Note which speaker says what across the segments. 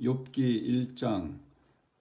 Speaker 1: 욥기 1장.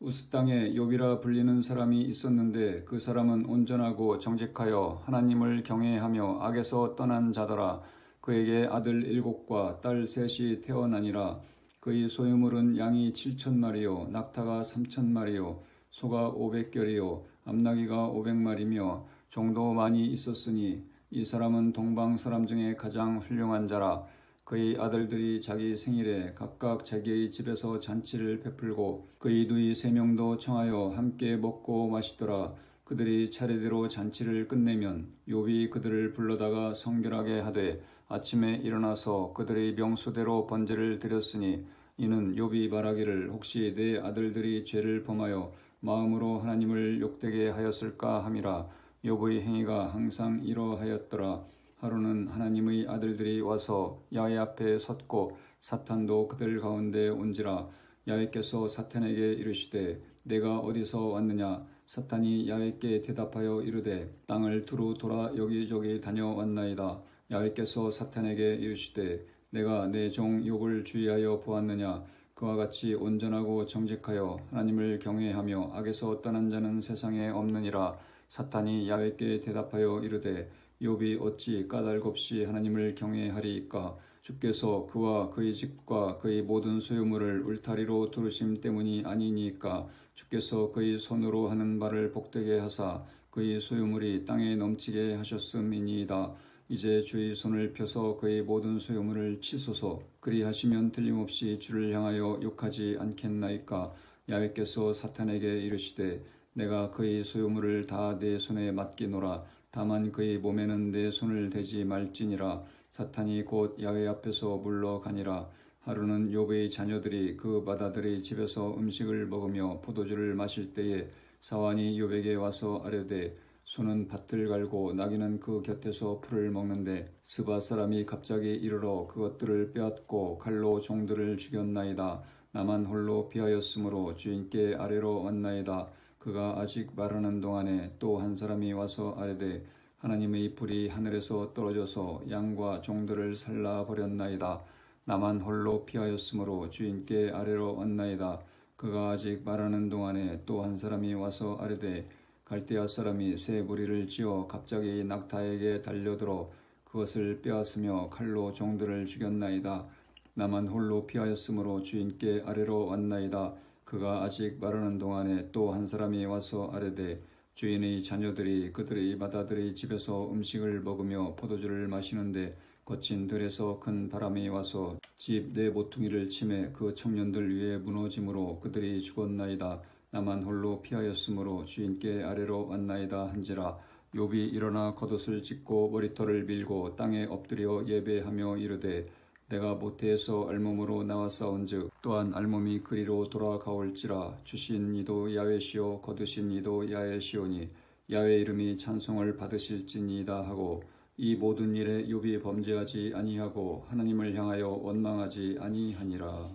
Speaker 1: 우스 땅에 욥이라 불리는 사람이 있었는데 그 사람은 온전하고 정직하여 하나님을 경외하며 악에서 떠난 자더라. 그에게 아들 7과 딸 3이 태어나니라. 그의 소유물은 양이 7,000마리요 낙타가 3,000마리요 소가 500결이요 암나귀가 500마리며 종도 많이 있었으니 이 사람은 동방 사람 중에 가장 훌륭한 자라. 그의 아들들이 자기 생일에 각각 자기의 집에서 잔치를 베풀고 그의 누이 3명도 청하여 함께 먹고 마시더라. 그들이 차례대로 잔치를 끝내면 욥이 그들을 불러다가 성결하게 하되 아침에 일어나서 그들의 명수대로 번제를 드렸으니 이는 욥이 말하기를 혹시 내 아들들이 죄를 범하여 마음으로 하나님을 욕되게 하였을까 함이라. 욥의 행위가 항상 이러하였더라. 하루는 하나님의 아들들이 와서 야훼 앞에 섰고 사탄도 그들 가운데 온지라. 야훼께서 사탄에게 이르시되 내가 어디서 왔느냐. 사탄이 야훼께 대답하여 이르되 땅을 두루 돌아 여기저기 다녀왔나이다. 야훼께서 사탄에게 이르시되 내가 내 종 욥을 주의하여 보았느냐. 그와 같이 온전하고 정직하여 하나님을 경외하며 악에서 떠난 자는 세상에 없느니라. 사탄이 야훼께 대답하여 이르되 욥이 어찌 까닭없이 하나님을 경외하리이까. 주께서 그와 그의 집과 그의 모든 소유물을 울타리로 두르심 때문이 아니니까. 주께서 그의 손으로 하는 바를 복되게 하사 그의 소유물이 땅에 넘치게 하셨음이니이다. 이제 주의 손을 펴서 그의 모든 소유물을 치소서. 그리하시면 틀림없이 주를 향하여 욕하지 않겠나이까. 야훼께서 사탄에게 이르시되 내가 그의 소유물을 다 내 손에 맡기노라. 다만 그의 몸에는 내 손을 대지 말지니라. 사탄이 곧 야훼 앞에서 물러가니라. 하루는 욥의 자녀들이 그 맏아들의 집에서 음식을 먹으며 포도주를 마실 때에 사환이 욥에게 와서 아뢰되 소는 밭을 갈고 나귀는 그 곁에서 풀을 먹는데 스바 사람이 갑자기 이르러 그것들을 빼앗고 칼로 종들을 죽였나이다. 나만 홀로 피하였으므로 주인께 아뢰러 왔나이다. 그가 아직 말하는 동안에 또 한 사람이 와서 아뢰되 하나님의 불이 하늘에서 떨어져서 양과 종들을 살라버렸나이다. 나만 홀로 피하였으므로 주인께 아뢰러 왔나이다. 그가 아직 말하는 동안에 또 한 사람이 와서 아뢰되 갈대아 사람이 새 무리를 지어 갑자기 낙타에게 달려들어 그것을 빼앗으며 칼로 종들을 죽였나이다. 나만 홀로 피하였으므로 주인께 아뢰러 왔나이다. 그가 아직 말하는 동안에 또 한 사람이 와서 아뢰되 주인의 자녀들이 그들의 맏아들의 집에서 음식을 먹으며 포도주를 마시는데 거친 들에서 큰 바람이 와서 집 네 모퉁이를 치매 그 청년들 위에 무너짐으로 그들이 죽었나이다. 나만 홀로 피하였으므로 주인께 아뢰러 왔나이다 한지라. 욥이 일어나 겉옷을 찢고 머리털을 밀고 땅에 엎드려 예배하며 이르되 내가 모태에서 알몸으로 나왔사온즉 또한 알몸이 그리로 돌아가올지라. 주신 이도 야훼시요 거두신 이도 야훼시오니 야훼 이름이 찬송을 받으실지니이다 하고 이 모든 일에 욥이 범죄하지 아니하고 하나님을 향하여 원망하지 아니하니라.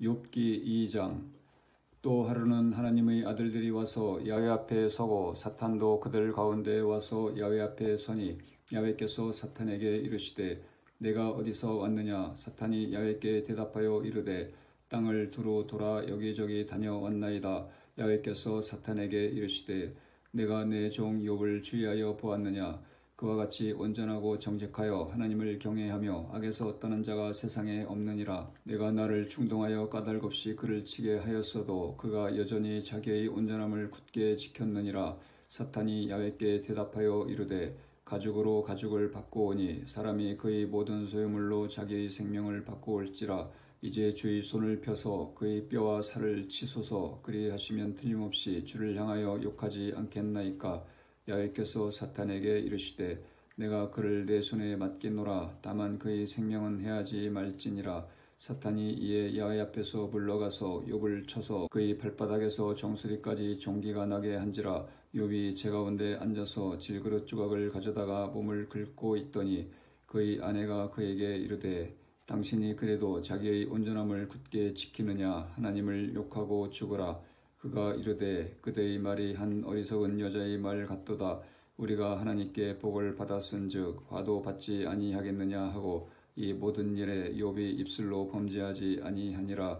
Speaker 1: 욥기 2장. 또 하루는 하나님의 아들들이 와서 야훼 앞에 서고 사탄도 그들 가운데 와서 야훼 앞에 서니 야훼께서 사탄에게 이르시되 내가 어디서 왔느냐. 사탄이 야훼께 대답하여 이르되 땅을 두루 돌아 여기저기 다녀왔나이다. 야훼께서 사탄에게 이르시되 내가 내 종 욥을 주의하여 보았느냐. 그와 같이 온전하고 정직하여 하나님을 경외하며 악에서 떠난 자가 세상에 없느니라. 내가 나를 충동하여 까닭없이 그를 치게 하였어도 그가 여전히 자기의 온전함을 굳게 지켰느니라. 사탄이 야훼께 대답하여 이르되 가죽으로 가죽을 바꾸오니 사람이 그의 모든 소유물로 자기의 생명을 바꾸올지라. 이제 주의 손을 펴서 그의 뼈와 살을 치소서. 그리하시면 틀림없이 주를 향하여 욕하지 않겠나이까. 야훼께서 사탄에게 이르시되 내가 그를 내 손에 맡기노라. 다만 그의 생명은 해하지 말지니라. 사탄이 이에 야훼 앞에서 물러가서 욥을 쳐서 그의 발바닥에서 정수리까지 종기가 나게 한지라. 욥이 제 가운데 앉아서 질그릇 조각을 가져다가 몸을 긁고 있더니 그의 아내가 그에게 이르되 당신이 그래도 자기의 온전함을 굳게 지키느냐. 하나님을 욕하고 죽으라. 그가 이르되 그대의 말이 한 어리석은 여자의 말 같도다. 우리가 하나님께 복을 받았은즉 화도 받지 아니하겠느냐 하고 이 모든 일에 욥이 입술로 범죄하지 아니하니라.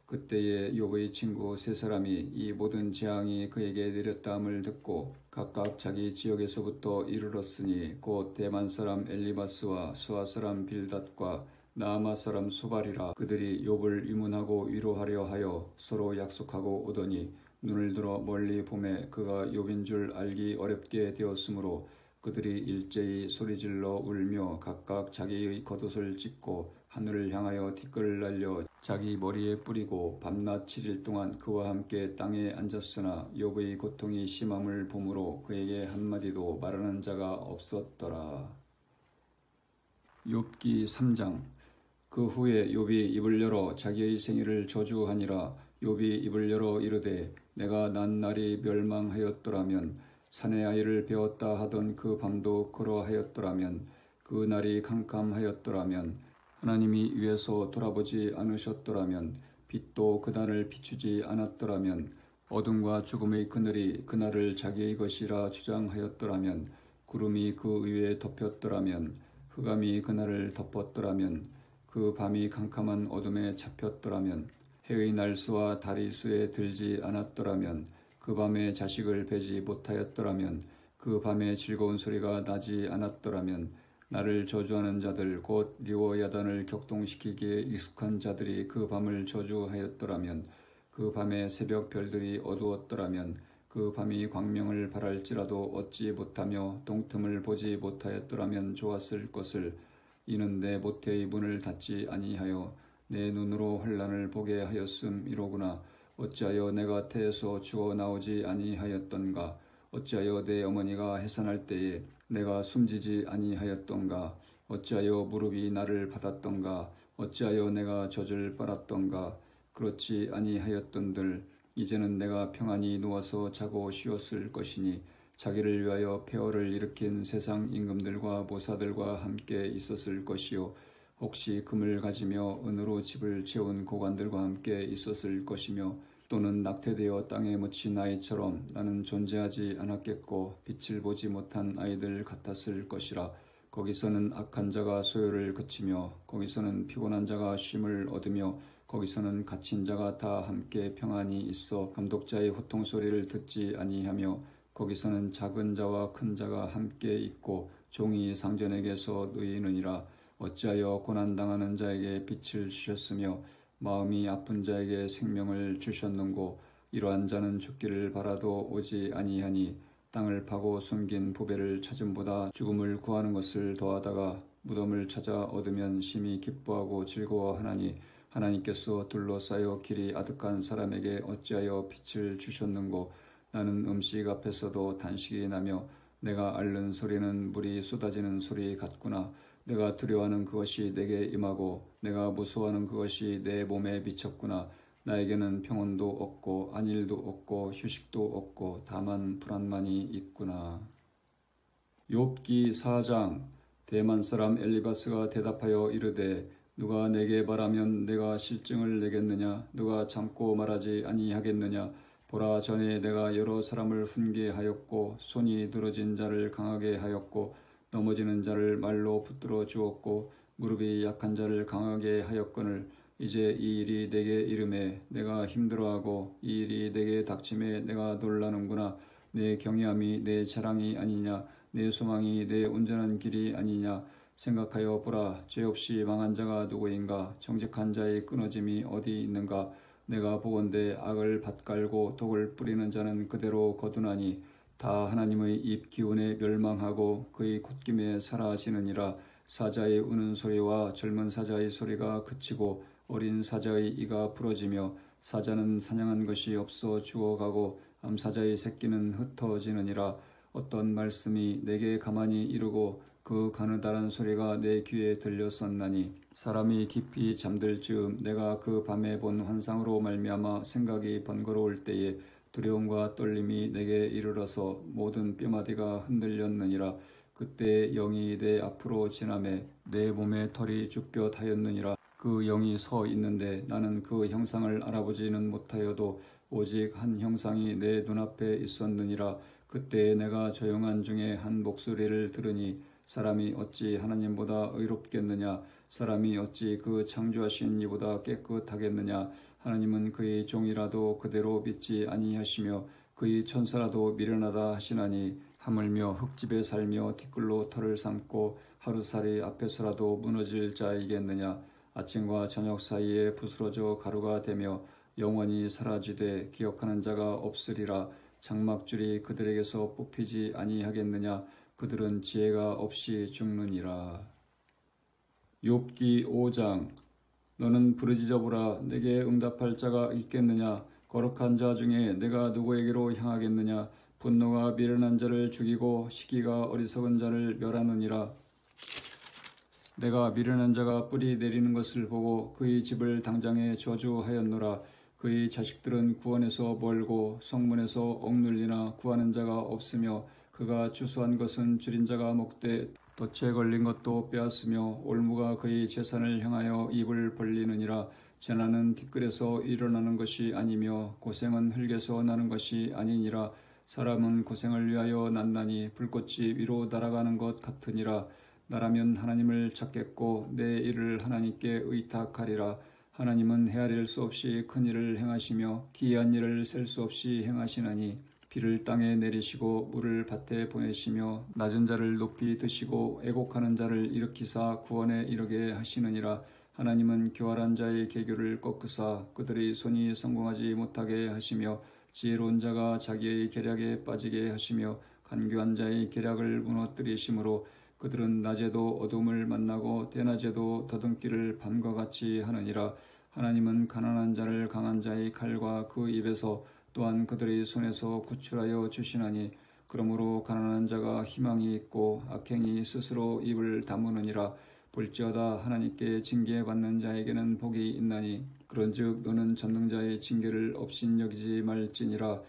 Speaker 1: 그때에 욥의 친구 세 사람이 이 모든 재앙이 그에게 내렸다함을 듣고 각각 자기 지역에서부터 이르렀으니 곧 대만 사람 엘리바스와 수아 사람 빌닷과 나아마 사람 소발이라. 그들이 욥을 위문하고 위로하려 하여 서로 약속하고 오더니 눈을 들어 멀리 보매 그가 욥인 줄 알기 어렵게 되었으므로 그들이 일제히 소리질러 울며 각각 자기의 겉옷을 찢고 하늘을 향하여 티끌을 날려 자기 머리에 뿌리고 밤낮 7일 동안 그와 함께 땅에 앉았으나 욥의 고통이 심함을 보므로 그에게 한마디도 말하는 자가 없었더라. 욥기 3장. 그 후에 욥이 입을 열어 자기의 생일을 저주하니라. 욥이 입을 열어 이르되 내가 난 날이 멸망하였더라면 사내 아이를 배웠다 하던 그 밤도 그러하였더라면 그 날이 캄캄하였더라면 하나님이 위에서 돌아보지 않으셨더라면 빛도 그날을 비추지 않았더라면 어둠과 죽음의 그늘이 그날을 자기의 것이라 주장하였더라면 구름이 그 위에 덮였더라면 흑암이 그날을 덮었더라면 그 밤이 캄캄한 어둠에 잡혔더라면 해의 날수와 달이 수에 들지 않았더라면 그 밤에 자식을 베지 못하였더라면 그 밤에 즐거운 소리가 나지 않았더라면 나를 저주하는 자들 곧 리워야단을 격동시키기에 익숙한 자들이 그 밤을 저주하였더라면 그 밤에 새벽 별들이 어두웠더라면 그 밤이 광명을 발할지라도 얻지 못하며 동틈을 보지 못하였더라면 좋았을 것을. 이는 내 모태의 문을 닫지 아니하여 내 눈으로 환난을 보게 하였음이로구나. 어찌하여 내가 태에서 주어 나오지 아니하였던가. 어찌하여 내 어머니가 해산할 때에 내가 숨지지 아니하였던가. 어찌하여 무릎이 나를 받았던가. 어찌하여 내가 젖을 빨았던가. 그렇지 아니하였던들 이제는 내가 평안히 누워서 자고 쉬었을 것이니 자기를 위하여 폐허를 일으킨 세상 임금들과 모사들과 함께 있었을 것이요 혹시 금을 가지며 은으로 집을 채운 고관들과 함께 있었을 것이며 또는 낙태되어 땅에 묻힌 아이처럼 나는 존재하지 않았겠고 빛을 보지 못한 아이들 같았을 것이라. 거기서는 악한 자가 소요를 그치며 거기서는 피곤한 자가 쉼을 얻으며 거기서는 갇힌 자가 다 함께 평안히 있어 감독자의 호통 소리를 듣지 아니하며 거기서는 작은 자와 큰 자가 함께 있고 종이 상전에게서 누이느니라. 어찌하여 고난당하는 자에게 빛을 주셨으며 마음이 아픈 자에게 생명을 주셨는고. 이러한 자는 죽기를 바라도 오지 아니하니 땅을 파고 숨긴 보배를 찾음보다 죽음을 구하는 것을 더하다가 무덤을 찾아 얻으면 심히 기뻐하고 즐거워하나니 하나님께서 둘러싸여 길이 아득한 사람에게 어찌하여 빛을 주셨는고. 나는 음식 앞에서도 단식이 나며 내가 앓는 소리는 물이 쏟아지는 소리 같구나. 내가 두려워하는 그것이 내게 임하고 내가 무서워하는 그것이 내 몸에 미쳤구나. 나에게는 평온도 없고 안일도 없고 휴식도 없고 다만 불안만이 있구나. 욥기 4장. 대만 사람 엘리바스가 대답하여 이르되 누가 내게 말하면 내가 실증을 내겠느냐. 누가 참고 말하지 아니하겠느냐. 보라, 전에 내가 여러 사람을 훈계하였고 손이 늘어진 자를 강하게 하였고 넘어지는 자를 말로 붙들어 주었고 무릎이 약한 자를 강하게 하였거늘 이제 이 일이 내게 이름에 내가 힘들어하고 이 일이 내게 닥침에 내가 놀라는구나. 내 경외함이 내 자랑이 아니냐. 내 소망이 내 온전한 길이 아니냐. 생각하여 보라, 죄 없이 망한 자가 누구인가. 정직한 자의 끊어짐이 어디 있는가. 내가 보건대 악을 밭갈고 독을 뿌리는 자는 그대로 거두나니 다 하나님의 입 기운에 멸망하고 그의 콧김에 사라지느니라. 사자의 우는 소리와 젊은 사자의 소리가 그치고 어린 사자의 이가 부러지며 사자는 사냥한 것이 없어 죽어가고 암사자의 새끼는 흩어지느니라. 어떤 말씀이 내게 가만히 이르고 그 가느다란 소리가 내 귀에 들렸었나니 사람이 깊이 잠들 즈음 내가 그 밤에 본 환상으로 말미암아 생각이 번거로울 때에 두려움과 떨림이 내게 이르러서 모든 뼈마디가 흔들렸느니라. 그때 영이 내 앞으로 지나매 내 몸에 털이 죽볕하였느니라. 그 영이 서 있는데 나는 그 형상을 알아보지는 못하여도 오직 한 형상이 내 눈앞에 있었느니라. 그때 내가 조용한 중에 한 목소리를 들으니 사람이 어찌 하나님보다 의롭겠느냐. 사람이 어찌 그 창조하신 이보다 깨끗하겠느냐. 하나님은 그의 종이라도 그대로 믿지 아니하시며 그의 천사라도 미련하다 하시나니 하물며 흙집에 살며 티끌로 털을 삼고 하루살이 앞에서라도 무너질 자이겠느냐. 아침과 저녁 사이에 부스러져 가루가 되며 영원히 사라지되 기억하는 자가 없으리라. 장막줄이 그들에게서 뽑히지 아니하겠느냐. 그들은 지혜가 없이 죽느니라. 욥기 5장. 너는 부르짖어보라. 내게 응답할 자가 있겠느냐. 거룩한 자 중에 내가 누구에게로 향하겠느냐. 분노가 미련한 자를 죽이고 시기가 어리석은 자를 멸하느니라. 내가 미련한 자가 뿌리 내리는 것을 보고 그의 집을 당장에 저주하였노라. 그의 자식들은 구원에서 멀고 성문에서 억눌리나 구하는 자가 없으며 그가 추수한 것은 줄인 자가 먹되 덫에 걸린 것도 빼앗으며 올무가 그의 재산을 향하여 입을 벌리느니라. 재난은 티끌에서 일어나는 것이 아니며 고생은 흙에서 나는 것이 아니니라. 사람은 고생을 위하여 난다니 불꽃이 위로 날아가는 것 같으니라. 나라면 하나님을 찾겠고 내 일을 하나님께 의탁하리라. 하나님은 헤아릴 수 없이 큰 일을 행하시며 기이한 일을 셀 수 없이 행하시나니 비를 땅에 내리시고 물을 밭에 보내시며 낮은 자를 높이 드시고 애곡하는 자를 일으키사 구원에 이르게 하시느니라. 하나님은 교활한 자의 계교를 꺾으사 그들의 손이 성공하지 못하게 하시며 지혜로운 자가 자기의 계략에 빠지게 하시며 간교한 자의 계략을 무너뜨리심으로 그들은 낮에도 어둠을 만나고 대낮에도 더듬기를 밤과 같이 하느니라. 하나님은 가난한 자를 강한 자의 칼과 그 입에서 또한 그들의 손에서 구출하여 주시나니 그러므로 가난한 자가 희망이 있고 악행이 스스로 입을 다무느니라. 볼지어다 하나님께 징계받는 자에게는 복이 있나니 그런즉 너는 전능자의 징계를 업신여기지 말지니라.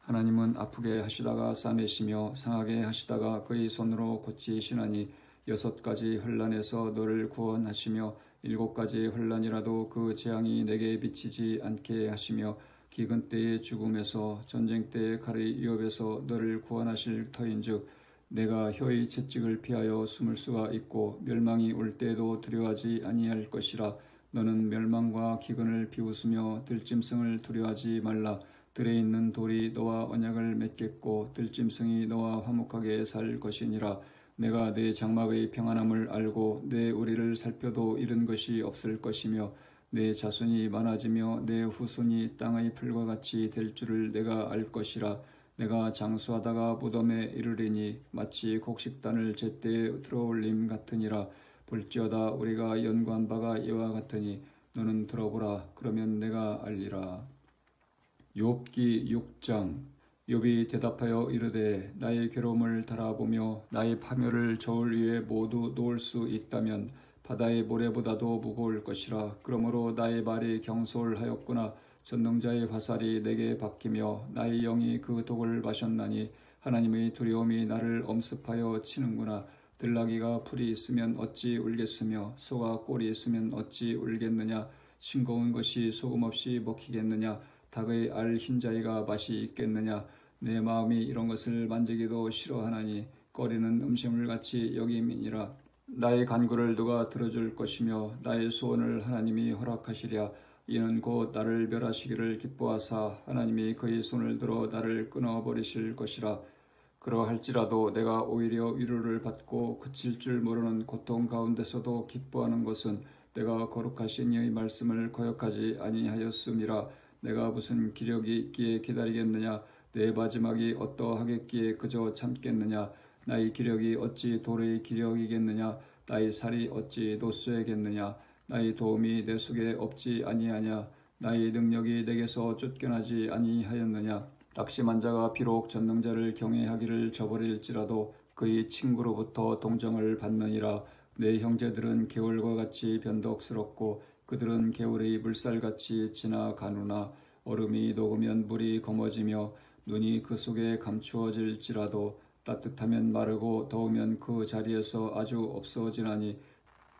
Speaker 1: 하나님은 아프게 하시다가 싸매시며 상하게 하시다가 그의 손으로 고치시나니 6가지 환난에서 너를 구원하시며 7가지 환난이라도 그 재앙이 내게 미치지 않게 하시며 기근 때의 죽음에서 전쟁 때의 칼의 위협에서 너를 구원하실 터인즉 내가 혀의 채찍을 피하여 숨을 수가 있고 멸망이 올 때에도 두려워하지 아니할 것이라. 너는 멸망과 기근을 비웃으며 들짐승을 두려워하지 말라. 들에 있는 돌이 너와 언약을 맺겠고 들짐승이 너와 화목하게 살 것이니라. 내가 내 장막의 평안함을 알고 내 우리를 살펴도 잃은 것이 없을 것이며 내 자손이 많아지며 내 후손이 땅의 풀과 같이 될 줄을 내가 알 것이라. 내가 장수하다가 무덤에 이르리니 마치 곡식단을 제때에 들어올림 같으니라. 볼지어다 우리가 연구한 바가 이와 같으니 너는 들어보라. 그러면 내가 알리라. 욥기 6장. 욥이 대답하여 이르되 나의 괴로움을 달아보며 나의 파멸을 저울 위에 모두 놓을 수 있다면 바다의 모래보다도 무거울 것이라. 그러므로 나의 말이 경솔하였구나. 전능자의 화살이 내게 박히며 나의 영이 그 독을 마셨나니 하나님의 두려움이 나를 엄습하여 치는구나. 들나귀가 풀이 있으면 어찌 울겠으며 소가 꼴이 있으면 어찌 울겠느냐. 싱거운 것이 소금 없이 먹히겠느냐. 닭의 알 흰자위가 맛이 있겠느냐. 내 마음이 이런 것을 만지기도 싫어하나니 꺼리는 음식물 같이 여김이니라. 나의 간구를 누가 들어줄 것이며 나의 소원을 하나님이 허락하시랴. 이는 곧 나를 멸하시기를 기뻐하사 하나님이 그의 손을 들어 나를 끊어버리실 것이라. 그러할지라도 내가 오히려 위로를 받고 그칠 줄 모르는 고통 가운데서도 기뻐하는 것은 내가 거룩하신 이의 말씀을 거역하지 아니하였음이라. 내가 무슨 기력이 있기에 기다리겠느냐. 내 마지막이 어떠하겠기에 그저 참겠느냐. 나의 기력이 어찌 돌의 기력이겠느냐. 나의 살이 어찌 노쇠겠느냐. 나의 도움이 내 속에 없지 아니하냐. 나의 능력이 내게서 쫓겨나지 아니하였느냐. 낙심한 자가 비록 전능자를 경외하기를 저버릴지라도 그의 친구로부터 동정을 받느니라. 내 형제들은 개울과 같이 변덕스럽고 그들은 개울의 물살같이 지나가누나 얼음이 녹으면 물이 검어지며 눈이 그 속에 감추어질지라도 따뜻하면 마르고 더우면 그 자리에서 아주 없어지나니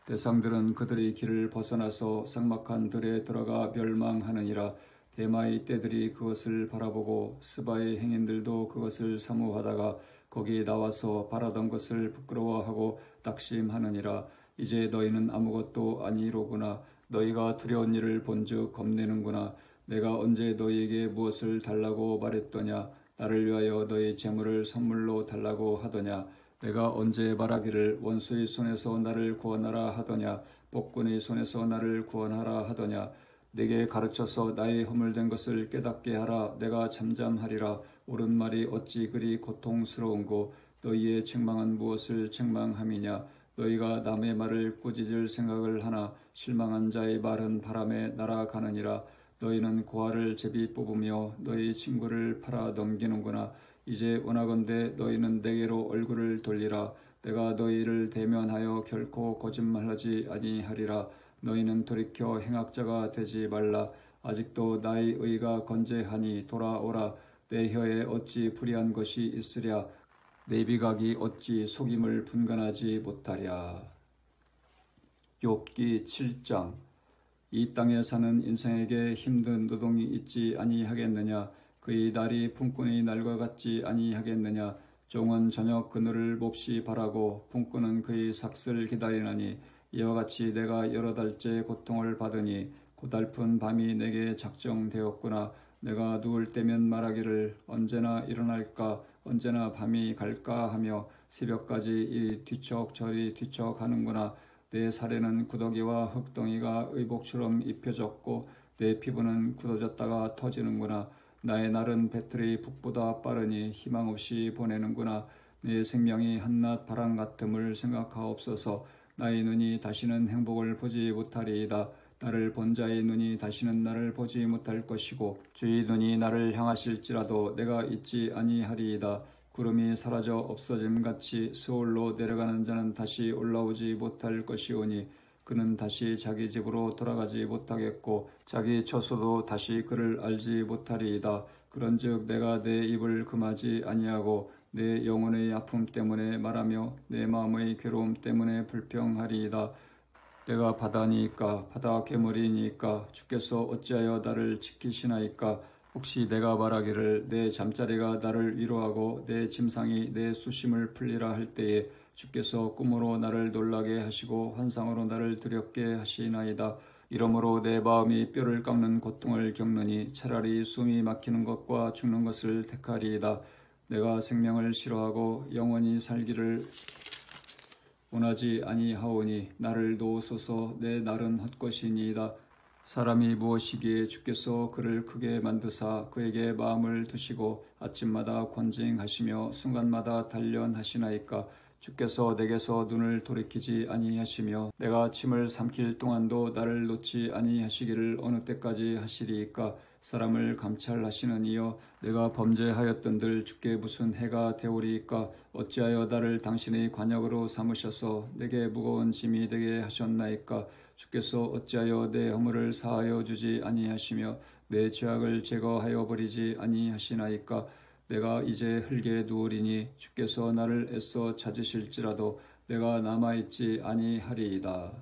Speaker 1: 대상들은 그들의 길을 벗어나서 삭막한 들에 들어가 멸망하느니라. 대마의 떼들이 그것을 바라보고 스바의 행인들도 그것을 사모하다가 거기 나와서 바라던 것을 부끄러워하고 낙심하느니라. 이제 너희는 아무것도 아니로구나. 너희가 두려운 일을 본즉 겁내는구나. 내가 언제 너희에게 무엇을 달라고 말했더냐. 나를 위하여 너희 재물을 선물로 달라고 하더냐. 내가 언제 말하기를 원수의 손에서 나를 구원하라 하더냐. 복군의 손에서 나를 구원하라 하더냐. 내게 가르쳐서 나의 허물된 것을 깨닫게 하라. 내가 잠잠하리라. 옳은 말이 어찌 그리 고통스러운고. 너희의 책망은 무엇을 책망함이냐. 너희가 남의 말을 꾸짖을 생각을 하나 실망한 자의 말은 바람에 날아가느니라. 너희는 고아를 제비 뽑으며 너희 친구를 팔아 넘기는구나. 이제 원하건대 너희는 내게로 얼굴을 돌리라. 내가 너희를 대면하여 결코 거짓말하지 아니하리라. 너희는 돌이켜 행악자가 되지 말라. 아직도 나의 의가 건재하니 돌아오라. 내 혀에 어찌 불의한 것이 있으랴. 내 비각이 어찌 속임을 분간하지 못하랴. 욥기 7장. 이 땅에 사는 인생에게 힘든 노동이 있지 아니하겠느냐. 그의 날이 품꾼의 날과 같지 아니하겠느냐. 종은 저녁 그늘을 몹시 바라고 품꾼은 그의 삭슬 기다리나니 이와 같이 내가 여러 달째 고통을 받으니 고달픈 밤이 내게 작정되었구나. 내가 누울 때면 말하기를 언제나 일어날까 언제나 밤이 갈까 하며 새벽까지 이 뒤척 저리 뒤척 하는구나. 내 살에는 구더기와 흙덩이가 의복처럼 입혀졌고 내 피부는 굳어졌다가 터지는구나. 나의 날은 배틀의 북보다 빠르니 희망 없이 보내는구나. 내 생명이 한낮 바람 같음을 생각하옵소서. 나의 눈이 다시는 행복을 보지 못하리이다. 나를 본 자의 눈이 다시는 나를 보지 못할 것이고 주의 눈이 나를 향하실지라도 내가 잊지 아니하리이다. 구름이 사라져 없어짐같이 스올로 내려가는 자는 다시 올라오지 못할 것이오니 그는 다시 자기 집으로 돌아가지 못하겠고 자기 처소도 다시 그를 알지 못하리이다. 그런즉 내가 내 입을 금하지 아니하고 내 영혼의 아픔 때문에 말하며 내 마음의 괴로움 때문에 불평하리이다. 내가 바다니까 바다 괴물이니까 주께서 어찌하여 나를 지키시나이까. 혹시 내가 말하기를 내 잠자리가 나를 위로하고 내 짐상이 내 수심을 풀리라 할 때에 주께서 꿈으로 나를 놀라게 하시고 환상으로 나를 두렵게 하시나이다. 이러므로 내 마음이 뼈를 깎는 고통을 겪느니 차라리 숨이 막히는 것과 죽는 것을 택하리이다. 내가 생명을 싫어하고 영원히 살기를 원하지 아니하오니 나를 도우소서. 내 날은 헛것이니이다. 사람이 무엇이기에 주께서 그를 크게 만드사 그에게 마음을 두시고 아침마다 권징하시며 순간마다 단련하시나이까. 주께서 내게서 눈을 돌이키지 아니하시며 내가 침을 삼킬 동안도 나를 놓지 아니하시기를 어느 때까지 하시리이까. 사람을 감찰하시는 이여 내가 범죄하였던들 주께 무슨 해가 되오리이까. 어찌하여 나를 당신의 관역으로 삼으셔서 내게 무거운 짐이 되게 하셨나이까. 주께서 어찌하여 내 허물을 사하여 주지 아니하시며 내 죄악을 제거하여 버리지 아니하시나이까. 내가 이제 흙에 누우리니 주께서 나를 애써 찾으실지라도 내가 남아있지 아니하리이다.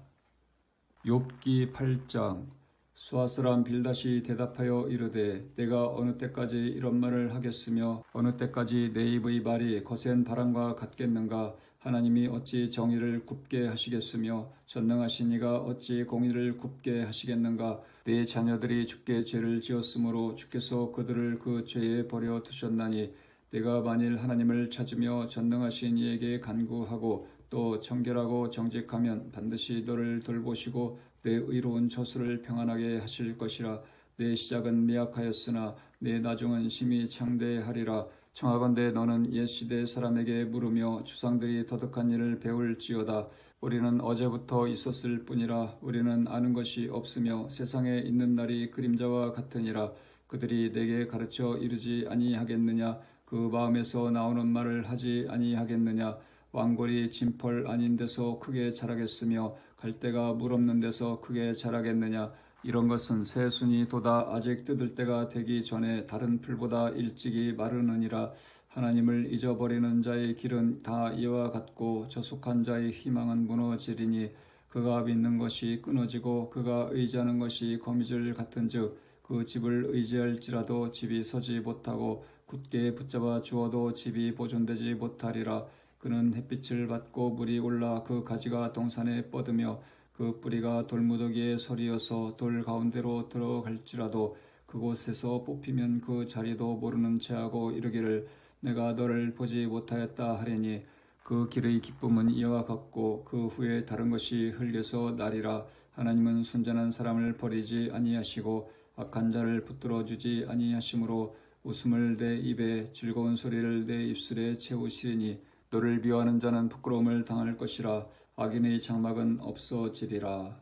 Speaker 1: 욥기 8장. 수아스람 빌닷이 대답하여 이르되 내가 어느 때까지 이런 말을 하겠으며 어느 때까지 내 입의 말이 거센 바람과 같겠는가. 하나님이 어찌 정의를 굽게 하시겠으며 전능하신 이가 어찌 공의를 굽게 하시겠는가. 내 자녀들이 주께 죄를 지었으므로 주께서 그들을 그 죄에 버려 두셨나니 내가 만일 하나님을 찾으며 전능하신 이에게 간구하고 또 정결하고 정직하면 반드시 너를 돌보시고 내 의로운 처소를 평안하게 하실 것이라. 내 시작은 미약하였으나 내 나중은 심히 창대하리라. 청하건대 너는 옛 시대 사람에게 물으며 조상들이 터득한 일을 배울지어다. 우리는 어제부터 있었을 뿐이라. 우리는 아는 것이 없으며 세상에 있는 날이 그림자와 같으니라. 그들이 내게 가르쳐 이르지 아니하겠느냐. 그 마음에서 나오는 말을 하지 아니하겠느냐. 왕골이 진펄 아닌 데서 크게 자라겠으며 갈대가 물 없는 데서 크게 자라겠느냐. 이런 것은 새순이 돋아 아직 뜯을 때가 되기 전에 다른 풀보다 일찍이 마르느니라. 하나님을 잊어버리는 자의 길은 다 이와 같고 저속한 자의 희망은 무너지리니 그가 믿는 것이 끊어지고 그가 의지하는 것이 거미줄 같은즉 그 집을 의지할지라도 집이 서지 못하고 굳게 붙잡아 주어도 집이 보존되지 못하리라. 그는 햇빛을 받고 물이 올라 그 가지가 동산에 뻗으며 그 뿌리가 돌무더기에 서리어서 돌 가운데로 들어갈지라도 그곳에서 뽑히면 그 자리도 모르는 체하고 이르기를 내가 너를 보지 못하였다 하리니 그 길의 기쁨은 이와 같고 그 후에 다른 것이 흙에서 나리라. 하나님은 순전한 사람을 버리지 아니하시고 악한 자를 붙들어 주지 아니하시므로 웃음을 내 입에 즐거운 소리를 내 입술에 채우시리니 너를 미워하는 자는 부끄러움을 당할 것이라. 악인의 장막은 없어지리라.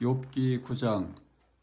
Speaker 1: 욥기 9장.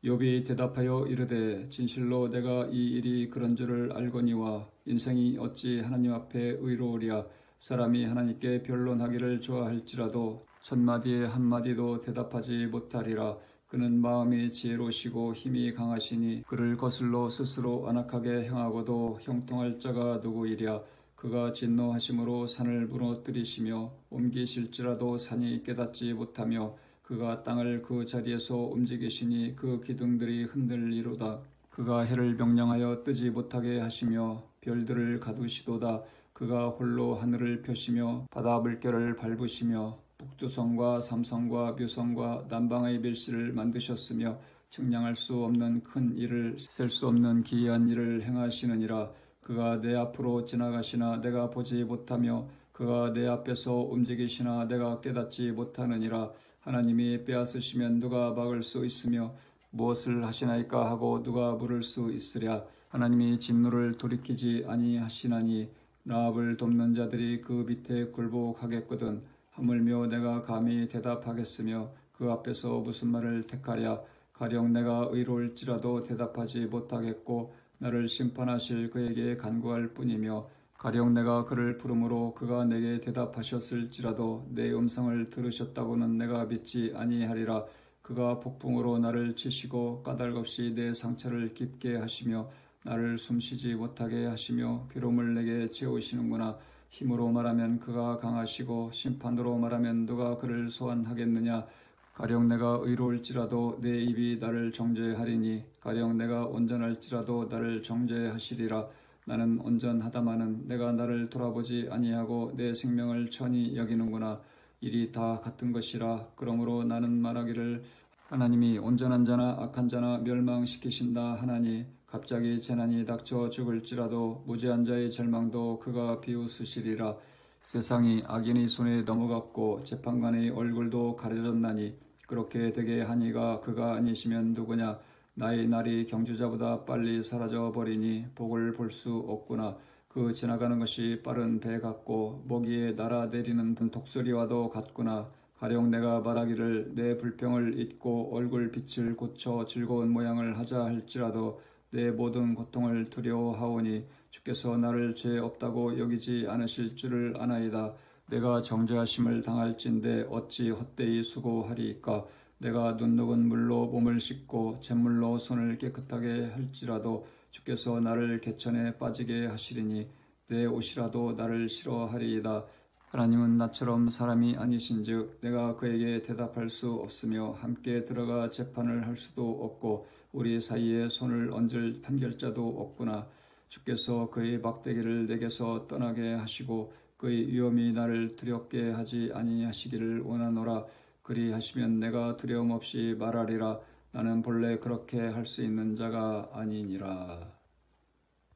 Speaker 1: 욥이 대답하여 이르되 진실로 내가 이 일이 그런 줄을 알거니와 인생이 어찌 하나님 앞에 의로우랴. 사람이 하나님께 변론하기를 좋아할지라도 첫마디에 한마디도 대답하지 못하리라. 그는 마음이 지혜로우시고 힘이 강하시니 그를 거슬러 스스로 안악하게 행하고도 형통할 자가 누구이랴. 그가 진노하심으로 산을 무너뜨리시며 옮기실지라도 산이 깨닫지 못하며 그가 땅을 그 자리에서 움직이시니 그 기둥들이 흔들리로다. 그가 해를 명령하여 뜨지 못하게 하시며 별들을 가두시도다. 그가 홀로 하늘을 펴시며 바다 물결을 밟으시며 북두성과 삼성과 묘성과 남방의 밀실을 만드셨으며 측량할 수 없는 큰 일을 셀 수 없는 기이한 일을 행하시느니라. 그가 내 앞으로 지나가시나 내가 보지 못하며 그가 내 앞에서 움직이시나 내가 깨닫지 못하느니라. 하나님이 빼앗으시면 누가 막을 수 있으며 무엇을 하시나이까 하고 누가 물을 수 있으랴. 하나님이 진노를 돌이키지 아니하시나니 라합을 돕는 자들이 그 밑에 굴복하겠거든. 하물며 내가 감히 대답하겠으며 그 앞에서 무슨 말을 택하랴. 가령 내가 의로울지라도 대답하지 못하겠고 나를 심판하실 그에게 간구할 뿐이며 가령 내가 그를 부르므로 그가 내게 대답하셨을지라도 내 음성을 들으셨다고는 내가 믿지 아니하리라. 그가 폭풍으로 나를 치시고 까닭없이 내 상처를 깊게 하시며 나를 숨쉬지 못하게 하시며 괴로움을 내게 채우시는구나. 힘으로 말하면 그가 강하시고 심판으로 말하면 누가 그를 소환하겠느냐. 가령 내가 의로울지라도 내 입이 나를 정죄하리니 가령 내가 온전할지라도 나를 정죄하시리라. 나는 온전하다마는 내가 나를 돌아보지 아니하고 내 생명을 천히 여기는구나. 일이 다 같은 것이라. 그러므로 나는 말하기를 하나님이 온전한 자나 악한 자나 멸망시키신다 하나니 갑자기 재난이 닥쳐 죽을지라도 무죄한 자의 절망도 그가 비웃으시리라. 세상이 악인의 손에 넘어갔고 재판관의 얼굴도 가려졌나니 그렇게 되게 하니가 그가 아니시면 누구냐. 나의 날이 경주자보다 빨리 사라져버리니 복을 볼 수 없구나. 그 지나가는 것이 빠른 배 같고 모기에 날아내리는 독수리와도 같구나. 가령 내가 말하기를 내 불평을 잊고 얼굴 빛을 고쳐 즐거운 모양을 하자 할지라도 내 모든 고통을 두려워하오니 주께서 나를 죄 없다고 여기지 않으실 줄을 아나이다. 내가 정죄하심을 당할진대 어찌 헛되이 수고하리이까. 내가 눈녹은 물로 몸을 씻고 잿물로 손을 깨끗하게 할지라도 주께서 나를 개천에 빠지게 하시리니 내 옷이라도 나를 싫어하리이다. 하나님은 나처럼 사람이 아니신즉 내가 그에게 대답할 수 없으며 함께 들어가 재판을 할 수도 없고 우리 사이에 손을 얹을 판결자도 없구나. 주께서 그의 막대기를 내게서 떠나게 하시고 그의 위엄이 나를 두렵게 하지 아니하시기를 원하노라. 그리하시면 내가 두려움 없이 말하리라. 나는 본래 그렇게 할 수 있는 자가 아니니라.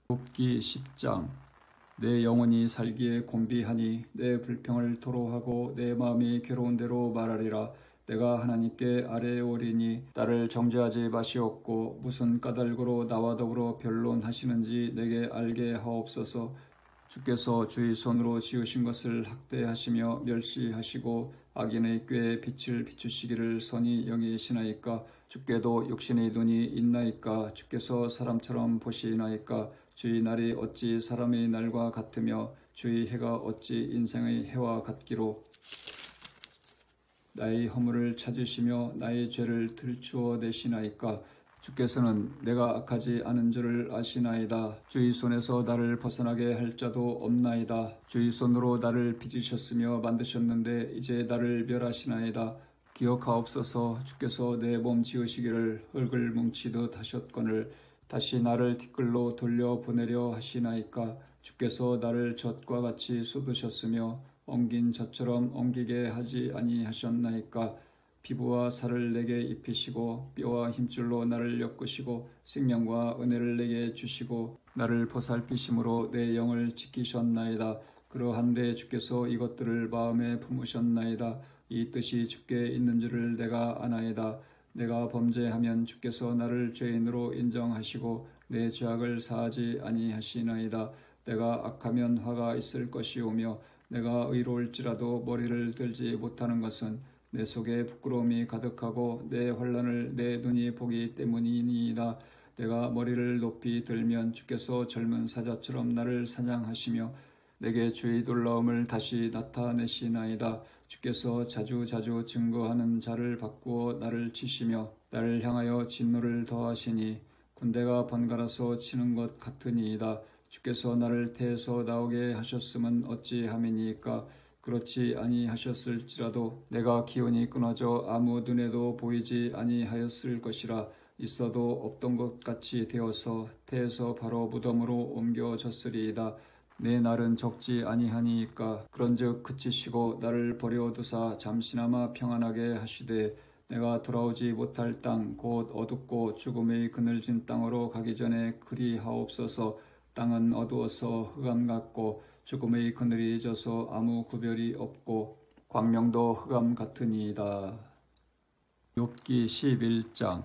Speaker 1: 욥기 10장. 내 영혼이 살기에 곤비하니 내 불평을 토로하고 내 마음이 괴로운 대로 말하리라. 내가 하나님께 아뢰오리니 나를 정죄하지 마시옵고 무슨 까닭으로 나와 더불어 변론하시는지 내게 알게 하옵소서. 주께서 주의 손으로 지으신 것을 학대하시며 멸시하시고 악인의 꾀에 빛을 비추시기를 선히 여기시나이까. 주께도 육신의 눈이 있나이까. 주께서 사람처럼 보시나이까. 주의 날이 어찌 사람의 날과 같으며 주의 해가 어찌 인생의 해와 같기로. 나의 허물을 찾으시며 나의 죄를 들추어 내시나이까. 주께서는 내가 악하지 않은 줄을 아시나이다. 주의 손에서 나를 벗어나게 할 자도 없나이다. 주의 손으로 나를 빚으셨으며 만드셨는데 이제 나를 멸하시나이다. 기억하옵소서. 주께서 내 몸 지으시기를 흙을 뭉치듯 하셨거늘 다시 나를 티끌로 돌려보내려 하시나이까. 주께서 나를 젖과 같이 쏟으셨으며 엉긴 젖처럼 엉기게 하지 아니하셨나이까. 피부와 살을 내게 입히시고 뼈와 힘줄로 나를 엮으시고 생명과 은혜를 내게 주시고 나를 보살피심으로 내 영을 지키셨나이다. 그러한데 주께서 이것들을 마음에 품으셨나이다. 이 뜻이 주께 있는 줄을 내가 아나이다. 내가 범죄하면 주께서 나를 죄인으로 인정하시고 내 죄악을 사하지 아니하시나이다. 내가 악하면 화가 있을 것이오며 내가 의로울지라도 머리를 들지 못하는 것은 내 속에 부끄러움이 가득하고 내 환난을 내 눈이 보기 때문이니이다. 내가 머리를 높이 들면 주께서 젊은 사자처럼 나를 사냥하시며 내게 주의 놀라움을 다시 나타내시나이다. 주께서 자주자주 증거하는 자를 바꾸어 나를 치시며 나를 향하여 진노를 더하시니 군대가 번갈아서 치는 것 같으니이다. 주께서 나를 태에서 나오게 하셨음은 어찌함이니까. 그렇지 아니하셨을지라도 내가 기운이 끊어져 아무 눈에도 보이지 아니하였을 것이라. 있어도 없던 것 같이 되어서 태에서 바로 무덤으로 옮겨졌으리이다. 내 날은 적지 아니하니까. 그런즉 그치시고 나를 버려두사 잠시나마 평안하게 하시되 내가 돌아오지 못할 땅 곧 어둡고 죽음의 그늘진 땅으로 가기 전에 그리하옵소서. 땅은 어두워서 흑암 같고 죽음의 그늘이 져서 아무 구별이 없고 광명도 흑암 같으니이다. 욥기 11장.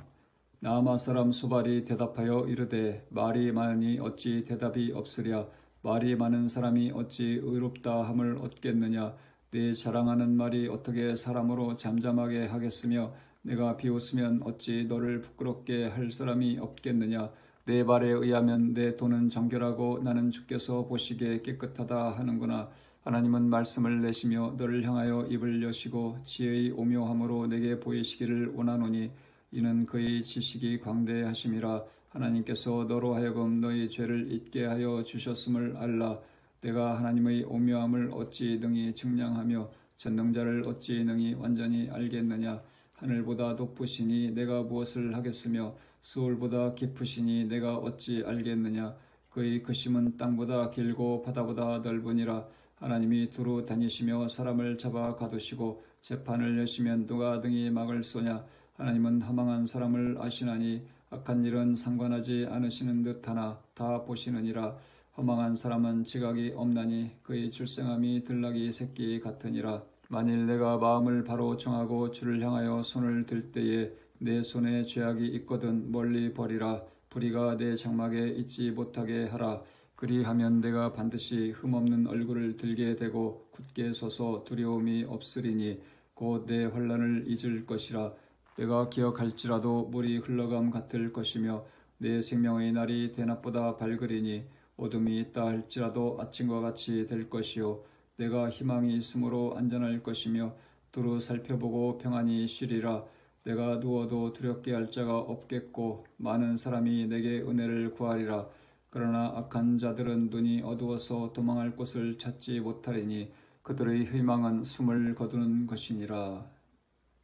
Speaker 1: 나아마 사람 수발이 대답하여 이르되 말이 많으니 어찌 대답이 없으랴. 말이 많은 사람이 어찌 의롭다 함을 얻겠느냐. 내 자랑하는 말이 어떻게 사람으로 잠잠하게 하겠으며 내가 비웃으면 어찌 너를 부끄럽게 할 사람이 없겠느냐. 내 말에 의하면 내 돈은 정결하고 나는 주께서 보시기에 깨끗하다 하는구나. 하나님은 말씀을 내시며 너를 향하여 입을 여시고 지혜의 오묘함으로 내게 보이시기를 원하노니 이는 그의 지식이 광대하심이라. 하나님께서 너로 하여금 너희 죄를 잊게 하여 주셨음을 알라. 내가 하나님의 오묘함을 어찌 능히 증량하며 전능자를 어찌 능히 완전히 알겠느냐. 하늘보다 높으시니 내가 무엇을 하겠으며 수월보다 깊으시니 내가 어찌 알겠느냐. 그의 크심은 땅보다 길고 바다보다 넓으니라. 하나님이 두루 다니시며 사람을 잡아 가두시고 재판을 여시면 누가 능히 막을 쏘냐. 하나님은 허망한 사람을 아시나니 악한 일은 상관하지 않으시는 듯하나 다 보시느니라. 허망한 사람은 지각이 없나니 그의 출생함이 들나귀 새끼 같으니라. 만일 내가 마음을 바로 정하고 주를 향하여 손을 들 때에 내 손에 죄악이 있거든 멀리 버리라. 불의가 내 장막에 있지 못하게 하라. 그리하면 내가 반드시 흠없는 얼굴을 들게 되고 굳게 서서 두려움이 없으리니 곧 내 환난을 잊을 것이라. 내가 기억할지라도 물이 흘러감 같을 것이며 내 생명의 날이 대낮보다 밝으리니 어둠이 있다 할지라도 아침과 같이 될 것이요. 내가 희망이 있으므로 안전할 것이며 두루 살펴보고 평안히 쉬리라. 내가 누워도 두렵게 할 자가 없겠고 많은 사람이 내게 은혜를 구하리라. 그러나 악한 자들은 눈이 어두워서 도망할 곳을 찾지 못하리니 그들의 희망은 숨을 거두는 것이니라.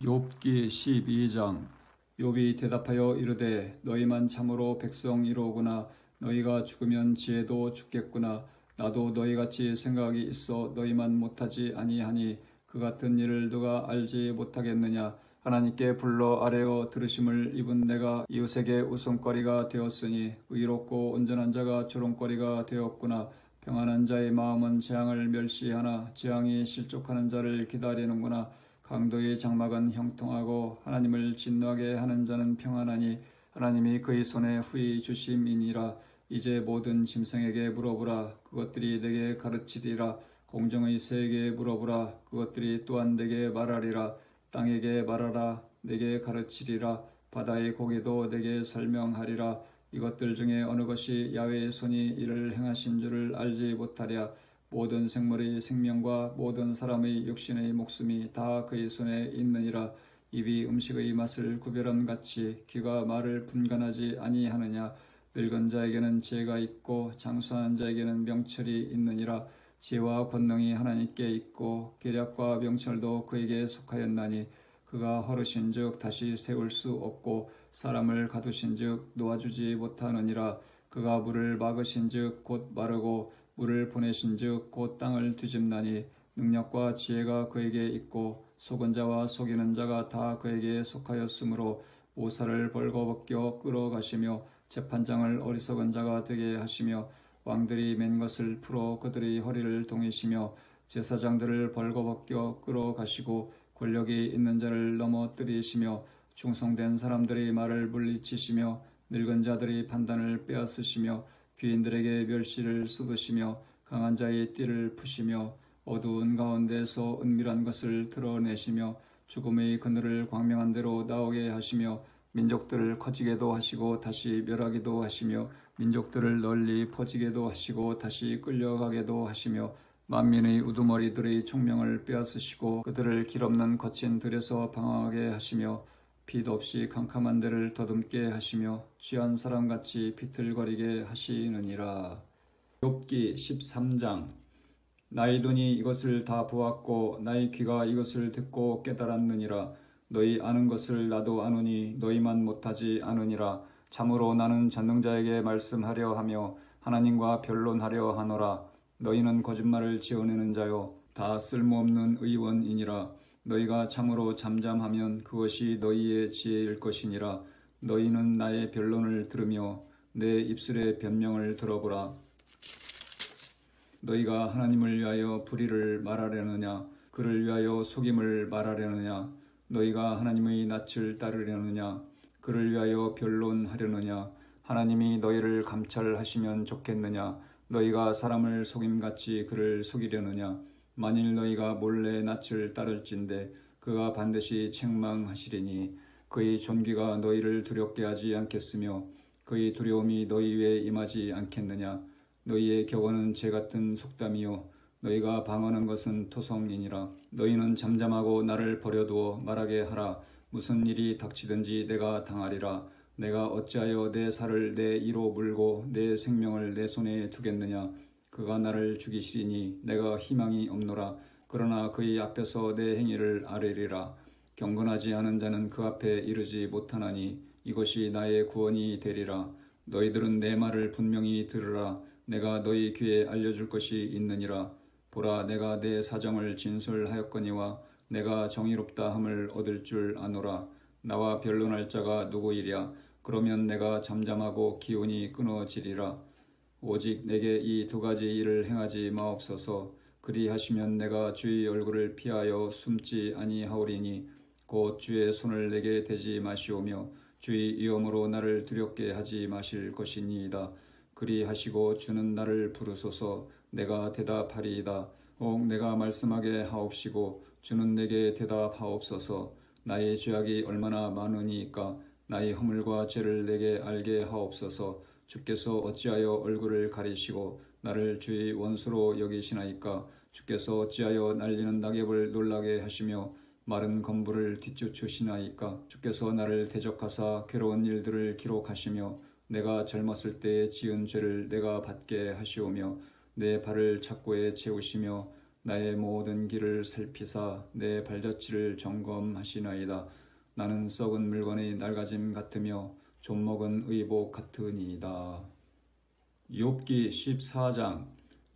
Speaker 1: 욥기 12장. 욥이 대답하여 이르되 너희만 참으로 백성이로구나. 너희가 죽으면 지혜도 죽겠구나. 나도 너희같이 생각이 있어 너희만 못하지 아니하니 그 같은 일을 누가 알지 못하겠느냐. 하나님께 불러 아뢰어 들으심을 입은 내가 이웃에게 웃음거리가 되었으니 의롭고 온전한 자가 조롱거리가 되었구나. 평안한 자의 마음은 재앙을 멸시하나 재앙이 실족하는 자를 기다리는구나. 강도의 장막은 형통하고 하나님을 진노하게 하는 자는 평안하니 하나님이 그의 손에 후히 주심이니라. 이제 모든 짐승에게 물어보라. 그것들이 내게 가르치리라. 공정의 새에게 물어보라. 그것들이 또한 내게 말하리라. 땅에게 말하라. 내게 가르치리라. 바다의 고기도 내게 설명하리라. 이것들 중에 어느 것이 야훼의 손이 이를 행하신 줄을 알지 못하랴. 모든 생물의 생명과 모든 사람의 육신의 목숨이 다 그의 손에 있느니라. 입이 음식의 맛을 구별함같이 귀가 말을 분간하지 아니하느냐. 늙은 자에게는 지혜가 있고 장수한 자에게는 명철이 있느니라. 지혜와 권능이 하나님께 있고 계략과 명철도 그에게 속하였나니 그가 허르신즉 다시 세울 수 없고 사람을 가두신즉 놓아주지 못하느니라. 그가 물을 막으신즉 곧 마르고 물을 보내신즉 곧 땅을 뒤집나니 능력과 지혜가 그에게 있고 속은 자와 속이는 자가 다 그에게 속하였으므로 모사를 벌거벗겨 끌어가시며 재판장을 어리석은 자가 되게 하시며 왕들이 맨 것을 풀어 그들의 허리를 동이시며 제사장들을 벌거벗겨 끌어가시고 권력이 있는 자를 넘어뜨리시며 충성된 사람들의 말을 물리치시며 늙은 자들의 판단을 빼앗으시며 귀인들에게 멸시를 쏟으시며 강한 자의 띠를 푸시며 어두운 가운데서 은밀한 것을 드러내시며 죽음의 그늘을 광명한 대로 나오게 하시며 민족들을 커지게도 하시고 다시 멸하기도 하시며 민족들을 널리 퍼지게도 하시고 다시 끌려가게도 하시며 만민의 우두머리들의 총명을 빼앗으시고 그들을 길없는 거친 들에서 방황하게 하시며 빛 없이 캄캄한 데를 더듬게 하시며 취한 사람같이 비틀거리게 하시느니라. 욥기 13장. 나의 눈이 이것을 다 보았고 나의 귀가 이것을 듣고 깨달았느니라. 너희 아는 것을 나도 아노니 너희만 못하지 않으니라. 참으로 나는 전능자에게 말씀하려 하며 하나님과 변론하려 하노라. 너희는 거짓말을 지어내는 자요 다 쓸모없는 의원이니라. 너희가 참으로 잠잠하면 그것이 너희의 지혜일 것이니라. 너희는 나의 변론을 들으며 내 입술의 변명을 들어보라. 너희가 하나님을 위하여 불의를 말하려느냐 그를 위하여 속임을 말하려느냐 너희가 하나님의 낯을 따르려느냐 그를 위하여 변론하려느냐 하나님이 너희를 감찰하시면 좋겠느냐 너희가 사람을 속임같이 그를 속이려느냐 만일 너희가 몰래 낯을 따를진대 그가 반드시 책망하시리니 그의 존귀가 너희를 두렵게 하지 않겠으며 그의 두려움이 너희 위에 임하지 않겠느냐 너희의 격언은 죄같은 속담이요 너희가 방언한 것은 토성이니라. 너희는 잠잠하고 나를 버려두어 말하게 하라. 무슨 일이 닥치든지 내가 당하리라. 내가 어찌하여 내 살을 내 이로 물고 내 생명을 내 손에 두겠느냐. 그가 나를 죽이시리니 내가 희망이 없노라. 그러나 그의 앞에서 내 행위를 아뢰리라. 경건하지 않은 자는 그 앞에 이르지 못하나니 이것이 나의 구원이 되리라. 너희들은 내 말을 분명히 들으라. 내가 너희 귀에 알려줄 것이 있느니라. 보라 내가 내 사정을 진술하였거니와 내가 정의롭다 함을 얻을 줄 아노라. 나와 변론할 자가 누구이랴. 그러면 내가 잠잠하고 기운이 끊어지리라. 오직 내게 이 두 가지 일을 행하지 마옵소서. 그리하시면 내가 주의 얼굴을 피하여 숨지 아니하오리니 곧 주의 손을 내게 대지 마시오며 주의 위엄으로 나를 두렵게 하지 마실 것이니이다. 그리하시고 주는 나를 부르소서. 내가 대답하리이다. 혹 내가 말씀하게 하옵시고 주는 내게 대답하옵소서. 나의 죄악이 얼마나 많으니까 나의 허물과 죄를 내게 알게 하옵소서. 주께서 어찌하여 얼굴을 가리시고 나를 주의 원수로 여기시나이까. 주께서 어찌하여 날리는 낙엽을 놀라게 하시며 마른 건물을 뒤쫓으시나이까. 주께서 나를 대적하사 괴로운 일들을 기록하시며 내가 젊었을 때에 지은 죄를 내가 받게 하시오며 내 발을 착고에 채우시며 나의 모든 길을 살피사 내 발자취를 점검하시나이다. 나는 썩은 물건의 낡아짐 같으며 좀먹은 의복 같으니이다. 욥기 14장.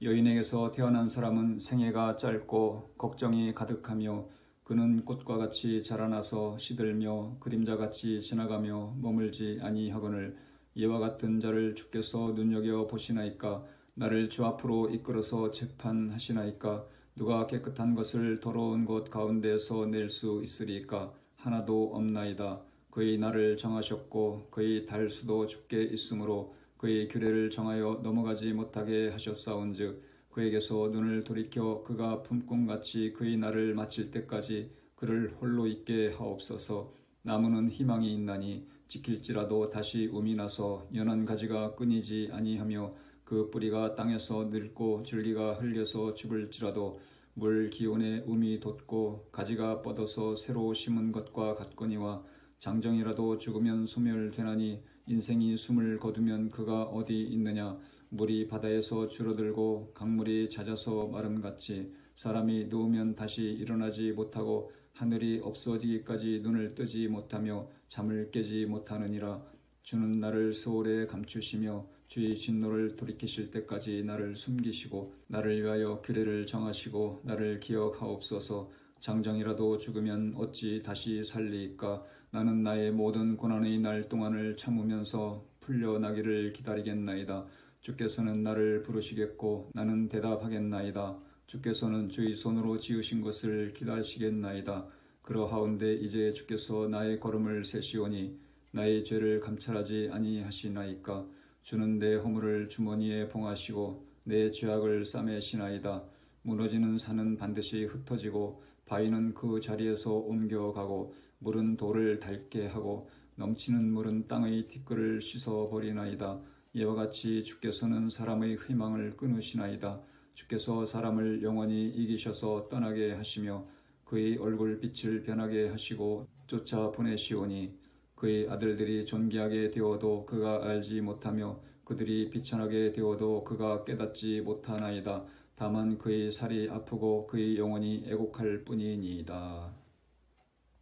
Speaker 1: 여인에게서 태어난 사람은 생애가 짧고 걱정이 가득하며 그는 꽃과 같이 자라나서 시들며 그림자같이 지나가며 머물지 아니하거늘 이와 같은 자를 주께서 눈여겨 보시나이까. 나를 주 앞으로 이끌어서 재판하시나이까. 누가 깨끗한 것을 더러운 곳 가운데서 낼 수 있으리까. 하나도 없나이다. 그의 날을 정하셨고 그의 달수도 주께 있으므로 그의 규례를 정하여 넘어가지 못하게 하셨사온즉 그에게서 눈을 돌이켜 그가 품꿈같이 그의 날을 마칠 때까지 그를 홀로 있게 하옵소서. 나무는 희망이 있나니 지킬지라도 다시 움이 나서 연한 가지가 끊이지 아니하며 그 뿌리가 땅에서 늙고 줄기가 흙에서 죽을지라도 물 기온에 움이 돋고 가지가 뻗어서 새로 심은 것과 같거니와 장정이라도 죽으면 소멸되나니 인생이 숨을 거두면 그가 어디 있느냐. 물이 바다에서 줄어들고 강물이 잦아서 마름같이 사람이 누우면 다시 일어나지 못하고 하늘이 없어지기까지 눈을 뜨지 못하며 잠을 깨지 못하느니라. 주는 나를 스올에 감추시며 주의 진노를 돌이키실 때까지 나를 숨기시고 나를 위하여 규례를 정하시고 나를 기억하옵소서. 장정이라도 죽으면 어찌 다시 살리이까. 나는 나의 모든 고난의 날 동안을 참으면서 풀려나기를 기다리겠나이다. 주께서는 나를 부르시겠고 나는 대답하겠나이다. 주께서는 주의 손으로 지으신 것을 기다리시겠나이다. 그러하온데 이제 주께서 나의 걸음을 세시오니 나의 죄를 감찰하지 아니하시나이까. 주는 내 허물을 주머니에 봉하시고 내 죄악을 싸매시나이다. 무너지는 산은 반드시 흩어지고 바위는 그 자리에서 옮겨가고 물은 돌을 닳게 하고 넘치는 물은 땅의 티끌을 씻어버리나이다. 이와 같이 주께서는 사람의 희망을 끊으시나이다. 주께서 사람을 영원히 이기셔서 떠나게 하시며 그의 얼굴빛을 변하게 하시고 쫓아 보내시오니 그의 아들들이 존귀하게 되어도 그가 알지 못하며 그들이 비천하게 되어도 그가 깨닫지 못하나이다. 다만 그의 살이 아프고 그의 영혼이 애곡할 뿐이니이다.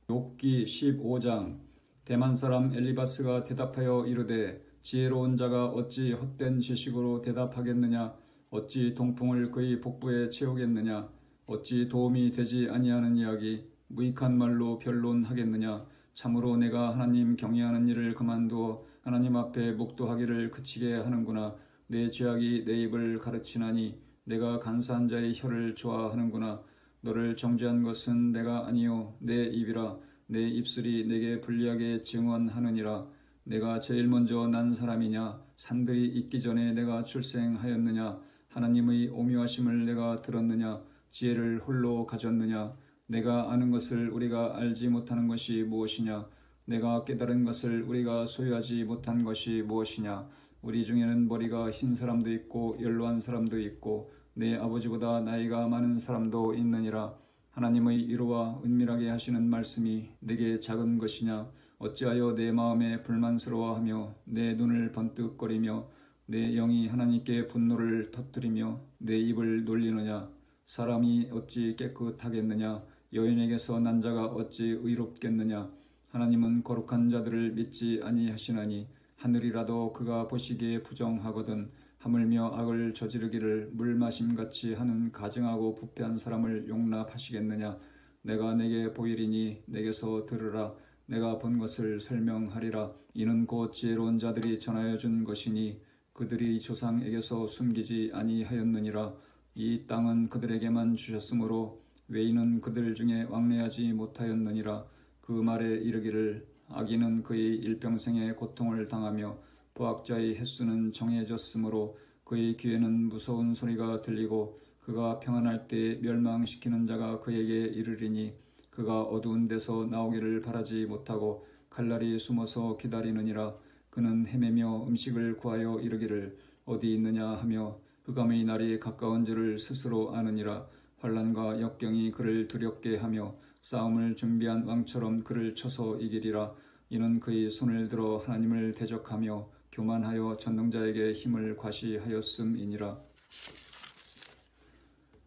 Speaker 1: 욥기 15장. 대만 사람 엘리바스가 대답하여 이르되 지혜로운 자가 어찌 헛된 지식으로 대답하겠느냐. 어찌 동풍을 그의 복부에 채우겠느냐. 어찌 도움이 되지 아니하는 이야기 무익한 말로 변론하겠느냐. 참으로 내가 하나님 경외하는 일을 그만두어 하나님 앞에 묵도하기를 그치게 하는구나. 내 죄악이 내 입을 가르치나니 내가 간사한 자의 혀를 좋아하는구나. 너를 정죄한 것은 내가 아니요 내 입이라. 내 입술이 내게 불리하게 증언하느니라. 내가 제일 먼저 난 사람이냐. 산들이 있기 전에 내가 출생하였느냐. 하나님의 오묘하심을 내가 들었느냐. 지혜를 홀로 가졌느냐. 내가 아는 것을 우리가 알지 못하는 것이 무엇이냐. 내가 깨달은 것을 우리가 소유하지 못한 것이 무엇이냐. 우리 중에는 머리가 흰 사람도 있고 연로한 사람도 있고 내 아버지보다 나이가 많은 사람도 있느니라. 하나님의 위로와 은밀하게 하시는 말씀이 내게 작은 것이냐. 어찌하여 내 마음에 불만스러워하며 내 눈을 번뜩거리며 내 영이 하나님께 분노를 터뜨리며 내 입을 놀리느냐. 사람이 어찌 깨끗하겠느냐. 여인에게서 난 자가 어찌 의롭겠느냐. 하나님은 거룩한 자들을 믿지 아니하시나니 하늘이라도 그가 보시기에 부정하거든. 하물며 악을 저지르기를 물마심같이 하는 가증하고 부패한 사람을 용납하시겠느냐. 내가 내게 보이리니 내게서 들으라. 내가 본 것을 설명하리라. 이는 곧 지혜로운 자들이 전하여 준 것이니 그들이 조상에게서 숨기지 아니하였느니라. 이 땅은 그들에게만 주셨으므로 외인은 그들 중에 왕래하지 못하였느니라. 그 말에 이르기를 악인은 그의 일평생의 고통을 당하며 보학자의 횟수는 정해졌으므로 그의 귀에는 무서운 소리가 들리고 그가 평안할 때 멸망시키는 자가 그에게 이르리니 그가 어두운 데서 나오기를 바라지 못하고 칼날이 숨어서 기다리느니라. 그는 헤매며 음식을 구하여 이르기를 어디 있느냐 하며 흑암의 날이 가까운 줄을 스스로 아느니라. 환난과 역경이 그를 두렵게 하며 싸움을 준비한 왕처럼 그를 쳐서 이기리라. 이는 그의 손을 들어 하나님을 대적하며 교만하여 전능자에게 힘을 과시하였음이니라.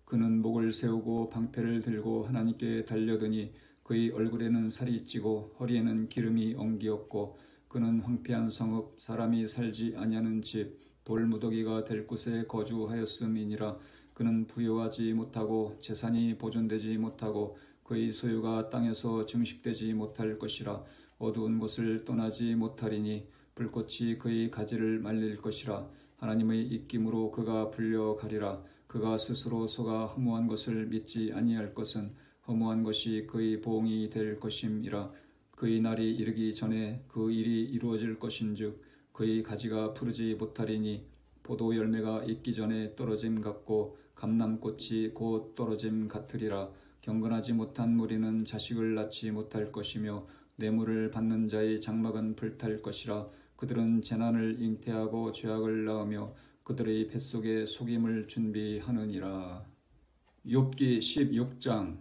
Speaker 1: 그는 목을 세우고 방패를 들고 하나님께 달려드니 그의 얼굴에는 살이 찌고 허리에는 기름이 엉기었고 그는 황폐한 성읍 사람이 살지 아니하는 집 돌무더기가 될 곳에 거주하였음이니라. 그는 부유하지 못하고 재산이 보존되지 못하고 그의 소유가 땅에서 증식되지 못할 것이라. 어두운 곳을 떠나지 못하리니 불꽃이 그의 가지를 말릴 것이라. 하나님의 입김으로 그가 불려가리라. 그가 스스로 속아 허무한 것을 믿지 아니할 것은 허무한 것이 그의 보응이 될 것임이라. 그의 날이 이르기 전에 그 일이 이루어질 것인즉 그의 가지가 푸르지 못하리니 포도 열매가 익기 전에 떨어짐 같고 감람꽃이 곧 떨어짐 같으리라. 경건하지 못한 무리는 자식을 낳지 못할 것이며 뇌물을 받는 자의 장막은 불탈 것이라. 그들은 재난을 잉태하고 죄악을 낳으며 그들의 뱃속에 속임을 준비하느니라. 욥기 16장.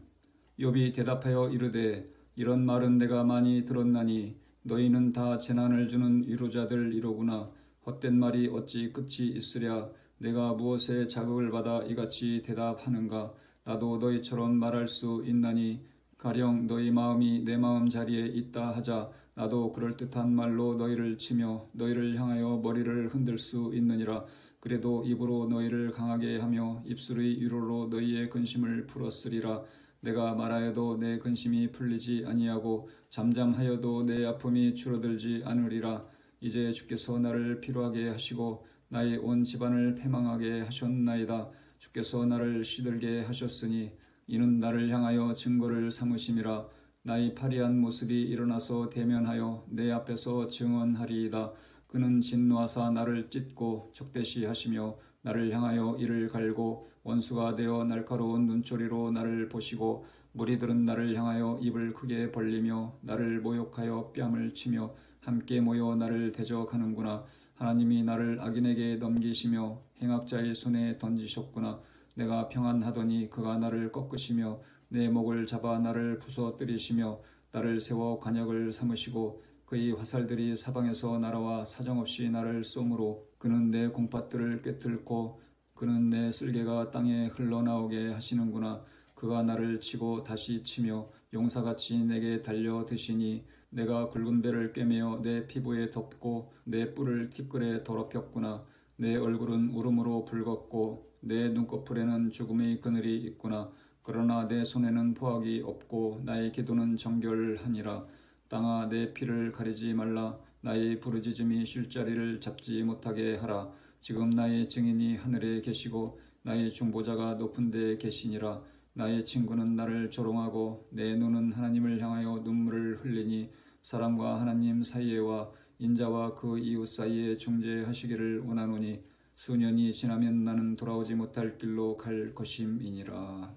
Speaker 1: 욥이 대답하여 이르되 이런 말은 내가 많이 들었나니 너희는 다 재난을 주는 위로자들이로구나. 헛된 말이 어찌 끝이 있으랴. 내가 무엇에 자극을 받아 이같이 대답하는가. 나도 너희처럼 말할 수 있나니 가령 너희 마음이 내 마음 자리에 있다 하자 나도 그럴듯한 말로 너희를 치며 너희를 향하여 머리를 흔들 수 있느니라. 그래도 입으로 너희를 강하게 하며 입술의 위로로 너희의 근심을 풀었으리라. 내가 말하여도 내 근심이 풀리지 아니하고 잠잠하여도 내 아픔이 줄어들지 않으리라. 이제 주께서 나를 피로하게 하시고 나의 온 집안을 패망하게 하셨나이다. 주께서 나를 시들게 하셨으니 이는 나를 향하여 증거를 삼으심이라. 나의 파리한 모습이 일어나서 대면하여 내 앞에서 증언하리이다. 그는 진노하사 나를 찢고 적대시하시며 나를 향하여 이를 갈고 원수가 되어 날카로운 눈초리로 나를 보시고 무리들은 나를 향하여 입을 크게 벌리며 나를 모욕하여 뺨을 치며 함께 모여 나를 대적하는구나. 하나님이 나를 악인에게 넘기시며 행악자의 손에 던지셨구나. 내가 평안하더니 그가 나를 꺾으시며 내 목을 잡아 나를 부서뜨리시며 나를 세워 관역을 삼으시고 그의 화살들이 사방에서 날아와 사정없이 나를 쏘므로 그는 내 공팥들을 꿰뚫고 그는 내 쓸개가 땅에 흘러나오게 하시는구나. 그가 나를 치고 다시 치며 용사같이 내게 달려드시니 내가 굵은 배를 꿰매어 내 피부에 덮고 내 뿔을 티끌에 더럽혔구나. 내 얼굴은 울음으로 붉었고 내 눈꺼풀에는 죽음의 그늘이 있구나. 그러나 내 손에는 포악이 없고 나의 기도는 정결하니라. 땅아 내 피를 가리지 말라. 나의 부르짖음이 쉴 자리를 잡지 못하게 하라. 지금 나의 증인이 하늘에 계시고 나의 중보자가 높은 데에 계시니라. 나의 친구는 나를 조롱하고 내 눈은 하나님을 향하여 눈물을 흘리니 사람과 하나님 사이에와 인자와 그 이웃 사이에 중재하시기를 원하노니 수년이 지나면 나는 돌아오지 못할 길로 갈 것임이니라.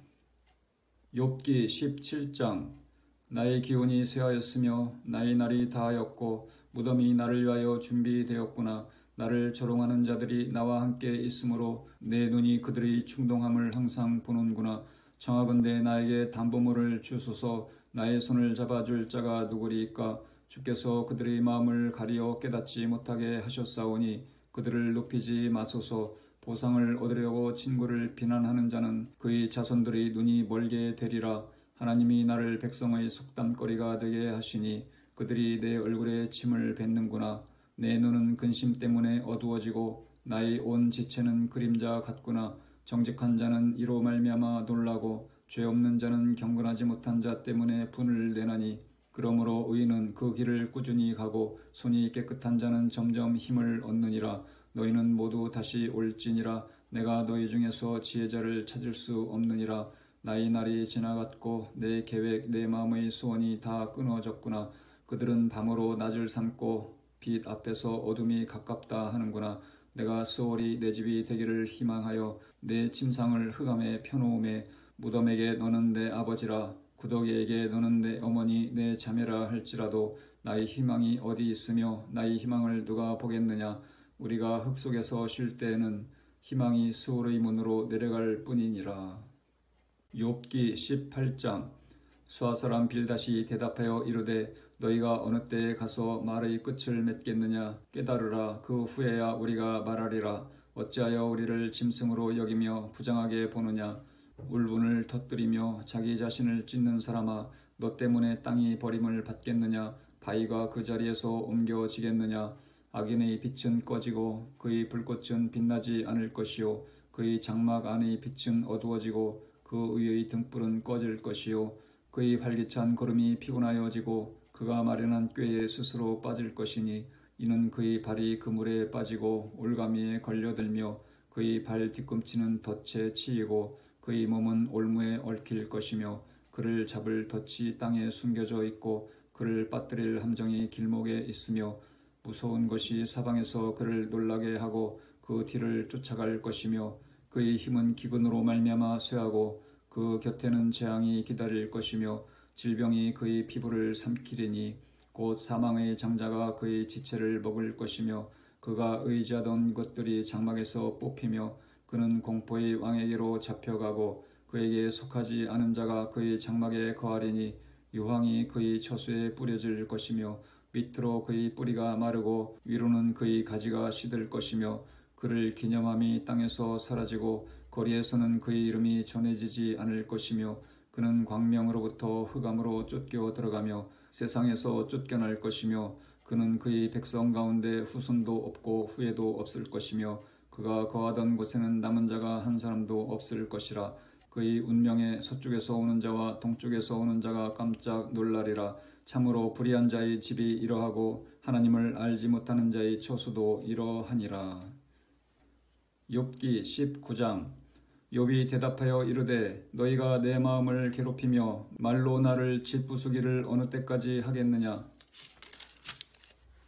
Speaker 1: 욥기 17장. 나의 기운이 쇠하였으며 나의 날이 다하였고 무덤이 나를 위하여 준비되었구나. 나를 조롱하는 자들이 나와 함께 있으므로 내 눈이 그들의 충동함을 항상 보는구나. 청하건대 나에게 담보물을 주소서. 나의 손을 잡아줄 자가 누구리이까. 주께서 그들의 마음을 가리어 깨닫지 못하게 하셨사오니 그들을 높이지 마소서. 보상을 얻으려고 친구를 비난하는 자는 그의 자손들의 눈이 멀게 되리라. 하나님이 나를 백성의 속담거리가 되게 하시니 그들이 내 얼굴에 침을 뱉는구나. 내 눈은 근심 때문에 어두워지고 나의 온 지체는 그림자 같구나. 정직한 자는 이로 말미암아 놀라고 죄 없는 자는 경건하지 못한 자 때문에 분을 내나니 그러므로 의인은 그 길을 꾸준히 가고 손이 깨끗한 자는 점점 힘을 얻느니라. 너희는 모두 다시 올지니라. 내가 너희 중에서 지혜자를 찾을 수 없느니라. 나의 날이 지나갔고 내 계획 내 마음의 소원이 다 끊어졌구나. 그들은 밤으로 낮을 삼고 빛 앞에서 어둠이 가깝다 하는구나. 내가 수월이 내 집이 되기를 희망하여 내 침상을 흑암에 펴놓음에 무덤에게 너는 내 아버지라 구더기에게 너는 내 어머니 내 자매라 할지라도 나의 희망이 어디 있으며 나의 희망을 누가 보겠느냐. 우리가 흙 속에서 쉴 때에는 희망이 스올의 문으로 내려갈 뿐이니라. 욥기 18장. 수아사람 빌닷이 대답하여 이르되 너희가 어느 때에 가서 말의 끝을 맺겠느냐. 깨달으라. 그 후에야 우리가 말하리라. 어찌하여 우리를 짐승으로 여기며 부정하게 보느냐. 울분을 터뜨리며 자기 자신을 찢는 사람아, 너 때문에 땅이 버림을 받겠느냐. 바위가 그 자리에서 옮겨지겠느냐. 악인의 빛은 꺼지고 그의 불꽃은 빛나지 않을 것이요 그의 장막 안의 빛은 어두워지고 그 의의 등불은 꺼질 것이요 그의 활기찬 걸음이 피곤하여지고 그가 마련한 꾀에 스스로 빠질 것이니 이는 그의 발이 그물에 빠지고 올가미에 걸려들며 그의 발 뒤꿈치는 덫에 치이고 그의 몸은 올무에 얽힐 것이며 그를 잡을 덫이 땅에 숨겨져 있고 그를 빠뜨릴 함정이 길목에 있으며 무서운 것이 사방에서 그를 놀라게 하고 그 뒤를 쫓아갈 것이며 그의 힘은 기근으로 말미암아 쇠하고 그 곁에는 재앙이 기다릴 것이며 질병이 그의 피부를 삼키리니 곧 사망의 장자가 그의 지체를 먹을 것이며 그가 의지하던 것들이 장막에서 뽑히며 그는 공포의 왕에게로 잡혀가고 그에게 속하지 않은 자가 그의 장막에 거하리니 유황이 그의 처수에 뿌려질 것이며 밑으로 그의 뿌리가 마르고 위로는 그의 가지가 시들 것이며 그를 기념함이 땅에서 사라지고 거리에서는 그의 이름이 전해지지 않을 것이며 그는 광명으로부터 흑암으로 쫓겨 들어가며 세상에서 쫓겨날 것이며 그는 그의 백성 가운데 후손도 없고 후예도 없을 것이며 그가 거하던 곳에는 남은 자가 한 사람도 없을 것이라. 그의 운명에 서쪽에서 오는 자와 동쪽에서 오는 자가 깜짝 놀라리라. 참으로 불의한 자의 집이 이러하고 하나님을 알지 못하는 자의 처소도 이러하니라. 욥기 19장. 욥이 대답하여 이르되 너희가 내 마음을 괴롭히며 말로 나를 짓부수기를 어느 때까지 하겠느냐.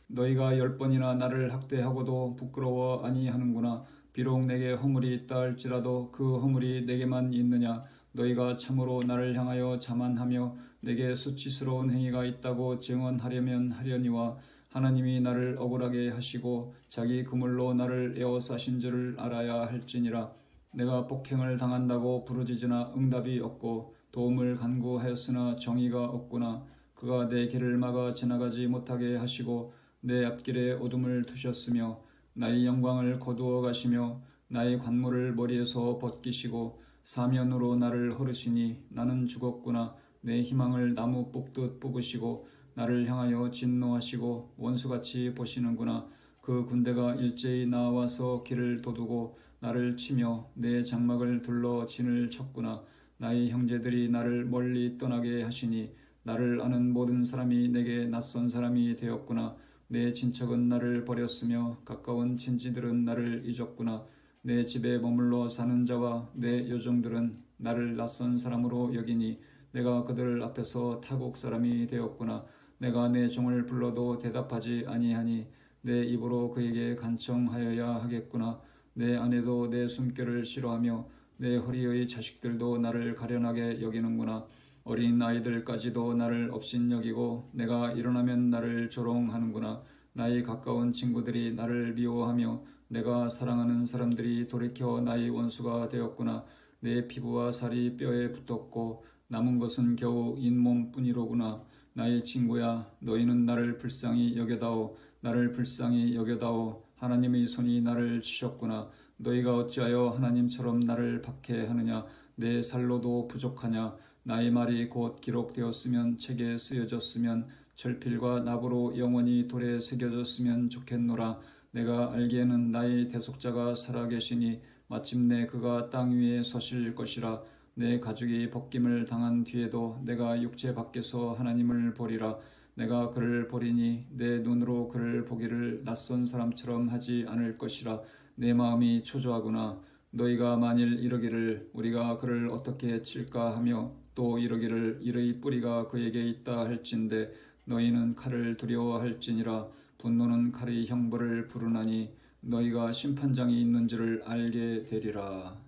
Speaker 1: 너희가 10번이나 나를 학대하고도 부끄러워 아니하는구나. 비록 내게 허물이 있다 할지라도 그 허물이 내게만 있느냐. 너희가 참으로 나를 향하여 자만하며 내게 수치스러운 행위가 있다고 증언하려면 하려니와 하나님이 나를 억울하게 하시고 자기 그물로 나를 에워싸신 줄을 알아야 할지니라. 내가 폭행을 당한다고 부르짖으나 응답이 없고 도움을 간구하였으나 정의가 없구나. 그가 내 길을 막아 지나가지 못하게 하시고 내 앞길에 어둠을 두셨으며 나의 영광을 거두어 가시며 나의 관모를 머리에서 벗기시고 사면으로 나를 허르시니 나는 죽었구나. 내 희망을 나무 뽑듯 뽑으시고 나를 향하여 진노하시고 원수같이 보시는구나. 그 군대가 일제히 나와서 길을 도두고 나를 치며 내 장막을 둘러 진을 쳤구나. 나의 형제들이 나를 멀리 떠나게 하시니 나를 아는 모든 사람이 내게 낯선 사람이 되었구나. 내 친척은 나를 버렸으며 가까운 친지들은 나를 잊었구나. 내 집에 머물러 사는 자와 내 요정들은 나를 낯선 사람으로 여기니 내가 그들 앞에서 타국 사람이 되었구나. 내가 내 종을 불러도 대답하지 아니하니 내 입으로 그에게 간청하여야 하겠구나. 내 아내도 내 숨결을 싫어하며 내 허리의 자식들도 나를 가련하게 여기는구나. 어린 아이들까지도 나를 업신여기고 내가 일어나면 나를 조롱하는구나. 나의 가까운 친구들이 나를 미워하며 내가 사랑하는 사람들이 돌이켜 나의 원수가 되었구나. 내 피부와 살이 뼈에 붙었고 남은 것은 겨우 잇몸뿐이로구나. 나의 친구야, 너희는 나를 불쌍히 여겨다오. 나를 불쌍히 여겨다오. 하나님의 손이 나를 치셨구나. 너희가 어찌하여 하나님처럼 나를 박해하느냐. 내 살로도 부족하냐. 나의 말이 곧 기록되었으면 책에 쓰여졌으면 절필과 납으로 영원히 돌에 새겨졌으면 좋겠노라. 내가 알기에는 나의 대속자가 살아계시니 마침내 그가 땅 위에 서실 것이라. 내 가죽이 벗김을 당한 뒤에도 내가 육체 밖에서 하나님을 보리라. 내가 그를 보리니 내 눈으로 그를 보기를 낯선 사람처럼 하지 않을 것이라. 내 마음이 초조하구나. 너희가 만일 이르기를 우리가 그를 어떻게 칠까 하며 또 이르기를 이의 뿌리가 그에게 있다 할진대 너희는 칼을 두려워할지니라. 분노는 칼의 형벌을 부르나니 너희가 심판장이 있는 줄을 알게 되리라.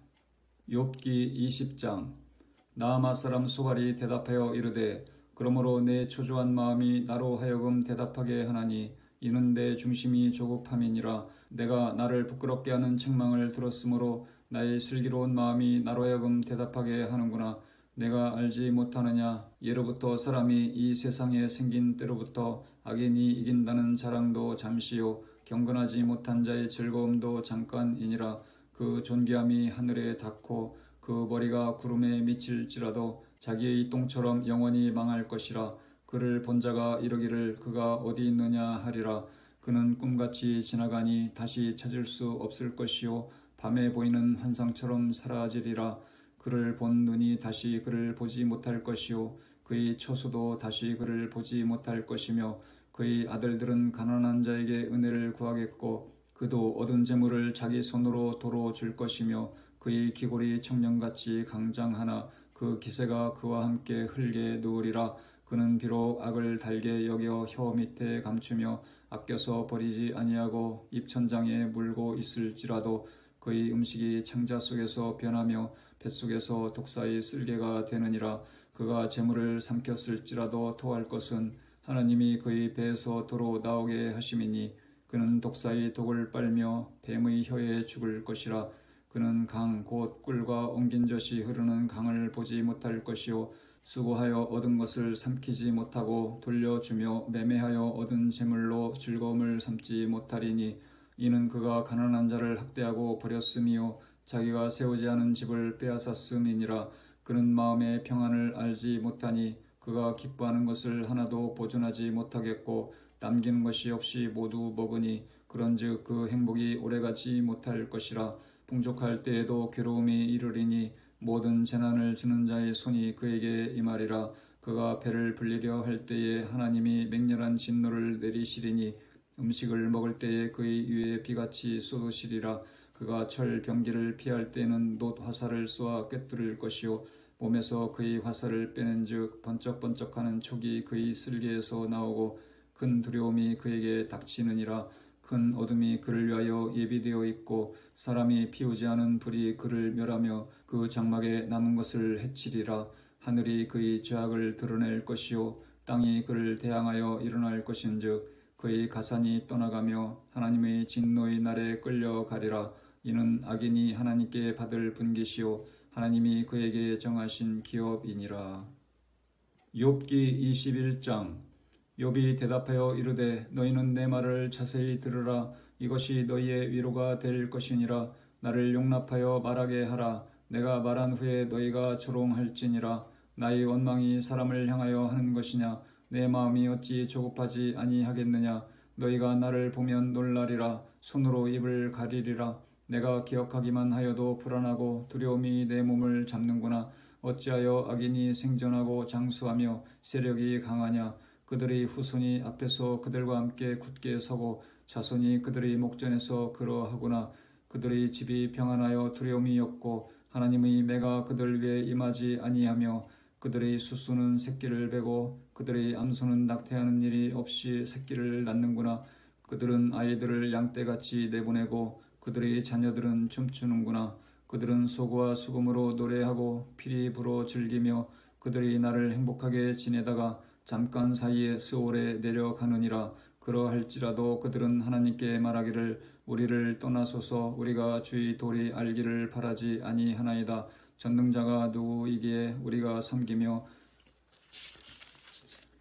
Speaker 1: 욥기 20장. 나아마 사람 소갈이 대답하여 이르되 그러므로 내 초조한 마음이 나로 하여금 대답하게 하나니 이는 내 중심이 조급함이니라. 내가 나를 부끄럽게 하는 책망을 들었으므로 나의 슬기로운 마음이 나로 하여금 대답하게 하는구나. 내가 알지 못하느냐. 예로부터 사람이 이 세상에 생긴 때로부터 악인이 이긴다는 자랑도 잠시요 경건하지 못한 자의 즐거움도 잠깐이니라. 그 존귀함이 하늘에 닿고 그 머리가 구름에 미칠지라도 자기의 똥처럼 영원히 망할 것이라. 그를 본 자가 이르기를 그가 어디 있느냐 하리라. 그는 꿈같이 지나가니 다시 찾을 수 없을 것이요 밤에 보이는 환상처럼 사라지리라. 그를 본 눈이 다시 그를 보지 못할 것이요 그의 처소도 다시 그를 보지 못할 것이며 그의 아들들은 가난한 자에게 은혜를 구하겠고 그도 얻은 재물을 자기 손으로 도로 줄 것이며 그의 기골이 청년같이 강장하나 그 기세가 그와 함께 흙에 누우리라. 그는 비록 악을 달게 여겨 혀 밑에 감추며 아껴서 버리지 아니하고 입천장에 물고 있을지라도 그의 음식이 창자 속에서 변하며 뱃속에서 독사의 쓸개가 되느니라. 그가 재물을 삼켰을지라도 토할 것은 하나님이 그의 배에서 도로 나오게 하심이니 그는 독사의 독을 빨며 뱀의 혀에 죽을 것이라. 그는 강 곧 꿀과 엉긴 젖이 흐르는 강을 보지 못할 것이요 수고하여 얻은 것을 삼키지 못하고 돌려주며 매매하여 얻은 재물로 즐거움을 삼지 못하리니 이는 그가 가난한 자를 학대하고 버렸음이요 자기가 세우지 않은 집을 빼앗았음이니라. 그는 마음의 평안을 알지 못하니 그가 기뻐하는 것을 하나도 보존하지 못하겠고 남기는 것이 없이 모두 먹으니 그런즉 그 행복이 오래가지 못할 것이라. 풍족할 때에도 괴로움이 이르리니 모든 재난을 주는 자의 손이 그에게 임하리라. 그가 배를 불리려 할 때에 하나님이 맹렬한 진노를 내리시리니 음식을 먹을 때에 그의 위에 비같이 쏟으시리라. 그가 철 병기를 피할 때에는 놋 화살을 쏘아 꿰뚫을 것이요 몸에서 그의 화살을 빼낸즉 번쩍번쩍하는 촉이 그의 슬개에서 나오고 큰 두려움이 그에게 닥치느니라. 큰 어둠이 그를 위하여 예비되어 있고 사람이 피우지 않은 불이 그를 멸하며 그 장막에 남은 것을 해치리라. 하늘이 그의 죄악을 드러낼 것이요 땅이 그를 대항하여 일어날 것인즉 그의 가산이 떠나가며 하나님의 진노의 날에 끌려가리라. 이는 악인이 하나님께 받을 분깃이요 하나님이 그에게 정하신 기업이니라. 욥기 21장. 욥이 대답하여 이르되 너희는 내 말을 자세히 들으라. 이것이 너희의 위로가 될 것이니라. 나를 용납하여 말하게 하라. 내가 말한 후에 너희가 조롱할지니라. 나의 원망이 사람을 향하여 하는 것이냐. 내 마음이 어찌 조급하지 아니하겠느냐. 너희가 나를 보면 놀라리라. 손으로 입을 가리리라. 내가 기억하기만 하여도 불안하고 두려움이 내 몸을 잡는구나. 어찌하여 악인이 생존하고 장수하며 세력이 강하냐. 그들의 후손이 앞에서 그들과 함께 굳게 서고 자손이 그들의 목전에서 그러하구나. 그들의 집이 평안하여 두려움이 없고 하나님의 매가 그들 위에 임하지 아니하며 그들의 수수는 새끼를 베고 그들의 암소는 낙태하는 일이 없이 새끼를 낳는구나. 그들은 아이들을 양떼같이 내보내고 그들의 자녀들은 춤추는구나. 그들은 소고와 수금으로 노래하고 피리 불어 즐기며 그들의 날을 행복하게 지내다가 잠깐 사이에 스올에 내려가느니라. 그러할지라도 그들은 하나님께 말하기를 우리를 떠나소서. 우리가 주의 도리 알기를 바라지 아니하나이다. 전능자가 누구이기에 우리가 섬기며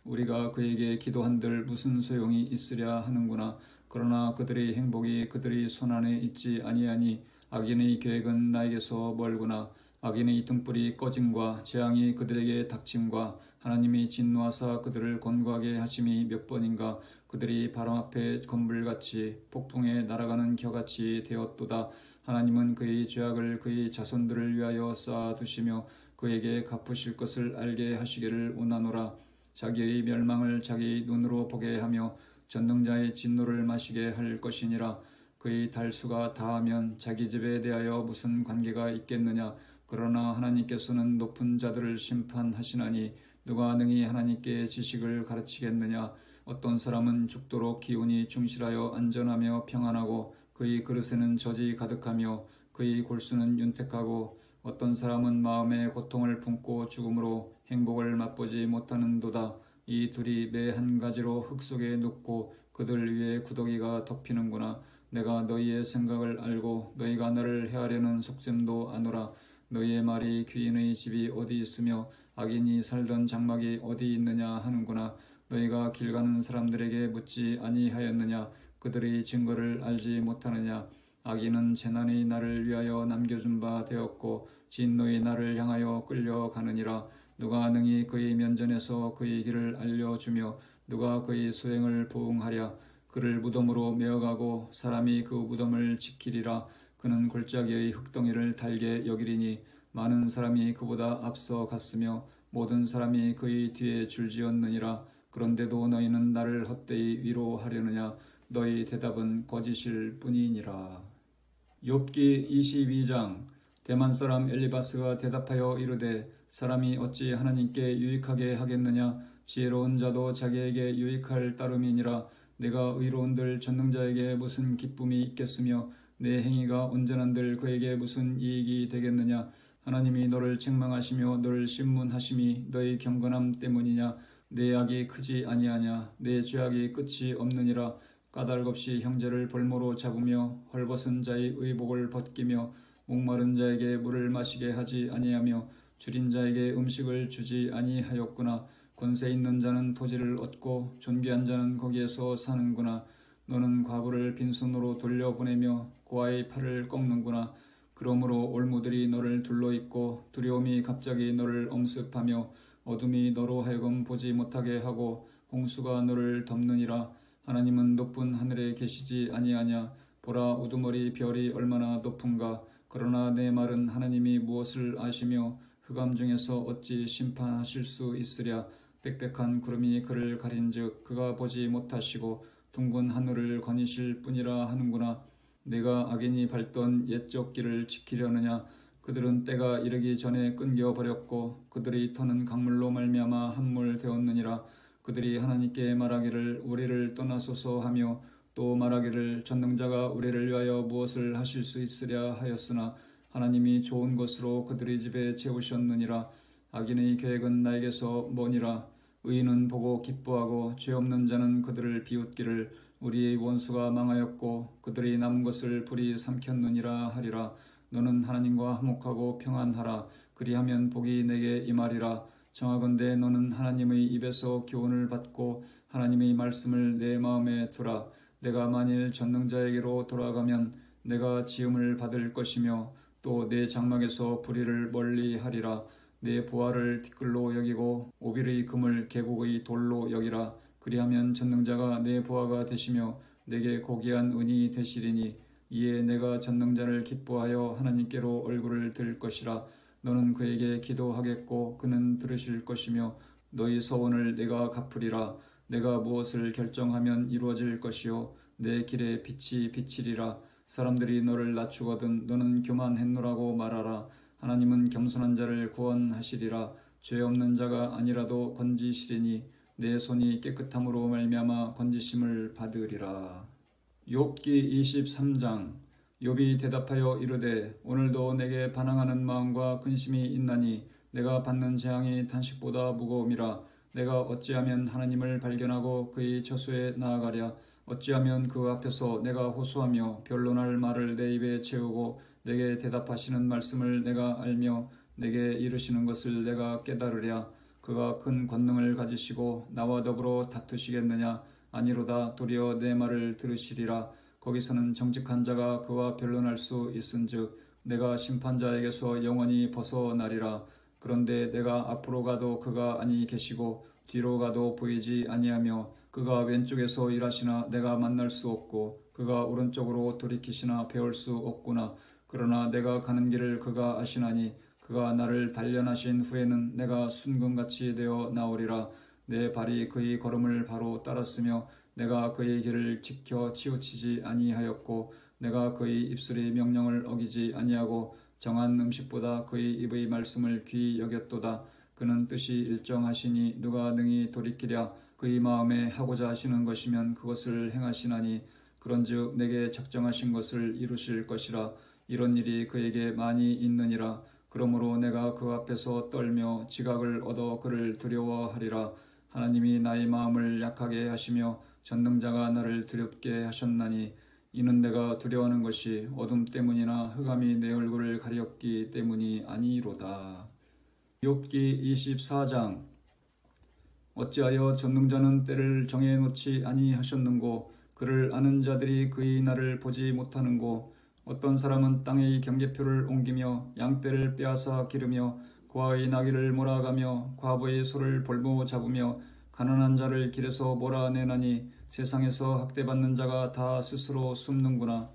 Speaker 1: 우리가 그에게 기도한들 무슨 소용이 있으랴 하는구나. 그러나 그들의 행복이 그들의 손안에 있지 아니하니 악인의 계획은 나에게서 멀구나. 악인의 등불이 꺼짐과 재앙이 그들에게 닥침과 하나님이 진노하사 그들을 곤고하게 하심이 몇 번인가. 그들이 바람 앞에 건불같이 폭풍에 날아가는 겨같이 되었도다. 하나님은 그의 죄악을 그의 자손들을 위하여 쌓아두시며 그에게 갚으실 것을 알게 하시기를 원하노라. 자기의 멸망을 자기 눈으로 보게 하며 전능자의 진노를 마시게 할 것이니라. 그의 달수가 다하면 자기 집에 대하여 무슨 관계가 있겠느냐. 그러나 하나님께서는 높은 자들을 심판하시나니 누가 능히 하나님께 지식을 가르치겠느냐. 어떤 사람은 죽도록 기운이 충실하여 안전하며 평안하고 그의 그릇에는 젖이 가득하며 그의 골수는 윤택하고 어떤 사람은 마음의 고통을 품고 죽음으로 행복을 맛보지 못하는도다. 이 둘이 매 한 가지로 흙 속에 눕고 그들 위에 구더기가 덮이는구나. 내가 너희의 생각을 알고 너희가 나를 해하려는 속셈도 아노라. 너희의 말이 귀인의 집이 어디 있으며 악인이 살던 장막이 어디 있느냐 하는구나. 너희가 길 가는 사람들에게 묻지 아니하였느냐. 그들의 증거를 알지 못하느냐. 악인은 재난의 날을 위하여 남겨준 바 되었고 진노의 날을 향하여 끌려가느니라. 누가 능히 그의 면전에서 그의 길을 알려주며 누가 그의 소행을 보응하랴. 그를 무덤으로 메어가고 사람이 그 무덤을 지키리라. 그는 골짜기의 흙덩이를 달게 여기리니 많은 사람이 그보다 앞서 갔으며 모든 사람이 그의 뒤에 줄지었느니라. 그런데도 너희는 나를 헛되이 위로하려느냐. 너희 대답은 거짓일 뿐이니라. 욥기 22장. 대만 사람 엘리바스가 대답하여 이르되 사람이 어찌 하나님께 유익하게 하겠느냐. 지혜로운 자도 자기에게 유익할 따름이니라. 내가 의로운들 전능자에게 무슨 기쁨이 있겠으며 내 행위가 온전한들 그에게 무슨 이익이 되겠느냐. 하나님이 너를 책망하시며 너를 신문하심이 너희 경건함 때문이냐. 내 악이 크지 아니하냐. 내 죄악이 끝이 없느니라. 까닭 없이 형제를 볼모로 잡으며 헐벗은 자의 의복을 벗기며 목마른 자에게 물을 마시게 하지 아니하며 줄인 자에게 음식을 주지 아니하였구나. 권세 있는 자는 토지를 얻고 존귀한 자는 거기에서 사는구나. 너는 과부를 빈손으로 돌려보내며 고아의 팔을 꺾는구나. 그러므로 올무들이 너를 둘러있고 두려움이 갑자기 너를 엄습하며 어둠이 너로 하여금 보지 못하게 하고 홍수가 너를 덮느니라. 하나님은 높은 하늘에 계시지 아니하냐. 보라, 우두머리 별이 얼마나 높은가. 그러나 내 말은 하나님이 무엇을 아시며 흑암 중에서 어찌 심판하실 수 있으랴. 빽빽한 구름이 그를 가린즉 그가 보지 못하시고 둥근 하늘을 거니실 뿐이라 하는구나. 내가 악인이 밟던 옛적 길을 지키려느냐. 그들은 때가 이르기 전에 끊겨버렸고 그들의 터는 강물로 말미암아 함몰 되었느니라. 그들이 하나님께 말하기를 우리를 떠나소서 하며 또 말하기를 전능자가 우리를 위하여 무엇을 하실 수 있으랴 하였으나 하나님이 좋은 것으로 그들의 집에 채우셨느니라. 악인의 계획은 나에게서 머니라. 의인은 보고 기뻐하고 죄 없는 자는 그들을 비웃기를 우리의 원수가 망하였고 그들이 남은 것을 불이 삼켰느니라 하리라. 너는 하나님과 화목하고 평안하라. 그리하면 복이 내게 임하리라. 정하건대 너는 하나님의 입에서 교훈을 받고 하나님의 말씀을 내 마음에 두라. 내가 만일 전능자에게로 돌아가면 내가 지음을 받을 것이며 또 내 장막에서 불의를 멀리하리라. 내 보화를 티끌로 여기고 오빌의 금을 계곡의 돌로 여기라. 그리하면 전능자가 내 보화가 되시며 내게 고귀한 은이 되시리니 이에 내가 전능자를 기뻐하여 하나님께로 얼굴을 들 것이라. 너는 그에게 기도하겠고 그는 들으실 것이며 너희 서원을 내가 갚으리라. 내가 무엇을 결정하면 이루어질 것이요 내 길에 빛이 비치리라. 사람들이 너를 낮추거든 너는 교만했노라고 말하라. 하나님은 겸손한 자를 구원하시리라. 죄 없는 자가 아니라도 건지시리니 내 손이 깨끗함으로 말미암아 건지심을 받으리라. 욥기 23장. 욥이 대답하여 이르되 오늘도 내게 반항하는 마음과 근심이 있나니 내가 받는 재앙이 탄식보다 무거움이라. 내가 어찌하면 하나님을 발견하고 그의 처소에 나아가랴. 어찌하면 그 앞에서 내가 호소하며 변론할 말을 내 입에 채우고 내게 대답하시는 말씀을 내가 알며 내게 이르시는 것을 내가 깨달으랴. 그가 큰 권능을 가지시고 나와 더불어 다투시겠느냐. 아니로다. 도리어 내 말을 들으시리라. 거기서는 정직한 자가 그와 변론할 수 있은즉 내가 심판자에게서 영원히 벗어나리라. 그런데 내가 앞으로 가도 그가 아니 계시고 뒤로 가도 보이지 아니하며 그가 왼쪽에서 일하시나 내가 만날 수 없고 그가 오른쪽으로 돌이키시나 배울 수 없구나. 그러나 내가 가는 길을 그가 아시나니 그가 나를 단련하신 후에는 내가 순금같이 되어 나오리라. 내 발이 그의 걸음을 바로 따랐으며 내가 그의 길을 지켜 치우치지 아니하였고 내가 그의 입술의 명령을 어기지 아니하고 정한 음식보다 그의 입의 말씀을 귀히 여겼도다. 그는 뜻이 일정하시니 누가 능히 돌이키랴. 그의 마음에 하고자 하시는 것이면 그것을 행하시나니 그런즉 내게 작정하신 것을 이루실 것이라. 이런 일이 그에게 많이 있느니라. 그러므로 내가 그 앞에서 떨며 지각을 얻어 그를 두려워하리라. 하나님이 나의 마음을 약하게 하시며 전능자가 나를 두렵게 하셨나니 이는 내가 두려워하는 것이 어둠 때문이나 흑암이 내 얼굴을 가렸기 때문이 아니로다. 욥기 24장. 어찌하여 전능자는 때를 정해놓지 아니하셨는고 그를 아는 자들이 그의 날을 보지 못하는고 어떤 사람은 땅의 경계표를 옮기며 양떼를 빼앗아 기르며 고아의 나귀를 몰아가며 과부의 소를 볼모 잡으며 가난한 자를 길에서 몰아내나니 세상에서 학대받는 자가 다 스스로 숨는구나.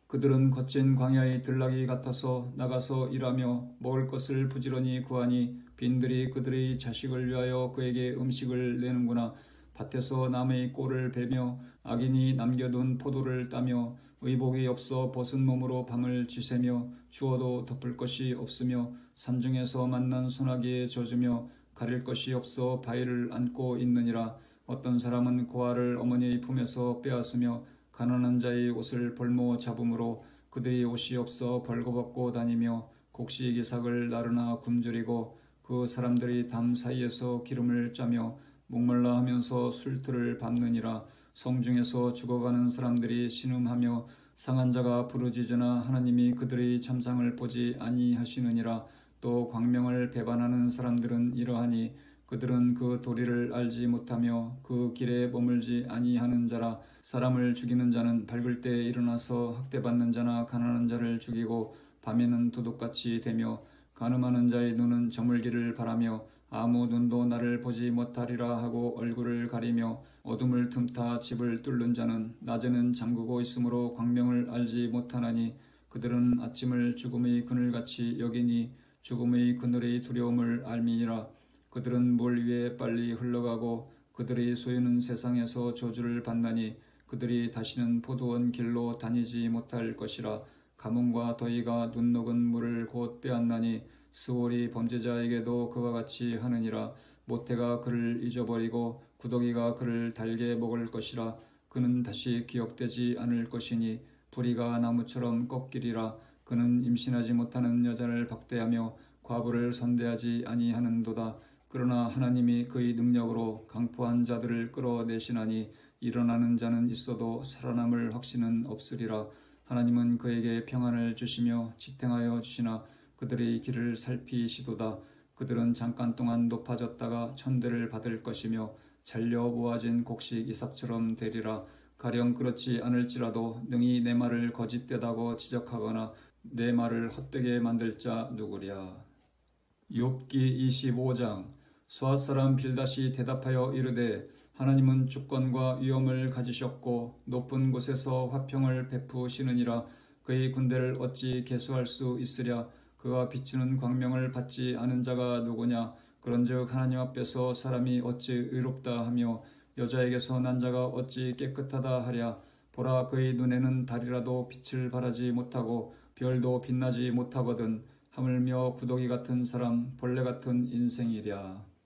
Speaker 1: 그들은 거친 광야의 들나귀 같아서 나가서 일하며 먹을 것을 부지런히 구하니 빈들이 그들의 자식을 위하여 그에게 음식을 내는구나. 밭에서 남의 꼴을 베며 악인이 남겨둔 포도를 따며 의복이 없어 벗은 몸으로 밤을 지새며 추워도 덮을 것이 없으며 산중에서 만난 소나기에 젖으며 가릴 것이 없어 바위를 안고 있느니라. 어떤 사람은 고아를 어머니의 품에서 빼앗으며 가난한 자의 옷을 볼모 잡음으로 그들이 옷이 없어 벌거벗고 다니며 곡식이삭을 나르나 굶주리고 그 사람들이 담 사이에서 기름을 짜며 목말라 하면서 술틀을 밟느니라. 성중에서 죽어가는 사람들이 신음하며 상한 자가 부르짖으나 하나님이 그들의 참상을 보지 아니하시느니라. 또 광명을 배반하는 사람들은 이러하니 그들은 그 도리를 알지 못하며 그 길에 머물지 아니하는 자라. 사람을 죽이는 자는 밝을 때에 일어나서 학대받는 자나 가난한 자를 죽이고 밤에는 도둑같이 되며 간음하는 자의 눈은 저물기를 바라며 아무 눈도 나를 보지 못하리라 하고 얼굴을 가리며 어둠을 틈타 집을 뚫는 자는 낮에는 잠그고 있으므로 광명을 알지 못하나니 그들은 아침을 죽음의 그늘같이 여기니 죽음의 그늘의 두려움을 알미니라. 그들은 물 위에 빨리 흘러가고 그들의 소유는 세상에서 저주를 받나니 그들이 다시는 포도원 길로 다니지 못할 것이라. 가뭄과 더위가 눈 녹은 물을 곧 빼앗나니 스올이 범죄자에게도 그와 같이 하느니라. 모태가 그를 잊어버리고 구더기가 그를 달게 먹을 것이라. 그는 다시 기억되지 않을 것이니 부리가 나무처럼 꺾이리라. 그는 임신하지 못하는 여자를 박대하며 과부를 선대하지 아니하는도다. 그러나 하나님이 그의 능력으로 강포한 자들을 끌어내시나니 일어나는 자는 있어도 살아남을 확신은 없으리라. 하나님은 그에게 평안을 주시며 지탱하여 주시나 그들의 길을 살피시도다. 그들은 잠깐 동안 높아졌다가 천대를 받을 것이며 잘려 모아진 곡식 이삭처럼 되리라. 가령 그렇지 않을지라도 능히 내 말을 거짓되다고 지적하거나 내 말을 헛되게 만들 자 누구랴. 욥기 25장. 수앗 사람 빌닷이 대답하여 이르되 하나님은 주권과 위엄을 가지셨고 높은 곳에서 화평을 베푸시느니라. 그의 군대를 어찌 계수할 수 있으랴. 그가 비추는 광명을 받지 않은 자가 누구냐. 그런즉 하나님 앞에서 사람이 어찌 의롭다 하며 여자에게서 난 자가 어찌 깨끗하다 하랴. 보라, 그의 눈에는 달이라도 빛을 발하지 못하고 별도 빛나지 못하거든. 하물며 구더기 같은 사람, 벌레 같은 인생이랴.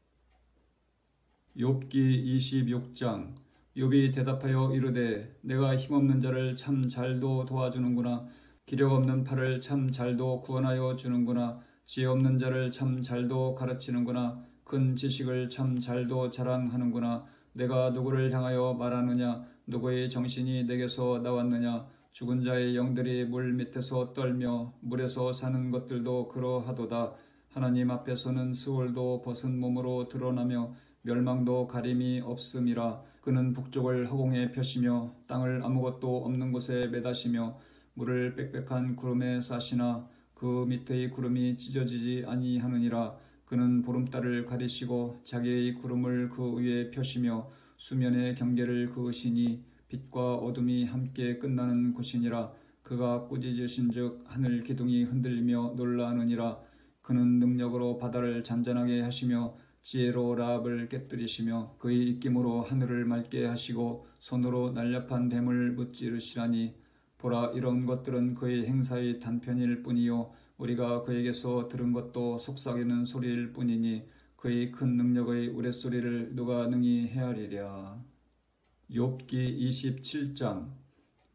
Speaker 1: 욥기 26장. 욥이 대답하여 이르되 내가 힘없는 자를 참 잘도 도와주는구나. 기력 없는 팔을 참 잘도 구원하여 주는구나. 지혜 없는 자를 참 잘도 가르치는구나. 큰 지식을 참 잘도 자랑하는구나. 내가 누구를 향하여 말하느냐. 누구의 정신이 내게서 나왔느냐. 죽은 자의 영들이 물 밑에서 떨며 물에서 사는 것들도 그러하도다. 하나님 앞에서는 스올도 벗은 몸으로 드러나며 멸망도 가림이 없음이라. 그는 북쪽을 허공에 펴시며 땅을 아무것도 없는 곳에 매다시며 물을 빽빽한 구름에 싸시나 그 밑의 구름이 찢어지지 아니하느니라. 그는 보름달을 가리시고 자기의 구름을 그 위에 펴시며 수면의 경계를 그으시니 빛과 어둠이 함께 끝나는 곳이니라. 그가 꾸짖으신즉 하늘 기둥이 흔들리며 놀라느니라. 그는 능력으로 바다를 잔잔하게 하시며 지혜로 라합을 깨뜨리시며 그의 입김으로 하늘을 맑게 하시고 손으로 날렵한 뱀을 무찌르시라니. 보라, 이런 것들은 그의 행사의 단편일 뿐이요 우리가 그에게서 들은 것도 속삭이는 소리일 뿐이니 그의 큰 능력의 우레소리를 누가 능히 헤아리랴. 욥기 27장.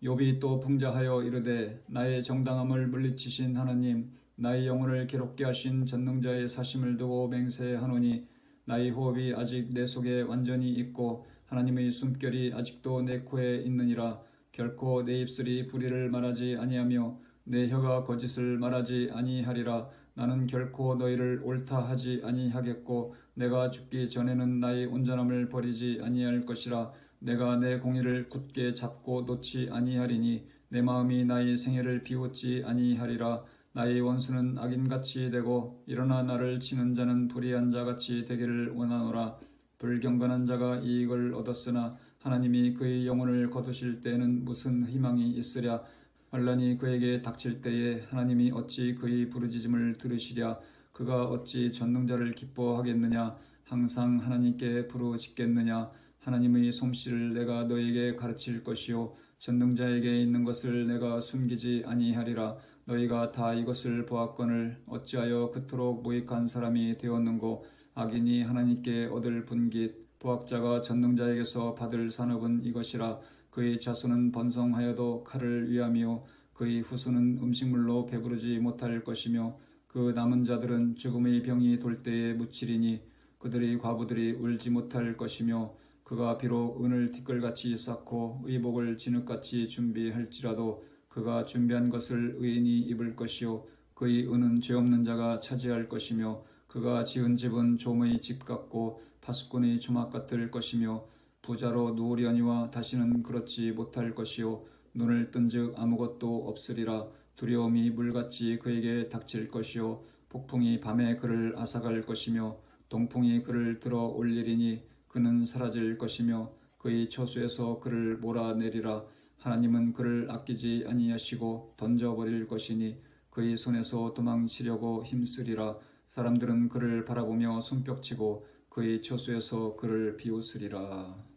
Speaker 1: 욥이 또 풍자하여 이르되 나의 정당함을 물리치신 하나님, 나의 영혼을 괴롭게 하신 전능자의 사심을 두고 맹세하노니 나의 호흡이 아직 내 속에 완전히 있고 하나님의 숨결이 아직도 내 코에 있느니라. 결코 내 입술이 불의를 말하지 아니하며 내 혀가 거짓을 말하지 아니하리라. 나는 결코 너희를 옳다 하지 아니하겠고 내가 죽기 전에는 나의 온전함을 버리지 아니할 것이라. 내가 내 공의를 굳게 잡고 놓지 아니하리니 내 마음이 나의 생애를 비웃지 아니하리라. 나의 원수는 악인같이 되고 일어나 나를 치는 자는 불의한 자같이 되기를 원하노라. 불경건한 자가 이익을 얻었으나 하나님이 그의 영혼을 거두실 때에는 무슨 희망이 있으랴. 환난이 그에게 닥칠 때에 하나님이 어찌 그의 부르짖음을 들으시랴. 그가 어찌 전능자를 기뻐하겠느냐. 항상 하나님께 부르짖겠느냐. 하나님의 솜씨를 내가 너에게 가르칠 것이요 전능자에게 있는 것을 내가 숨기지 아니하리라. 너희가 다 이것을 보았거늘 어찌하여 그토록 무익한 사람이 되었는고. 악인이 하나님께 얻을 분깃 부학자가 전능자에게서 받을 산업은 이것이라. 그의 자손은 번성하여도 칼을 위하며 그의 후손은 음식물로 배부르지 못할 것이며 그 남은 자들은 죽음의 병이 돌 때에 묻히리니 그들의 과부들이 울지 못할 것이며 그가 비록 은을 티끌같이 쌓고 의복을 진흙같이 준비할지라도 그가 준비한 것을 의인이 입을 것이요 그의 은은 죄 없는 자가 차지할 것이며 그가 지은 집은 좀의 집 같고 파수꾼의 주막 같을 것이며 부자로 누우려니와 다시는 그렇지 못할 것이요 눈을 뜬즉 아무것도 없으리라. 두려움이 물같이 그에게 닥칠 것이요 폭풍이 밤에 그를 앗아갈 것이며 동풍이 그를 들어 올리리니 그는 사라질 것이며 그의 처소에서 그를 몰아내리라. 하나님은 그를 아끼지 아니하시고 던져버릴 것이니 그의 손에서 도망치려고 힘쓰리라. 사람들은 그를 바라보며 손뼉치고 그의 처소에서 그를 비웃으리라.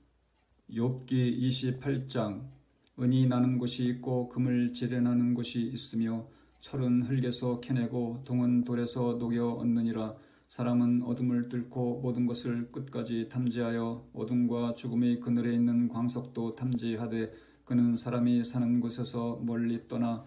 Speaker 1: 욥기 28장. 은이 나는 곳이 있고 금을 지련하는 곳이 있으며 철은 흙에서 캐내고 동은 돌에서 녹여 얻느니라. 사람은 어둠을 뚫고 모든 것을 끝까지 탐지하여 어둠과 죽음의 그늘에 있는 광석도 탐지하되 그는 사람이 사는 곳에서 멀리 떠나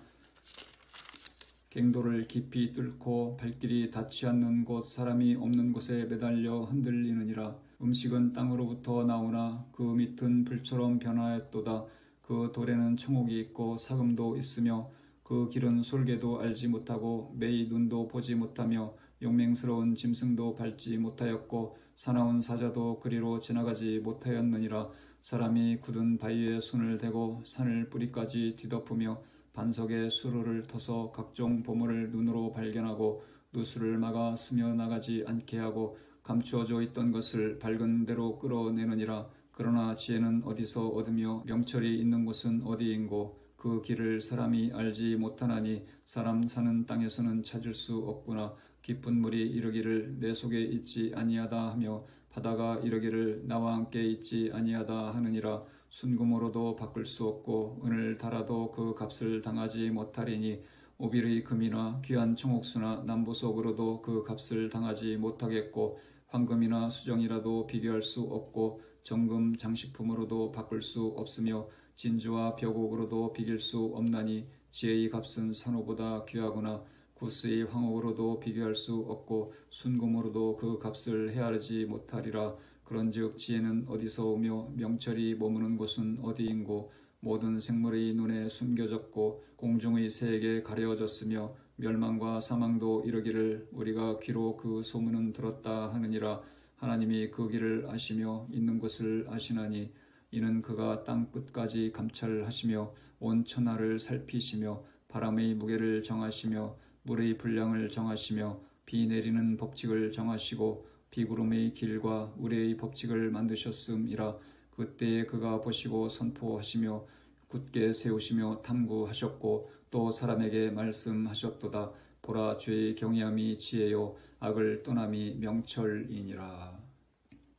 Speaker 1: 갱도를 깊이 뚫고 발길이 닿지 않는 곳 사람이 없는 곳에 매달려 흔들리느니라. 음식은 땅으로부터 나오나 그 밑은 불처럼 변하였도다. 그 돌에는 청옥이 있고 사금도 있으며 그 길은 솔개도 알지 못하고 매의 눈도 보지 못하며 용맹스러운 짐승도 밟지 못하였고 사나운 사자도 그리로 지나가지 못하였느니라. 사람이 굳은 바위에 손을 대고 산을 뿌리까지 뒤덮으며 반석에 수로를 터서 각종 보물을 눈으로 발견하고 누수를 막아 스며나가지 않게 하고 감추어져 있던 것을 밝은 대로 끌어내느니라. 그러나 지혜는 어디서 얻으며 명철이 있는 곳은 어디인고 그 길을 사람이 알지 못하나니 사람 사는 땅에서는 찾을 수 없구나. 깊은 물이 이르기를 내 속에 있지 아니하다 하며 바다가 이르기를 나와 함께 있지 아니하다 하느니라. 순금으로도 바꿀 수 없고 은을 달아도 그 값을 당하지 못하리니 오빌의 금이나 귀한 청옥수나 남보석으로도 그 값을 당하지 못하겠고 황금이나 수정이라도 비교할 수 없고 정금 장식품으로도 바꿀 수 없으며 진주와 벽옥으로도 비길 수 없나니 지혜의 값은 산호보다 귀하구나. 구스의 황옥으로도 비교할 수 없고 순금으로도 그 값을 헤아리지 못하리라. 그런즉 지혜는 어디서 오며 명철이 머무는 곳은 어디인고 모든 생물의 눈에 숨겨졌고 공중의 새에게 가려졌으며 멸망과 사망도 이르기를 우리가 귀로 그 소문은 들었다 하느니라. 하나님이 그 길을 아시며 있는 곳을 아시나니 이는 그가 땅 끝까지 감찰하시며 온 천하를 살피시며 바람의 무게를 정하시며 물의 분량을 정하시며 비 내리는 법칙을 정하시고 비구름의 길과 우레의 법칙을 만드셨음이라. 그때에 그가 보시고 선포하시며 굳게 세우시며 탐구하셨고 또 사람에게 말씀하셨도다. 보라, 주의 경외함이 지혜요 악을 떠남이 명철이니라.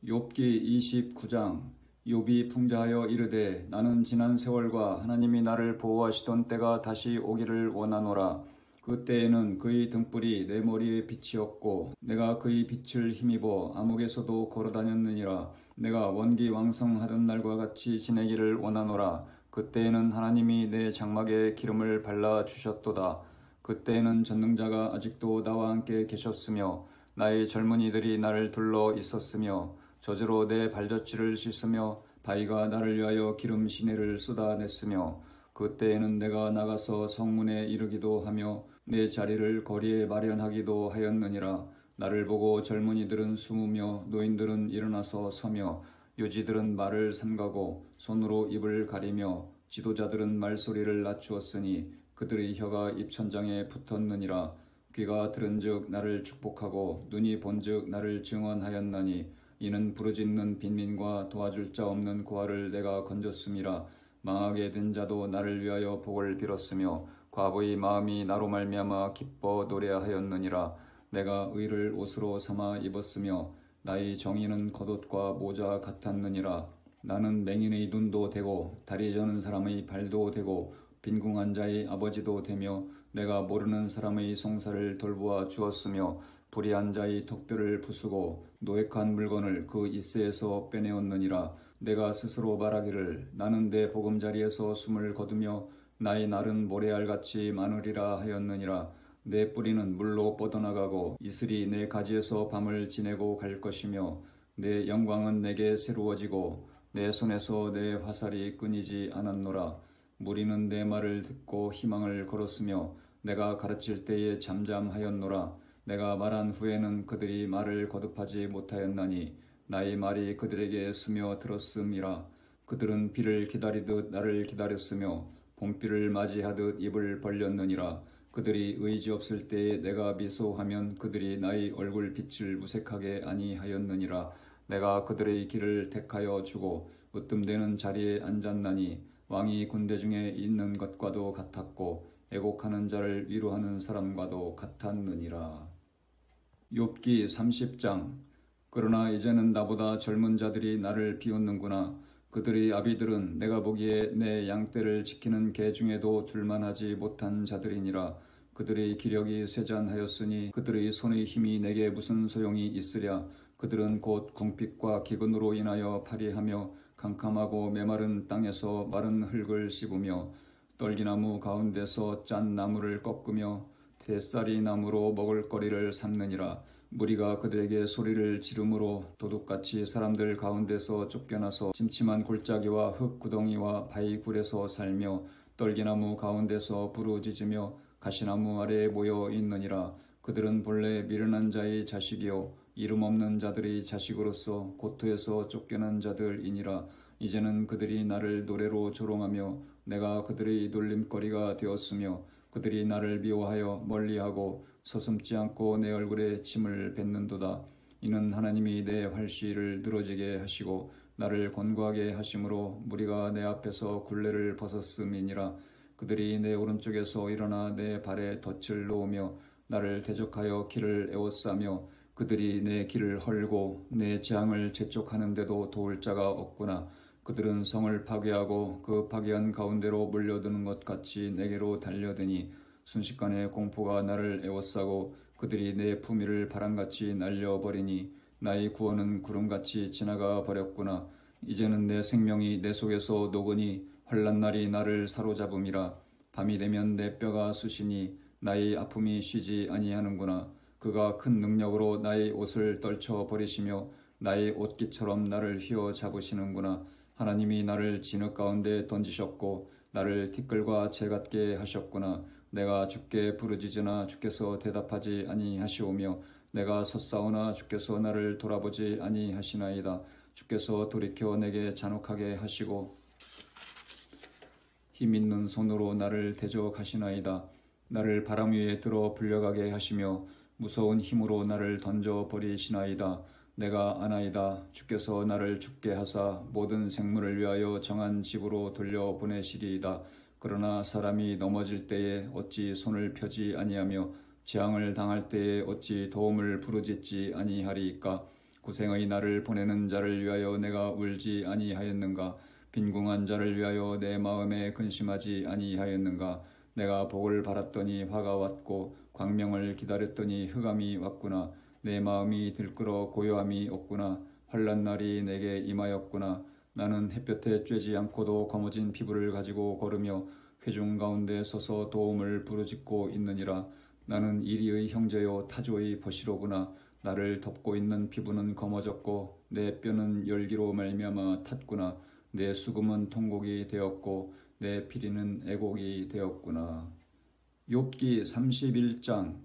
Speaker 1: 욥기 29장. 욥이 풍자하여 이르되 나는 지난 세월과 하나님이 나를 보호하시던 때가 다시 오기를 원하노라. 그때에는 그의 등불이 내 머리에 빛이었고 내가 그의 빛을 힘입어 암흑에서도 걸어다녔느니라. 내가 원기왕성하던 날과 같이 지내기를 원하노라. 그때에는 하나님이 내 장막에 기름을 발라주셨도다. 그때에는 전능자가 아직도 나와 함께 계셨으며 나의 젊은이들이 나를 둘러 있었으며 저주로 내 발자취를 씻으며 바위가 나를 위하여 기름 시내를 쏟아냈으며 그때에는 내가 나가서 성문에 이르기도 하며 내 자리를 거리에 마련하기도 하였느니라. 나를 보고 젊은이들은 숨으며 노인들은 일어나서 서며 요지들은 말을 삼가고 손으로 입을 가리며 지도자들은 말소리를 낮추었으니 그들의 혀가 입천장에 붙었느니라. 귀가 들은즉 나를 축복하고 눈이 본즉 나를 증언하였나니 이는 부르짖는 빈민과 도와줄 자 없는 고아를 내가 건졌음이라. 망하게 된 자도 나를 위하여 복을 빌었으며 과부의 마음이 나로 말미암아 기뻐 노래하였느니라. 내가 의를 옷으로 삼아 입었으며 나의 정의는 겉옷과 모자 같았느니라. 나는 맹인의 눈도 되고 다리 저는 사람의 발도 되고 빈궁한 자의 아버지도 되며 내가 모르는 사람의 송사를 돌보아 주었으며 불의한 자의 턱뼈를 부수고 노획한 물건을 그 이스에서 빼내었느니라. 내가 스스로 말하기를 나는 내 보금자리에서 숨을 거두며 나의 날은 모래알같이 많으리라 하였느니라. 내 뿌리는 물로 뻗어나가고 이슬이 내 가지에서 밤을 지내고 갈 것이며 내 영광은 내게 새로워지고 내 손에서 내 화살이 끊이지 않았노라. 무리는 내 말을 듣고 희망을 걸었으며 내가 가르칠 때에 잠잠하였노라. 내가 말한 후에는 그들이 말을 거듭하지 못하였나니 나의 말이 그들에게 스며들었음이라. 그들은 비를 기다리듯 나를 기다렸으며 봄비를 맞이하듯 입을 벌렸느니라. 그들이 의지 없을 때에 내가 미소하면 그들이 나의 얼굴 빛을 무색하게 아니하였느니라. 내가 그들의 길을 택하여 주고 으뜸되는 자리에 앉았나니 왕이 군대 중에 있는 것과도 같았고 애곡하는 자를 위로하는 사람과도 같았느니라. 욥기 30장. 그러나 이제는 나보다 젊은 자들이 나를 비웃는구나. 그들의 아비들은 내가 보기에 내 양떼를 지키는 개 중에도 둘만하지 못한 자들이니라. 그들의 기력이 쇠잔하였으니 그들의 손의 힘이 내게 무슨 소용이 있으랴. 그들은 곧 궁핍과 기근으로 인하여 파리하며 캄캄하고 메마른 땅에서 마른 흙을 씹으며 떨기나무 가운데서 짠 나무를 꺾으며 대쌀이 나무로 먹을거리를 삼느니라. 무리가 그들에게 소리를 지르므로 도둑같이 사람들 가운데서 쫓겨나서 침침한 골짜기와 흙구덩이와 바위굴에서 살며 떨기나무 가운데서 부르짖으며 가시나무 아래에 모여 있느니라. 그들은 본래 미련한 자의 자식이요 이름 없는 자들의 자식으로서 고토에서 쫓겨난 자들이니라. 이제는 그들이 나를 노래로 조롱하며 내가 그들의 놀림거리가 되었으며 그들이 나를 미워하여 멀리하고 서슴지 않고 내 얼굴에 침을 뱉는도다. 이는 하나님이 내 활시를 늘어지게 하시고 나를 권고하게 하심으로 무리가 내 앞에서 굴레를 벗었음이니라. 그들이 내 오른쪽에서 일어나 내 발에 덫을 놓으며 나를 대적하여 길을 에워싸며 그들이 내 길을 헐고 내 재앙을 재촉하는데도 도울 자가 없구나. 그들은 성을 파괴하고 그 파괴한 가운데로 몰려드는 것 같이 내게로 달려드니 순식간에 공포가 나를 에워싸고 그들이 내 품위를 바람같이 날려버리니 나의 구원은 구름같이 지나가 버렸구나. 이제는 내 생명이 내 속에서 녹으니 환난날이 나를 사로잡음이라. 밤이 되면 내 뼈가 쑤시니 나의 아픔이 쉬지 아니하는구나. 그가 큰 능력으로 나의 옷을 떨쳐버리시며 나의 옷깃처럼 나를 휘어잡으시는구나. 하나님이 나를 진흙 가운데 던지셨고 나를 티끌과 채 같게 하셨구나. 내가 주께 부르짖으나 주께서 대답하지 아니하시오며 내가 섰사오나 주께서 나를 돌아보지 아니하시나이다. 주께서 돌이켜 내게 잔혹하게 하시고 힘있는 손으로 나를 대적하시나이다. 나를 바람 위에 들어 불려가게 하시며 무서운 힘으로 나를 던져버리시나이다. 내가 아나이다. 주께서 나를 죽게 하사 모든 생물을 위하여 정한 집으로 돌려보내시리이다. 그러나 사람이 넘어질 때에 어찌 손을 펴지 아니하며 재앙을 당할 때에 어찌 도움을 부르짖지 아니하리이까. 고생의 나를 보내는 자를 위하여 내가 울지 아니하였는가. 빈궁한 자를 위하여 내 마음에 근심하지 아니하였는가. 내가 복을 바랐더니 화가 왔고 광명을 기다렸더니 흑암이 왔구나. 내 마음이 들끓어 고요함이 없구나. 환난날이 내게 임하였구나. 나는 햇볕에 쬐지 않고도 거머진 피부를 가지고 걸으며 회중 가운데 서서 도움을 부르짖고 있느니라. 나는 이리의 형제요 타조의 버시로구나. 나를 덮고 있는 피부는 검어졌고 내 뼈는 열기로 말미암아 탔구나. 내 수금은 통곡이 되었고 내 피리는 애곡이 되었구나. 욥기 31장.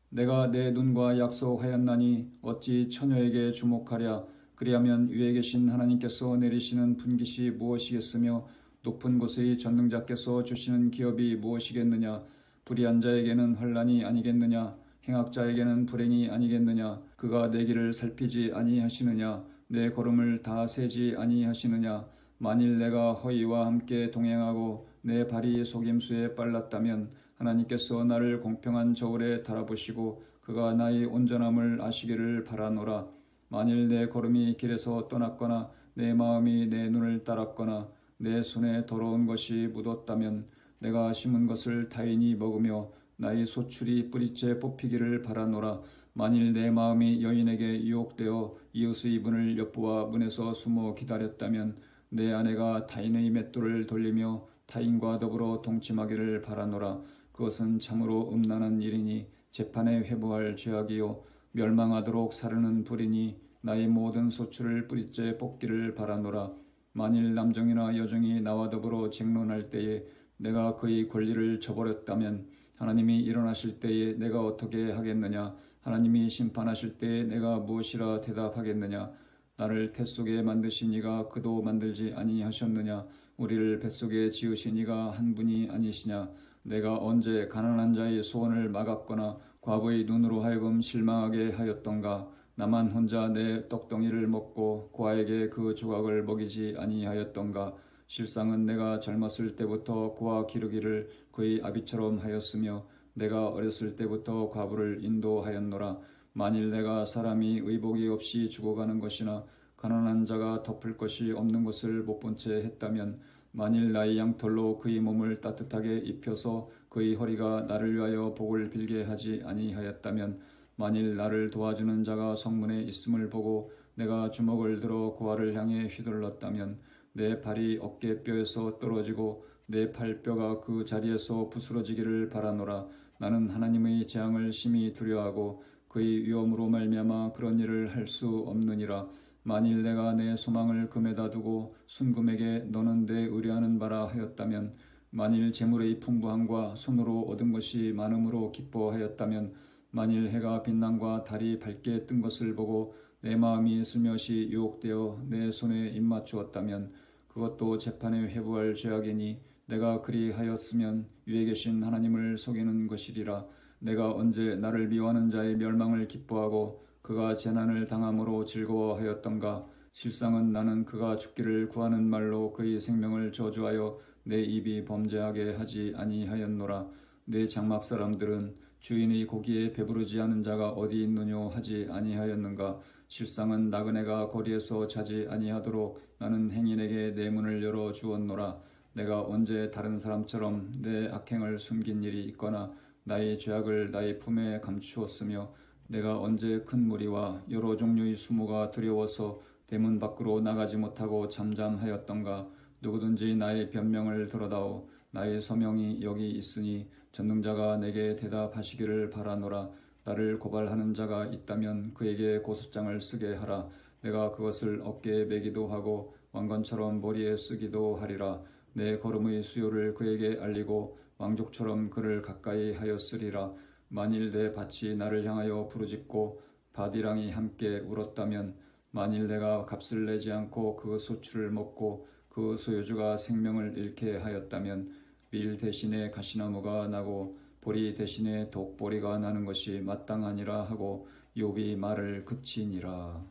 Speaker 1: 내가 내 눈과 약속하였나니 어찌 처녀에게 주목하랴. 그리하면 위에 계신 하나님께서 내리시는 분깃이 무엇이겠으며 높은 곳의 전능자께서 주시는 기업이 무엇이겠느냐. 불의한 자에게는 환난이 아니겠느냐. 행악자에게는 불행이 아니겠느냐. 그가 내 길을 살피지 아니하시느냐. 내 걸음을 다 세지 아니하시느냐. 만일 내가 허위와 함께 동행하고 내 발이 속임수에 빨랐다면 하나님께서 나를 공평한 저울에 달아보시고 그가 나의 온전함을 아시기를 바라노라. 만일 내 걸음이 길에서 떠났거나 내 마음이 내 눈을 따랐거나 내 손에 더러운 것이 묻었다면 내가 심은 것을 타인이 먹으며 나의 소출이 뿌리째 뽑히기를 바라노라. 만일 내 마음이 여인에게 유혹되어 이웃의 문을 엿보아 문에서 숨어 기다렸다면 내 아내가 타인의 맷돌을 돌리며 타인과 더불어 동침하기를 바라노라. 그것은 참으로 음란한 일이니 재판에 회부할 죄악이요 멸망하도록 사르는 불이니 나의 모든 소출을 뿌리째 뽑기를 바라노라. 만일 남종이나 여종이 나와 더불어 쟁론할 때에 내가 그의 권리를 저버렸다면 하나님이 일어나실 때에 내가 어떻게 하겠느냐. 하나님이 심판하실 때에 내가 무엇이라 대답하겠느냐. 나를 태 속에 만드신 이가 그도 만들지 아니하셨느냐? 우리를 뱃속에 지으신 이가 한 분이 아니시냐? 내가 언제 가난한 자의 소원을 막았거나 과부의 눈으로 하여금 실망하게 하였던가? 나만 혼자 내 떡덩이를 먹고 고아에게 그 조각을 먹이지 아니하였던가? 실상은 내가 젊었을 때부터 고아 기르기를 그의 아비처럼 하였으며 내가 어렸을 때부터 과부를 인도하였노라. 만일 내가 사람이 의복이 없이 죽어가는 것이나 가난한 자가 덮을 것이 없는 것을 못 본 채 했다면, 만일 나의 양털로 그의 몸을 따뜻하게 입혀서 그의 허리가 나를 위하여 복을 빌게 하지 아니하였다면, 만일 나를 도와주는 자가 성문에 있음을 보고 내가 주먹을 들어 고아를 향해 휘둘렀다면, 내 발이 어깨뼈에서 떨어지고 내 팔뼈가 그 자리에서 부스러지기를 바라노라. 나는 하나님의 재앙을 심히 두려워하고 그의 위엄으로 말미암아 그런 일을 할 수 없느니라. 만일 내가 내 소망을 금에다 두고 순금에게 너는 내 의뢰하는 바라 하였다면, 만일 재물의 풍부함과 손으로 얻은 것이 많음으로 기뻐하였다면, 만일 해가 빛남과 달이 밝게 뜬 것을 보고 내 마음이 슬며시 유혹되어 내 손에 입맞추었다면, 그것도 재판에 회부할 죄악이니 내가 그리하였으면 위에 계신 하나님을 속이는 것이리라. 내가 언제 나를 미워하는 자의 멸망을 기뻐하고 그가 재난을 당함으로 즐거워하였던가? 실상은 나는 그가 죽기를 구하는 말로 그의 생명을 저주하여 내 입이 범죄하게 하지 아니하였노라. 내 장막 사람들은 주인의 고기에 배부르지 않은 자가 어디 있느뇨 하지 아니하였는가? 실상은 나그네가 거리에서 자지 아니하도록 나는 행인에게 내 문을 열어 주었노라. 내가 언제 다른 사람처럼 내 악행을 숨긴 일이 있거나 나의 죄악을 나의 품에 감추었으며, 내가 언제 큰 무리와 여러 종류의 수모가 두려워서 대문 밖으로 나가지 못하고 잠잠하였던가? 누구든지 나의 변명을 들어다오. 나의 서명이 여기 있으니 전능자가 내게 대답하시기를 바라노라. 나를 고발하는 자가 있다면 그에게 고소장을 쓰게 하라. 내가 그것을 어깨에 매기도 하고 왕관처럼 머리에 쓰기도 하리라. 내 걸음의 수요를 그에게 알리고 왕족처럼 그를 가까이 하였으리라. 만일 내 밭이 나를 향하여 부르짖고 밭이랑이 함께 울었다면, 만일 내가 값을 내지 않고 그 소출을 먹고 그 소유주가 생명을 잃게 하였다면, 밀 대신에 가시나무가 나고 보리 대신에 독보리가 나는 것이 마땅하니라 하고 욥이 말을 그치니라.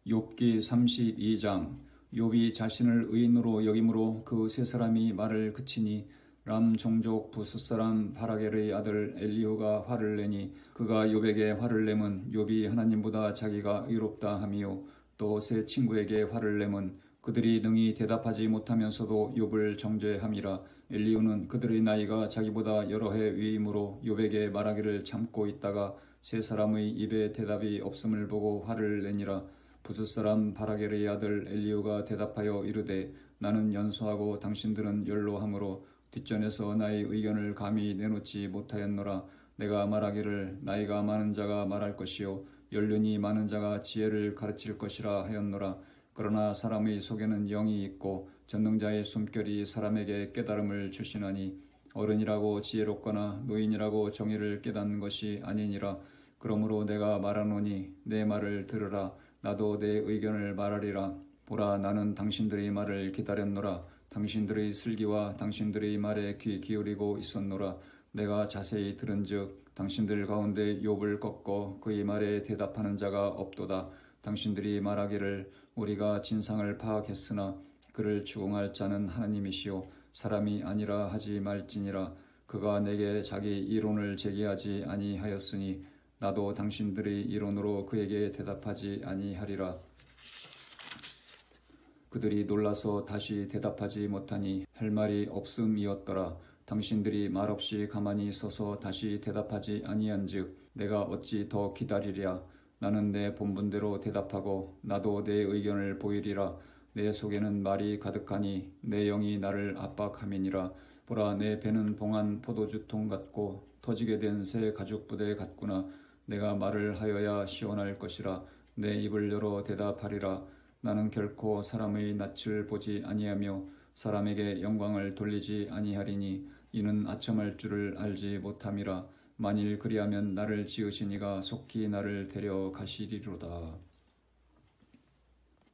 Speaker 1: 욥기 32장. 욥이 자신을 의인으로 여김으로 그 세 사람이 말을 그치니, 람 종족 부스 사람 바라겔의 아들 엘리후가 화를 내니, 그가 욥에게 화를 내면 욥이 하나님보다 자기가 의롭다 하미요, 또 세 친구에게 화를 내면 그들이 능히 대답하지 못하면서도 욥을 정죄함이라. 엘리후는 그들의 나이가 자기보다 여러 해 위이므로 욥에게 말하기를 참고 있다가 세 사람의 입에 대답이 없음을 보고 화를 내니라. 부스 사람 바라겔의 아들 엘리후가 대답하여 이르되, 나는 연소하고 당신들은 연로하므로 뒷전에서 나의 의견을 감히 내놓지 못하였노라. 내가 말하기를 나이가 많은 자가 말할 것이요 연륜이 많은 자가 지혜를 가르칠 것이라 하였노라. 그러나 사람의 속에는 영이 있고 전능자의 숨결이 사람에게 깨달음을 주시나니, 어른이라고 지혜롭거나 노인이라고 정의를 깨닫는 것이 아니니라. 그러므로 내가 말하노니 내 말을 들으라. 나도 내 의견을 말하리라. 보라, 나는 당신들의 말을 기다렸노라. 당신들의 슬기와 당신들의 말에 귀 기울이고 있었노라. 내가 자세히 들은즉 당신들 가운데 욥을 꺾고 그의 말에 대답하는 자가 없도다. 당신들이 말하기를 우리가 진상을 파악했으나 그를 추궁할 자는 하나님이시오 사람이 아니라 하지 말지니라. 그가 내게 자기 이론을 제기하지 아니하였으니 나도 당신들의 이론으로 그에게 대답하지 아니하리라. 그들이 놀라서 다시 대답하지 못하니 할 말이 없음이었더라. 당신들이 말없이 가만히 서서 다시 대답하지 아니한즉 내가 어찌 더 기다리랴. 나는 내 본분대로 대답하고 나도 내 의견을 보이리라. 내 속에는 말이 가득하니 내 영이 나를 압박함이니라. 보라, 내 배는 봉한 포도주통 같고 터지게 된 새 가죽부대 같구나. 내가 말을 하여야 시원할 것이라. 내 입을 열어 대답하리라. 나는 결코 사람의 낯을 보지 아니하며 사람에게 영광을 돌리지 아니하리니 이는 아첨할 줄을 알지 못함이라. 만일 그리하면 나를 지으신 이가 속히 나를 데려가시리로다.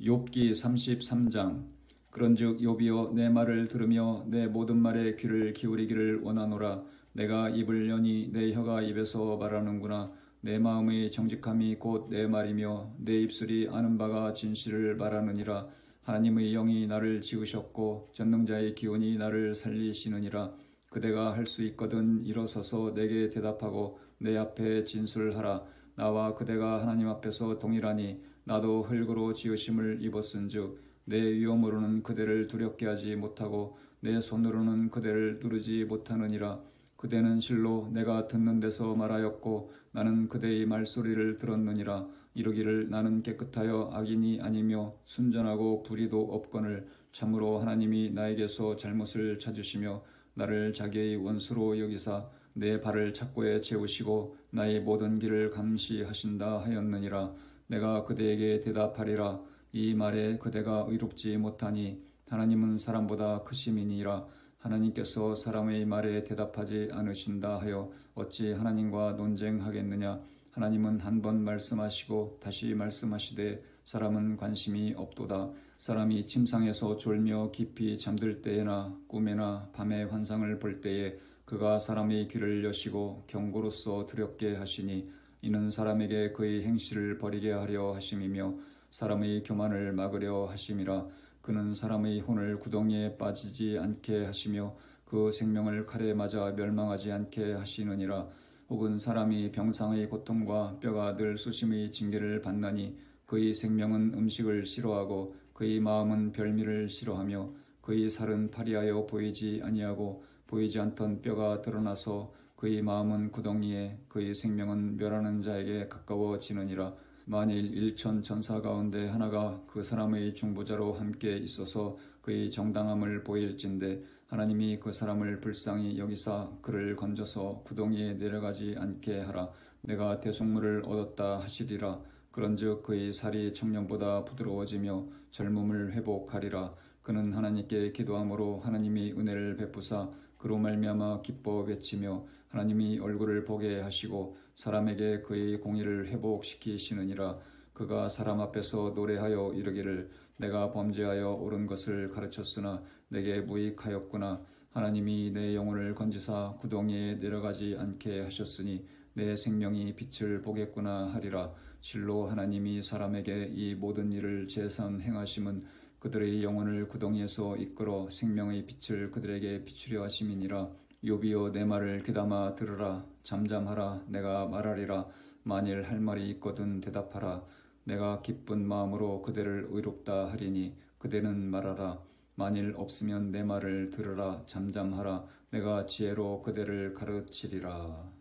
Speaker 1: 욥기 33장. 그런즉 욥이여 내 말을 들으며 내 모든 말에 귀를 기울이기를 원하노라. 내가 입을 여니 내 혀가 입에서 말하는구나. 내 마음의 정직함이 곧 내 말이며 내 입술이 아는 바가 진실을 말하느니라. 하나님의 영이 나를 지으셨고 전능자의 기운이 나를 살리시느니라. 그대가 할 수 있거든 일어서서 내게 대답하고 내 앞에 진술하라. 나와 그대가 하나님 앞에서 동일하니 나도 흙으로 지으심을 입었은즉 내 위엄으로는 그대를 두렵게 하지 못하고 내 손으로는 그대를 누르지 못하느니라. 그대는 실로 내가 듣는 데서 말하였고 나는 그대의 말소리를 들었느니라. 이르기를 나는 깨끗하여 악인이 아니며 순전하고 불의도 없거늘 참으로 하나님이 나에게서 잘못을 찾으시며 나를 자기의 원수로 여기사 내 발을 착고에 채우시고 나의 모든 길을 감시하신다 하였느니라. 내가 그대에게 대답하리라. 이 말에 그대가 의롭지 못하니 하나님은 사람보다 크심이니라. 하나님께서 사람의 말에 대답하지 않으신다 하여 어찌 하나님과 논쟁하겠느냐. 하나님은 한 번 말씀하시고 다시 말씀하시되 사람은 관심이 없도다. 사람이 침상에서 졸며 깊이 잠들 때에나 꿈에나 밤에 환상을 볼 때에 그가 사람의 귀를 여시고 경고로서 두렵게 하시니 이는 사람에게 그의 행실을 버리게 하려 하심이며 사람의 교만을 막으려 하심이라. 그는 사람의 혼을 구덩이에 빠지지 않게 하시며 그 생명을 칼에 맞아 멸망하지 않게 하시느니라. 혹은 사람이 병상의 고통과 뼈가 늘 수심의 징계를 받나니 그의 생명은 음식을 싫어하고 그의 마음은 별미를 싫어하며 그의 살은 파리하여 보이지 아니하고 보이지 않던 뼈가 드러나서 그의 마음은 구덩이에 그의 생명은 멸하는 자에게 가까워지느니라. 만일 일천 전사 가운데 하나가 그 사람의 중보자로 함께 있어서 그의 정당함을 보일진데 하나님이 그 사람을 불쌍히 여기사 그를 건져서 구덩이에 내려가지 않게 하라. 내가 대속물을 얻었다 하시리라. 그런즉 그의 살이 청년보다 부드러워지며 젊음을 회복하리라. 그는 하나님께 기도함으로 하나님이 은혜를 베푸사 그로 말미암아 기뻐 외치며 하나님이 얼굴을 보게 하시고 사람에게 그의 공의를 회복시키시느니라. 그가 사람 앞에서 노래하여 이르기를 내가 범죄하여 옳은 것을 가르쳤으나 내게 무익하였구나. 하나님이 내 영혼을 건지사 구덩이에 내려가지 않게 하셨으니 내 생명이 빛을 보겠구나 하리라. 실로 하나님이 사람에게 이 모든 일을 재선 행하심은 그들의 영혼을 구덩이에서 이끌어 생명의 빛을 그들에게 비추려 하심이니라. 욥이여 내 말을 귀담아 들으라. 잠잠하라. 내가 말하리라. 만일 할 말이 있거든 대답하라. 내가 기쁜 마음으로 그대를 의롭다 하리니 그대는 말하라. 만일 없으면 내 말을 들으라. 잠잠하라. 내가 지혜로 그대를 가르치리라.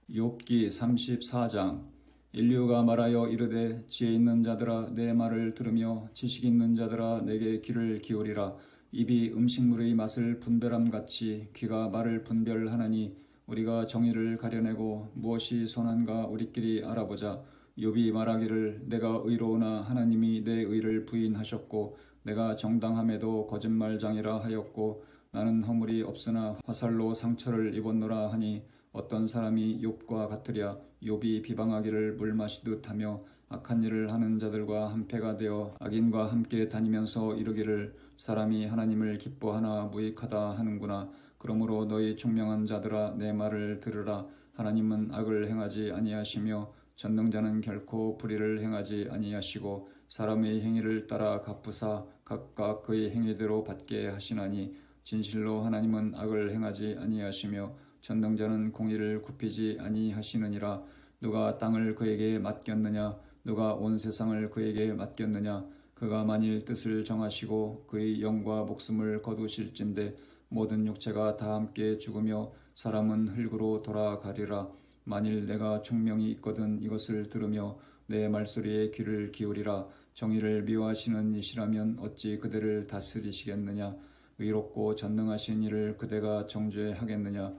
Speaker 1: 욥기 34장. 인류가 말하여 이르되 지혜 있는 자들아 내 말을 들으며 지식 있는 자들아 내게 귀를 기울이라. 입이 음식물의 맛을 분별함같이 귀가 말을 분별하나니 우리가 정의를 가려내고 무엇이 선한가 우리끼리 알아보자. 욥이 말하기를 내가 의로우나 하나님이 내 의를 부인하셨고 내가 정당함에도 거짓말장이라 하였고 나는 허물이 없으나 화살로 상처를 입었노라 하니 어떤 사람이 욥과 같으랴. 욥이 비방하기를 물 마시듯 하며 악한 일을 하는 자들과 한패가 되어 악인과 함께 다니면서 이르기를 사람이 하나님을 기뻐하나 무익하다 하는구나. 그러므로 너희 총명한 자들아 내 말을 들으라. 하나님은 악을 행하지 아니하시며 전능자는 결코 불의를 행하지 아니하시고 사람의 행위를 따라 갚으사 각각 그의 행위대로 받게 하시나니 진실로 하나님은 악을 행하지 아니하시며 전능자는 공의를 굽히지 아니하시느니라. 누가 땅을 그에게 맡겼느냐? 누가 온 세상을 그에게 맡겼느냐? 그가 만일 뜻을 정하시고 그의 영과 목숨을 거두실진데 모든 육체가 다 함께 죽으며 사람은 흙으로 돌아가리라. 만일 내가 총명이 있거든 이것을 들으며 내 말소리에 귀를 기울이라. 정의를 미워하시는 이시라면 어찌 그대를 다스리시겠느냐? 의롭고 전능하신 이를 그대가 정죄하겠느냐?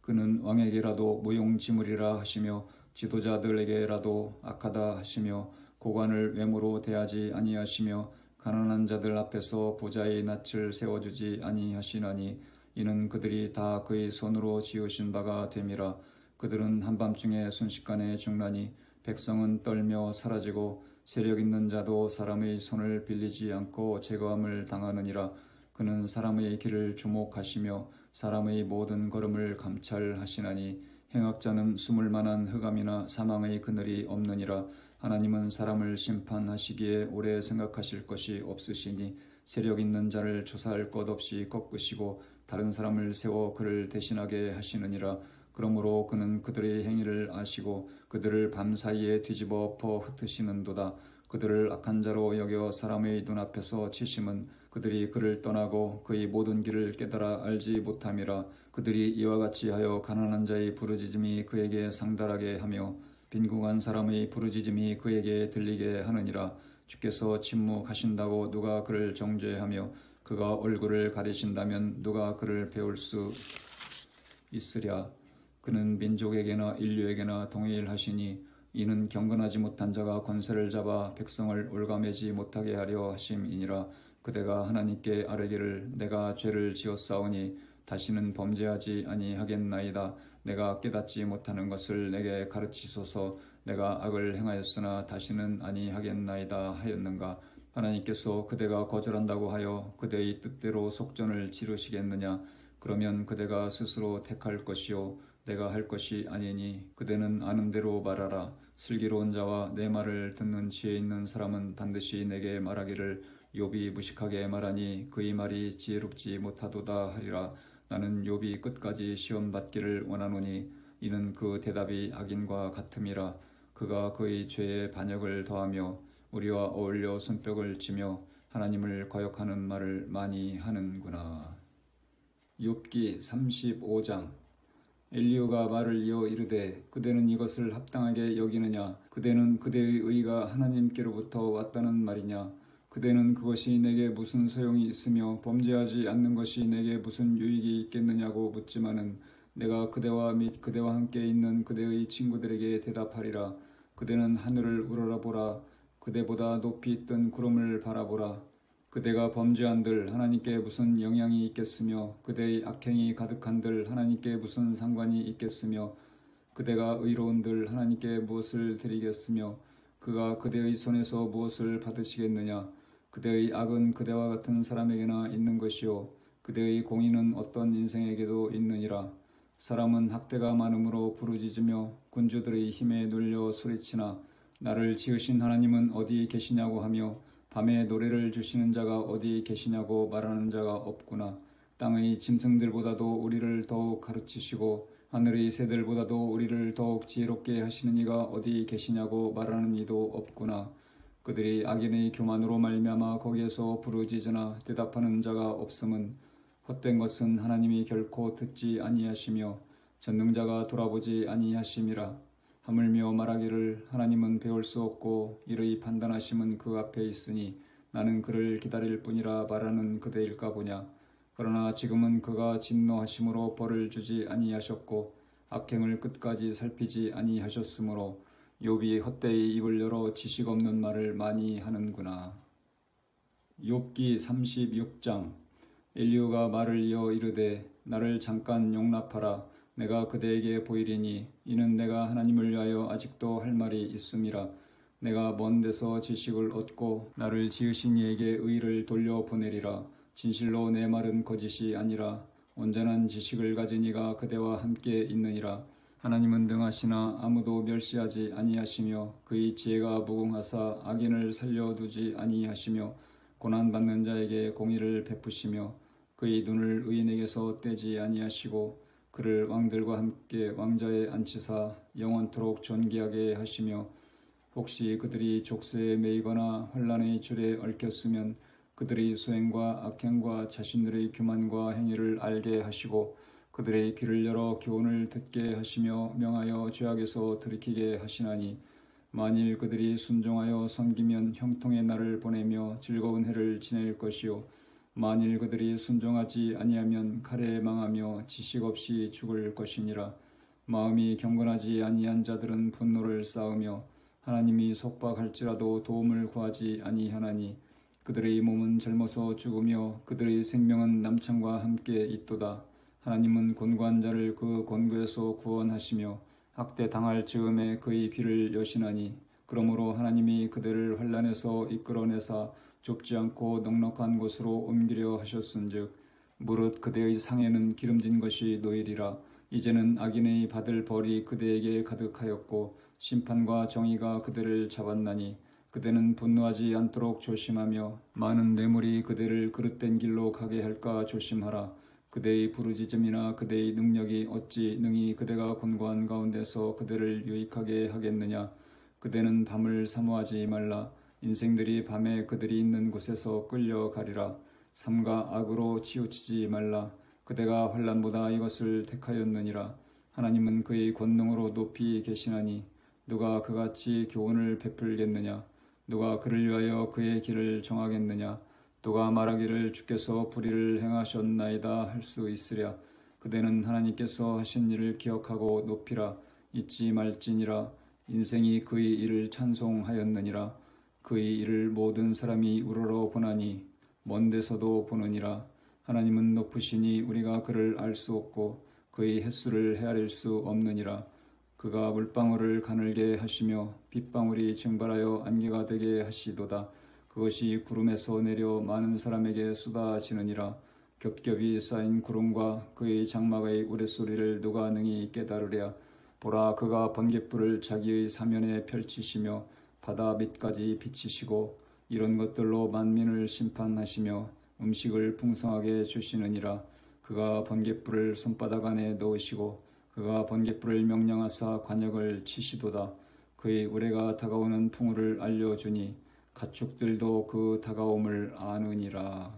Speaker 1: 그는 왕에게라도 무용지물이라 하시며 지도자들에게라도 악하다 하시며 고관을 외모로 대하지 아니하시며 가난한 자들 앞에서 부자의 낯을 세워주지 아니하시나니 이는 그들이 다 그의 손으로 지으신 바가 됨이라. 그들은 한밤중에 순식간에 죽나니 백성은 떨며 사라지고 세력 있는 자도 사람의 손을 빌리지 않고 제거함을 당하느니라. 그는 사람의 길을 주목하시며 사람의 모든 걸음을 감찰하시나니 행악자는 숨을 만한 흑암이나 사망의 그늘이 없느니라. 하나님은 사람을 심판하시기에 오래 생각하실 것이 없으시니 세력 있는 자를 조사할 것 없이 꺾으시고 다른 사람을 세워 그를 대신하게 하시느니라. 그러므로 그는 그들의 행위를 아시고 그들을 밤사이에 뒤집어 엎어 흩으시는도다. 그들을 악한 자로 여겨 사람의 눈앞에서 치심은 그들이 그를 떠나고 그의 모든 길을 깨달아 알지 못함이라. 그들이 이와 같이 하여 가난한 자의 부르짖음이 그에게 상달하게 하며 빈궁한 사람의 부르짖음이 그에게 들리게 하느니라. 주께서 침묵하신다고 누가 그를 정죄하며 그가 얼굴을 가리신다면 누가 그를 배울 수 있으랴. 그는 민족에게나 인류에게나 동일하시니 이는 경건하지 못한 자가 권세를 잡아 백성을 올가매지 못하게 하려 하심이니라. 그대가 하나님께 아뢰기를 내가 죄를 지었사오니 다시는 범죄하지 아니하겠나이다. 내가 깨닫지 못하는 것을 내게 가르치소서. 내가 악을 행하였으나 다시는 아니하겠나이다 하였는가. 하나님께서 그대가 거절한다고 하여 그대의 뜻대로 속전을 지르시겠느냐. 그러면 그대가 스스로 택할 것이요 내가 할 것이 아니니 그대는 아는 대로 말하라. 슬기로운 자와 내 말을 듣는 지혜 있는 사람은 반드시 내게 말하기를 욥이 무식하게 말하니 그의 말이 지혜롭지 못하도다 하리라. 나는 욥이 끝까지 시험받기를 원하노니 이는 그 대답이 악인과 같음이라. 그가 그의 죄에 반역을 더하며 우리와 어울려 손뼉을 치며 하나님을 거역하는 말을 많이 하는구나. 욥기 35장. 엘리후가 말을 이어 이르되 그대는 이것을 합당하게 여기느냐. 그대는 그대의 의가 하나님께로부터 왔다는 말이냐. 그대는 그것이 내게 무슨 소용이 있으며 범죄하지 않는 것이 내게 무슨 유익이 있겠느냐고 묻지만은 내가 그대와 및 그대와 함께 있는 그대의 친구들에게 대답하리라. 그대는 하늘을 우러러보라. 그대보다 높이 뜬 구름을 바라보라. 그대가 범죄한들 하나님께 무슨 영향이 있겠으며 그대의 악행이 가득한들 하나님께 무슨 상관이 있겠으며 그대가 의로운들 하나님께 무엇을 드리겠으며 그가 그대의 손에서 무엇을 받으시겠느냐. 그대의 악은 그대와 같은 사람에게나 있는 것이요 그대의 공의는 어떤 인생에게도 있느니라. 사람은 학대가 많음으로 부르짖으며 군주들의 힘에 눌려 소리치나 나를 지으신 하나님은 어디 계시냐고 하며 밤에 노래를 주시는 자가 어디 계시냐고 말하는 자가 없구나. 땅의 짐승들보다도 우리를 더욱 가르치시고 하늘의 새들보다도 우리를 더욱 지혜롭게 하시는 이가 어디 계시냐고 말하는 이도 없구나. 그들이 악인의 교만으로 말미암아 거기에서 부르짖으나 대답하는 자가 없음은 헛된 것은 하나님이 결코 듣지 아니하시며 전능자가 돌아보지 아니하심이라. 하물며 말하기를 하나님은 배울 수 없고 이의 판단하심은 그 앞에 있으니 나는 그를 기다릴 뿐이라 말하는 그대일까 보냐. 그러나 지금은 그가 진노하심으로 벌을 주지 아니하셨고 악행을 끝까지 살피지 아니하셨으므로 욥이 헛되이 입을 열어 지식 없는 말을 많이 하는구나. 욥기 36장. 엘리후가 말을 이어 이르되 나를 잠깐 용납하라. 내가 그대에게 보이리니 이는 내가 하나님을 위하여 아직도 할 말이 있음이라. 내가 먼 데서 지식을 얻고 나를 지으신 이에게 의를 돌려보내리라. 진실로 내 말은 거짓이 아니라 온전한 지식을 가진 이가 그대와 함께 있느니라. 하나님은 능하시나 아무도 멸시하지 아니하시며 그의 지혜가 무궁하사 악인을 살려두지 아니하시며 고난받는 자에게 공의를 베푸시며 그의 눈을 의인에게서 떼지 아니하시고 그를 왕들과 함께 왕자에 앉히사 영원토록 존귀하게 하시며 혹시 그들이 족쇄에 매이거나 환난의 줄에 얽혔으면 그들의 수행과 악행과 자신들의 교만과 행위를 알게 하시고 그들의 귀를 열어 교훈을 듣게 하시며 명하여 죄악에서 들이키게 하시나니 만일 그들이 순종하여 섬기면 형통의 날을 보내며 즐거운 해를 지낼 것이요 만일 그들이 순종하지 아니하면 칼에 망하며 지식 없이 죽을 것이니라. 마음이 경건하지 아니한 자들은 분노를 쌓으며 하나님이 속박할지라도 도움을 구하지 아니하나니 그들의 몸은 젊어서 죽으며 그들의 생명은 남창과 함께 있도다. 하나님은 곤고한 자를 그 곤고에서 구원하시며 학대 당할 즈음에 그의 귀를 여시나니 그러므로 하나님이 그들을 환난에서 이끌어내사 좁지 않고 넉넉한 곳으로 옮기려 하셨은즉 무릇 그대의 상에는 기름진 것이 놓이리라. 이제는 악인의 받을 벌이 그대에게 가득하였고 심판과 정의가 그들을 잡았나니 그대는 분노하지 않도록 조심하며 많은 뇌물이 그대를 그릇된 길로 가게 할까 조심하라. 그대의 부르짖음이나 그대의 능력이 어찌 능히 그대가 권고한 가운데서 그대를 유익하게 하겠느냐. 그대는 밤을 사모하지 말라. 인생들이 밤에 그들이 있는 곳에서 끌려가리라. 삼가 악으로 치우치지 말라. 그대가 환난보다 이것을 택하였느니라. 하나님은 그의 권능으로 높이 계시나니 누가 그같이 교훈을 베풀겠느냐. 누가 그를 위하여 그의 길을 정하겠느냐. 누가 말하기를 주께서 불의를 행하셨나이다 할 수 있으랴. 그대는 하나님께서 하신 일을 기억하고 높이라. 잊지 말지니라. 인생이 그의 일을 찬송하였느니라. 그의 일을 모든 사람이 우러러 보나니 먼 데서도 보느니라. 하나님은 높으시니 우리가 그를 알 수 없고 그의 횟수를 헤아릴 수 없느니라. 그가 물방울을 가늘게 하시며 빗방울이 증발하여 안개가 되게 하시도다. 그것이 구름에서 내려 많은 사람에게 쏟아지느니라. 겹겹이 쌓인 구름과 그의 장막의 우레소리를 누가 능히 깨달으랴. 보라, 그가 번갯불을 자기의 사면에 펼치시며 바다 밑까지 비치시고 이런 것들로 만민을 심판하시며 음식을 풍성하게 주시느니라. 그가 번갯불을 손바닥 안에 넣으시고 그가 번갯불을 명령하사 관역을 치시도다. 그의 우레가 다가오는 풍우를 알려주니 가축들도 그 다가옴을 아느니라.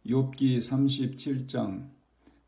Speaker 1: 욥기 37장.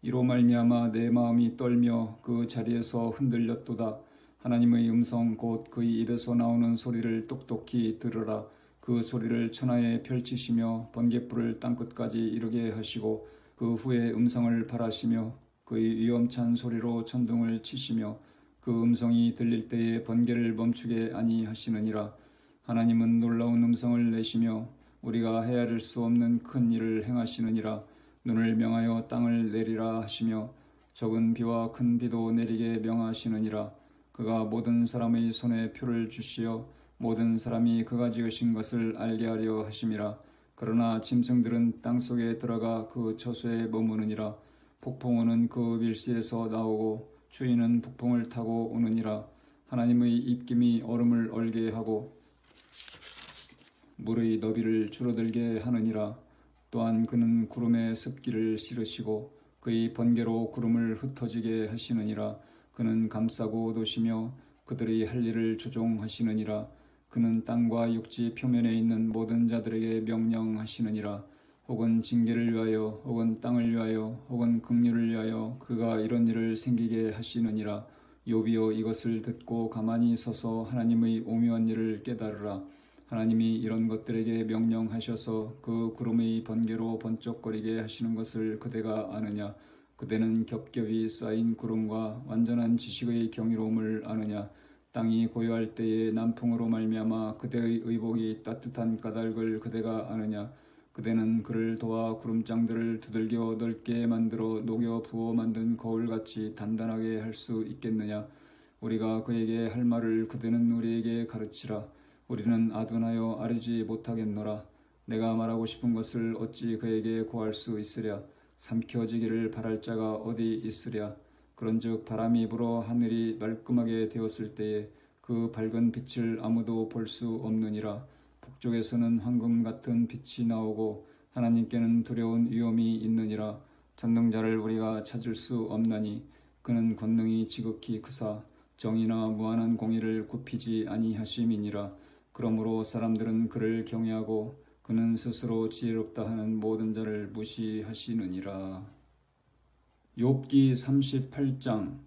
Speaker 1: 이로 말미암아 내 마음이 떨며 그 자리에서 흔들렸도다. 하나님의 음성 곧 그의 입에서 나오는 소리를 똑똑히 들으라. 그 소리를 천하에 펼치시며 번갯불을 땅끝까지 이르게 하시고 그 후에 음성을 발하시며 그의 위엄찬 소리로 천둥을 치시며 그 음성이 들릴 때에 번개를 멈추게 아니하시느니라. 하나님은 놀라운 음성을 내시며 우리가 헤아릴 수 없는 큰 일을 행하시느니라. 눈을 명하여 땅을 내리라 하시며 적은 비와 큰 비도 내리게 명하시느니라. 그가 모든 사람의 손에 표를 주시어 모든 사람이 그가 지으신 것을 알게 하려 하심이라. 그러나 짐승들은 땅속에 들어가 그 처소에 머무느니라. 폭풍우는 그 밀시에서 나오고 추위는 북풍을 타고 오느니라. 하나님의 입김이 얼음을 얼게 하고 물의 너비를 줄어들게 하느니라. 또한 그는 구름에 습기를 실으시고 그의 번개로 구름을 흩어지게 하시느니라. 그는 감싸고 도시며 그들의 할 일을 조종하시느니라. 그는 땅과 육지 표면에 있는 모든 자들에게 명령하시느니라. 혹은 징계를 위하여 혹은 땅을 위하여 혹은 긍휼을 위하여 그가 이런 일을 생기게 하시느니라. 욥이여, 이것을 듣고 가만히 서서 하나님의 오묘한 일을 깨달으라. 하나님이 이런 것들에게 명령하셔서 그 구름의 번개로 번쩍거리게 하시는 것을 그대가 아느냐. 그대는 겹겹이 쌓인 구름과 완전한 지식의 경이로움을 아느냐. 땅이 고요할 때에 남풍으로 말미암아 그대의 의복이 따뜻한 까닭을 그대가 아느냐. 그대는 그를 도와 구름장들을 두들겨 넓게 만들어 녹여 부어 만든 거울같이 단단하게 할 수 있겠느냐. 우리가 그에게 할 말을 그대는 우리에게 가르치라. 우리는 아둔하여 아뢰지 못하겠노라. 내가 말하고 싶은 것을 어찌 그에게 고할 수 있으랴. 삼켜지기를 바랄 자가 어디 있으랴. 그런즉 바람이 불어 하늘이 말끔하게 되었을 때에 그 밝은 빛을 아무도 볼 수 없느니라. 북쪽에서는 황금 같은 빛이 나오고 하나님께는 두려운 위엄이 있느니라. 전능자를 우리가 찾을 수 없나니 그는 권능이 지극히 크사 정의나 무한한 공의를 굽히지 아니하심이니라. 그러므로 사람들은 그를 경외하고 그는 스스로 지혜롭다 하는 모든 자를 무시하시느니라. 욥기 38장.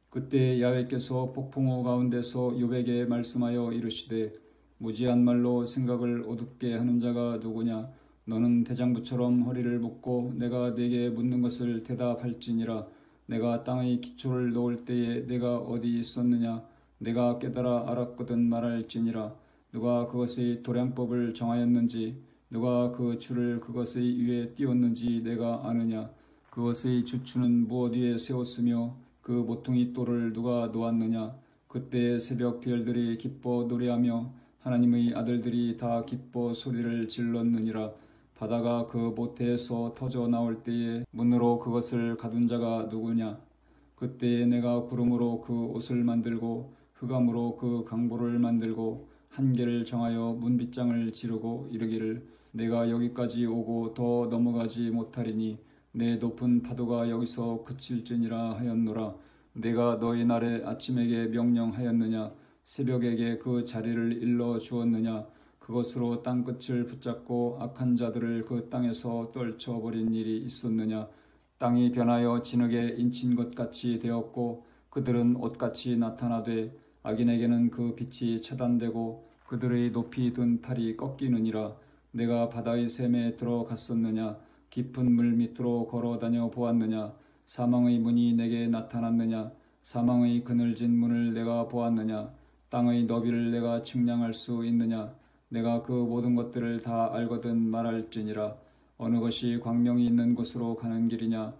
Speaker 1: 그때 야훼께서 폭풍우 가운데서 욥에게 말씀하여 이르시되 무지한 말로 생각을 어둡게 하는 자가 누구냐. 너는 대장부처럼 허리를 묶고 내가 네게 묻는 것을 대답할지니라. 내가 땅의 기초를 놓을 때에 내가 어디 있었느냐. 내가 깨달아 알았거든 말할지니라. 누가 그것의 도량법을 정하였는지 누가 그 줄을 그것의 위에 띄웠는지 내가 아느냐. 그것의 주추는 무엇 위에 세웠으며 그 모퉁이 돌을 누가 놓았느냐. 그때의 새벽 별들이 기뻐 노래하며 하나님의 아들들이 다 기뻐 소리를 질렀느니라. 바다가 그 모태에서 터져 나올 때에 문으로 그것을 가둔 자가 누구냐? 그때에 내가 구름으로 그 옷을 만들고 흑암으로 그 강보를 만들고 한계를 정하여 문빗장을 지르고 이르기를 내가 여기까지 오고 더 넘어가지 못하리니 내 높은 파도가 여기서 그칠지니라 하였노라. 내가 너희 날에 아침에게 명령하였느냐? 새벽에게 그 자리를 일러 주었느냐? 그것으로 땅끝을 붙잡고 악한 자들을 그 땅에서 떨쳐버린 일이 있었느냐? 땅이 변하여 진흙에 인친 것 같이 되었고 그들은 옷같이 나타나되 악인에게는 그 빛이 차단되고 그들의 높이 든 팔이 꺾이느니라. 내가 바다의 샘에 들어갔었느냐? 깊은 물 밑으로 걸어다녀 보았느냐? 사망의 문이 내게 나타났느냐? 사망의 그늘진 문을 내가 보았느냐? 땅의 너비를 내가 측량할 수 있느냐? 내가 그 모든 것들을 다 알거든 말할지니라. 어느 것이 광명이 있는 곳으로 가는 길이냐?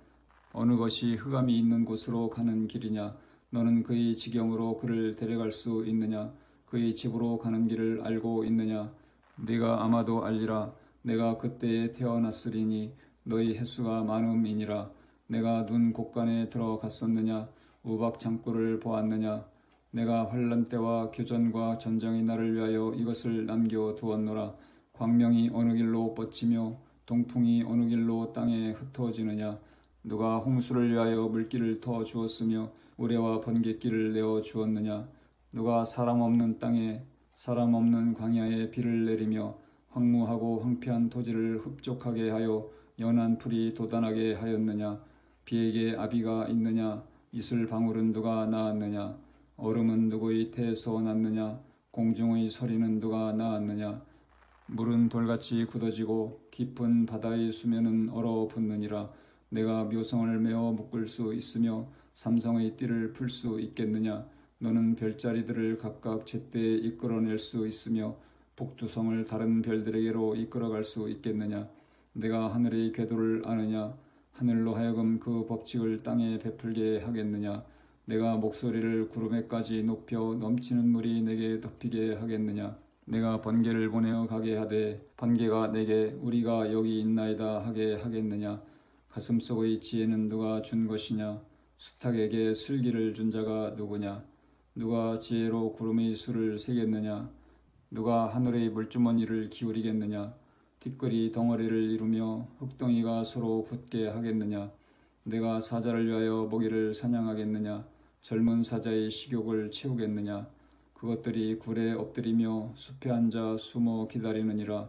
Speaker 1: 어느 것이 흑암이 있는 곳으로 가는 길이냐? 너는 그의 지경으로 그를 데려갈 수 있느냐? 그의 집으로 가는 길을 알고 있느냐? 네가 아마도 알리라. 내가 그때에 태어났으리니 너희 횟수가 많음이니라. 내가 눈 곳간에 들어갔었느냐? 우박 창고를 보았느냐? 내가 환란 때와 교전과 전쟁의 날을 위하여 이것을 남겨두었노라. 광명이 어느 길로 뻗치며 동풍이 어느 길로 땅에 흩어지느냐? 누가 홍수를 위하여 물길을 터 주었으며 우레와 번갯길을 내어 주었느냐? 누가 사람 없는 땅에 사람 없는 광야에 비를 내리며 황무하고 황폐한 토지를 흡족하게 하여 연한 풀이 돋아나게 하였느냐? 비에게 아비가 있느냐? 이슬 방울은 누가 낳았느냐? 얼음은 누구의 태에서 났느냐? 공중의 서리는 누가 낳았느냐? 물은 돌같이 굳어지고 깊은 바다의 수면은 얼어붙느니라. 내가 묘성을 메어 묶을 수 있으며 삼성의 띠를 풀 수 있겠느냐? 너는 별자리들을 각각 제때에 이끌어낼 수 있으며 복두성을 다른 별들에게로 이끌어갈 수 있겠느냐? 내가 하늘의 궤도를 아느냐? 하늘로 하여금 그 법칙을 땅에 베풀게 하겠느냐? 내가 목소리를 구름에까지 높여 넘치는 물이 내게 덮이게 하겠느냐? 내가 번개를 보내어 가게 하되 번개가 내게 우리가 여기 있나이다 하게 하겠느냐? 가슴속의 지혜는 누가 준 것이냐? 수탉에게 슬기를 준 자가 누구냐? 누가 지혜로 구름의 수를 세겠느냐? 누가 하늘의 물주머니를 기울이겠느냐? 티끌이 덩어리를 이루며 흙덩이가 서로 붙게 하겠느냐? 내가 사자를 위하여 먹이를 사냥하겠느냐? 젊은 사자의 식욕을 채우겠느냐? 그것들이 굴에 엎드리며 숲에 앉아 숨어 기다리느니라.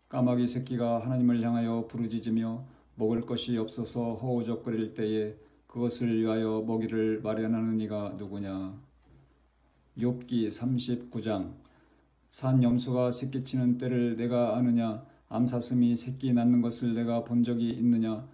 Speaker 1: 까마귀 새끼가 하나님을 향하여 부르짖으며 먹을 것이 없어서 허우적거릴 때에 그것을 위하여 먹이를 마련하는 이가 누구냐? 욥기 39장. 산 염소가 새끼치는 때를 내가 아느냐? 암사슴이 새끼 낳는 것을 내가 본 적이 있느냐?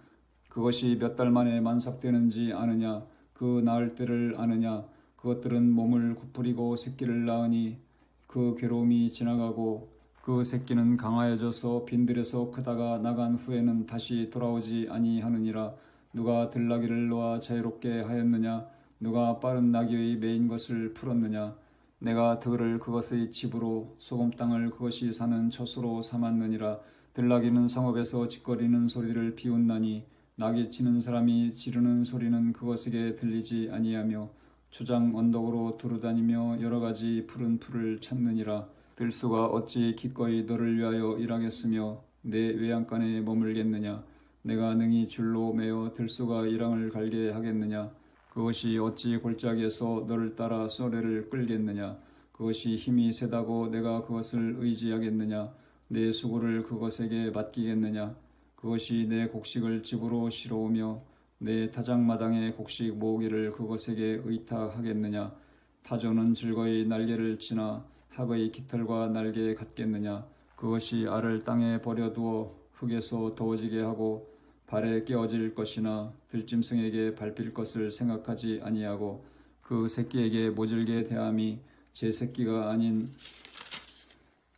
Speaker 1: 그것이 몇 달 만에 만삭되는지 아느냐? 그 낳을 때를 아느냐? 그것들은 몸을 구부리고 새끼를 낳으니 그 괴로움이 지나가고 그 새끼는 강하여져서 빈들에서 크다가 나간 후에는 다시 돌아오지 아니하느니라. 누가 들나귀를 놓아 자유롭게 하였느냐? 누가 빠른 나귀의 메인 것을 풀었느냐? 내가 들을 그것의 집으로 소금 땅을 그것이 사는 처소로 삼았느니라. 들나귀는 성읍에서 짓거리는 소리를 비웃나니 나귀 치는 사람이 지르는 소리는 그것에게 들리지 아니하며 초장 언덕으로 두루다니며 여러가지 푸른 풀을 찾느니라. 들소가 어찌 기꺼이 너를 위하여 일하겠으며 내 외양간에 머물겠느냐? 내가 능히 줄로 매어 들소가 일항을 갈게 하겠느냐? 그것이 어찌 골짜기에서 너를 따라 쏘레를 끌겠느냐? 그것이 힘이 세다고 내가 그것을 의지하겠느냐? 내 수고를 그것에게 맡기겠느냐? 그것이 내 곡식을 집으로 실어오며 내 타작마당에 곡식 모으기를 그것에게 의탁하겠느냐? 타조는 즐거이 날개를 치나 학의 깃털과 날개에 같겠느냐? 그것이 알을 땅에 버려두어 흙에서 더워지게 하고 발에 깨어질 것이나 들짐승에게 밟힐 것을 생각하지 아니하고 그 새끼에게 모질게 대함이 제 새끼가 아닌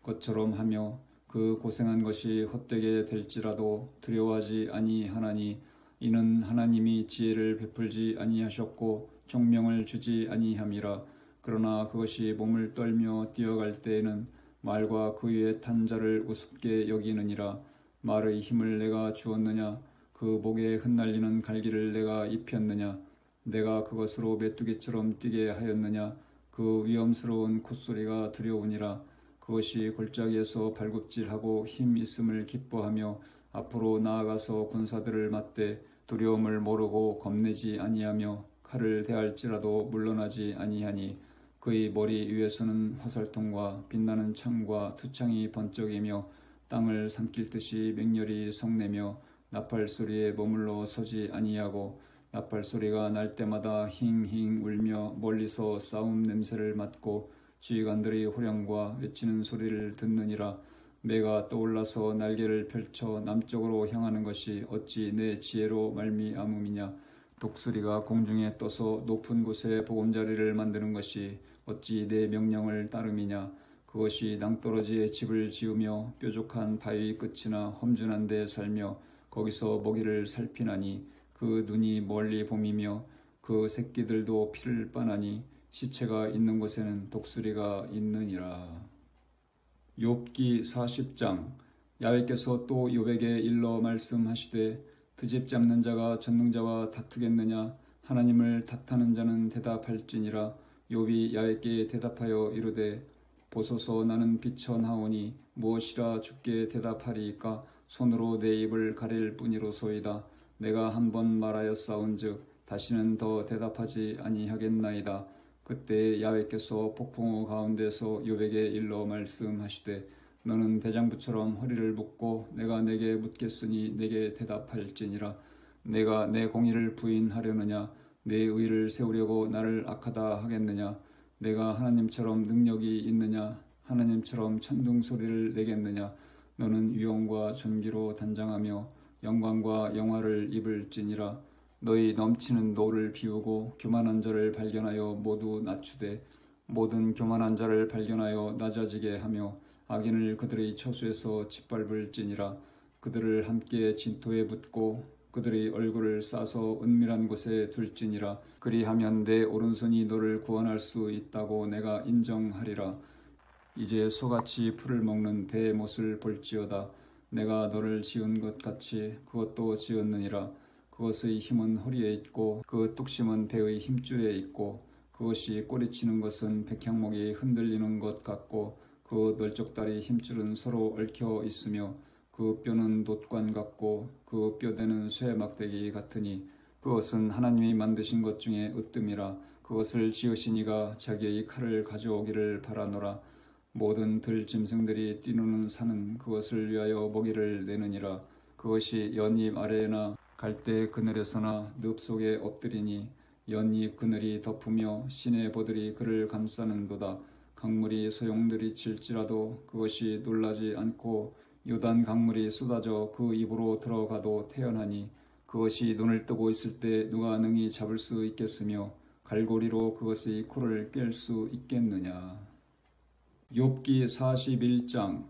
Speaker 1: 것처럼 하며 그 고생한 것이 헛되게 될지라도 두려워하지 아니하나니 이는 하나님이 지혜를 베풀지 아니하셨고 총명을 주지 아니함이라. 그러나 그것이 몸을 떨며 뛰어갈 때에는 말과 그 위에 탄 자를 우습게 여기느니라. 말의 힘을 내가 주었느냐? 그 목에 흩날리는 갈기를 내가 입혔느냐? 내가 그것으로 메뚜기처럼 뛰게 하였느냐? 그 위험스러운 콧소리가 두려우니라. 그것이 골짜기에서 발굽질하고 힘 있음을 기뻐하며 앞으로 나아가서 군사들을 맞대 두려움을 모르고 겁내지 아니하며 칼을 대할지라도 물러나지 아니하니 그의 머리 위에서는 화살통과 빛나는 창과 투창이 번쩍이며 땅을 삼킬 듯이 맹렬히 성내며 나팔 소리에 머물러 서지 아니하고 나팔 소리가 날 때마다 힝힝 울며 멀리서 싸움 냄새를 맡고 지휘관들이 호령과 외치는 소리를 듣느니라. 매가 떠올라서 날개를 펼쳐 남쪽으로 향하는 것이 어찌 내 지혜로 말미암음이냐. 독수리가 공중에 떠서 높은 곳에 보금자리를 만드는 것이 어찌 내 명령을 따름이냐. 그것이 낭떠러지에 집을 지으며 뾰족한 바위 끝이나 험준한 데 살며 거기서 먹이를 살피나니 그 눈이 멀리 봄이며 그 새끼들도 피를 빠나니 시체가 있는 곳에는 독수리가 있느니라. 욥기 40장. 야훼께서 또 욥에게 일러 말씀하시되 트집 잡는 자가 전능자와 다투겠느냐. 하나님을 탓하는 자는 대답할지니라. 욥이 야훼께 대답하여 이르되 보소서, 나는 비천하오니 무엇이라 주께 대답하리이까. 손으로 내 입을 가릴 뿐이로소이다. 내가 한번 말하였사온즉 다시는 더 대답하지 아니하겠나이다. 그때 야훼께서 폭풍우 가운데서 욥에게 일러 말씀하시되 너는 대장부처럼 허리를 묶고 내가 내게 묻겠으니 내게 대답할지니라. 내가 내 공의를 부인하려느냐? 내 의를 세우려고 나를 악하다 하겠느냐? 내가 하나님처럼 능력이 있느냐? 하나님처럼 천둥소리를 내겠느냐? 너는 위엄과 존귀로 단장하며 영광과 영화를 입을지니라. 너희 넘치는 노를 비우고 교만한 자를 발견하여 모두 낮추되 모든 교만한 자를 발견하여 낮아지게 하며 악인을 그들의 처수에서 짓밟을지니라. 그들을 함께 진토에 붓고 그들의 얼굴을 싸서 은밀한 곳에 둘지니라. 그리하면 내 오른손이 너를 구원할 수 있다고 내가 인정하리라. 이제 소같이 풀을 먹는 배의 못을 볼지어다. 내가 너를 지은 것 같이 그것도 지었느니라. 그것의 힘은 허리에 있고 그 뚝심은 배의 힘줄에 있고 그것이 꼬리치는 것은 백향목이 흔들리는 것 같고 그 널쩍다리 힘줄은 서로 얽혀 있으며 그 뼈는 놋관 같고 그 뼈대는 쇠 막대기 같으니 그것은 하나님이 만드신 것 중에 으뜸이라. 그것을 지으신 이가 자기의 칼을 가져오기를 바라노라. 모든 들짐승들이 뛰노는 산은 그것을 위하여 먹이를 내느니라. 그것이 연잎 아래에나 갈대 그늘에서나 늪 속에 엎드리니 연잎 그늘이 덮으며 시내 보들이 그를 감싸는도다. 강물이 소용돌이 칠지라도 그것이 놀라지 않고 요단 강물이 쏟아져 그 입으로 들어가도 태연하니 그것이 눈을 뜨고 있을 때 누가 능히 잡을 수 있겠으며 갈고리로 그것의 코를 깰 수 있겠느냐. 욥기 41장.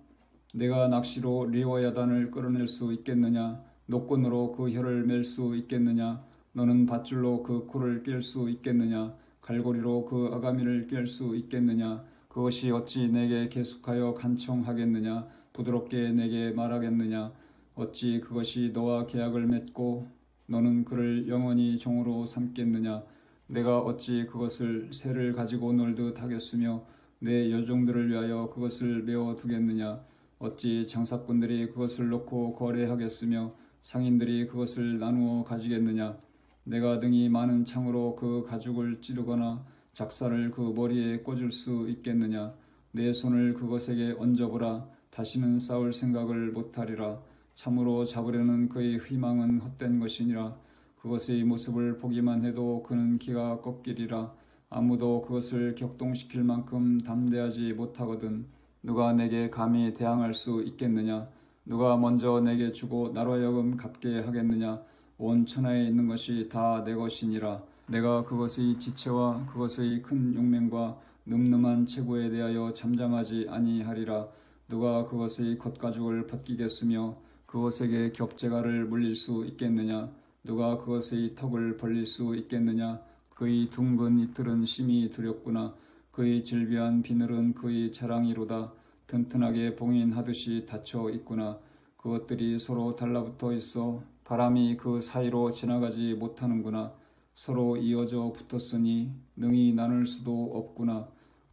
Speaker 1: 내가 낚시로 리워야단을 끌어낼 수 있겠느냐. 노끈으로 그 혀를 맬 수 있겠느냐. 너는 밧줄로 그 코를 깰 수 있겠느냐. 갈고리로 그 아가미를 깰 수 있겠느냐. 그것이 어찌 내게 계속하여 간청하겠느냐. 부드럽게 내게 말하겠느냐. 어찌 그것이 너와 계약을 맺고 너는 그를 영원히 종으로 삼겠느냐. 내가 어찌 그것을 새를 가지고 놀듯 하겠으며 내 여종들을 위하여 그것을 메워두겠느냐. 어찌 장사꾼들이 그것을 놓고 거래하겠으며 상인들이 그것을 나누어 가지겠느냐. 내가 등이 많은 창으로 그 가죽을 찌르거나 작사를 그 머리에 꽂을 수 있겠느냐. 내 손을 그것에게 얹어보라. 다시는 싸울 생각을 못하리라. 참으로 잡으려는 그의 희망은 헛된 것이니라. 그것의 모습을 보기만 해도 그는 기가 꺾이리라. 아무도 그것을 격동시킬 만큼 담대하지 못하거든. 누가 내게 감히 대항할 수 있겠느냐. 누가 먼저 내게 주고 나로 하여금 갚게 하겠느냐. 온 천하에 있는 것이 다 내 것이니라. 내가 그것의 지체와 그것의 큰 용맹과 늠름한 체구에 대하여 잠잠하지 아니하리라. 누가 그것의 겉가죽을 벗기겠으며 그것에게 겹재가를 물릴 수 있겠느냐. 누가 그것의 턱을 벌릴 수 있겠느냐. 그의 둥근 이틀은 심히 두렵구나. 그의 질비한 비늘은 그의 자랑이로다. 튼튼하게 봉인하듯이 닫혀 있구나. 그것들이 서로 달라붙어 있어 바람이 그 사이로 지나가지 못하는구나. 서로 이어져 붙었으니 능히 나눌 수도 없구나.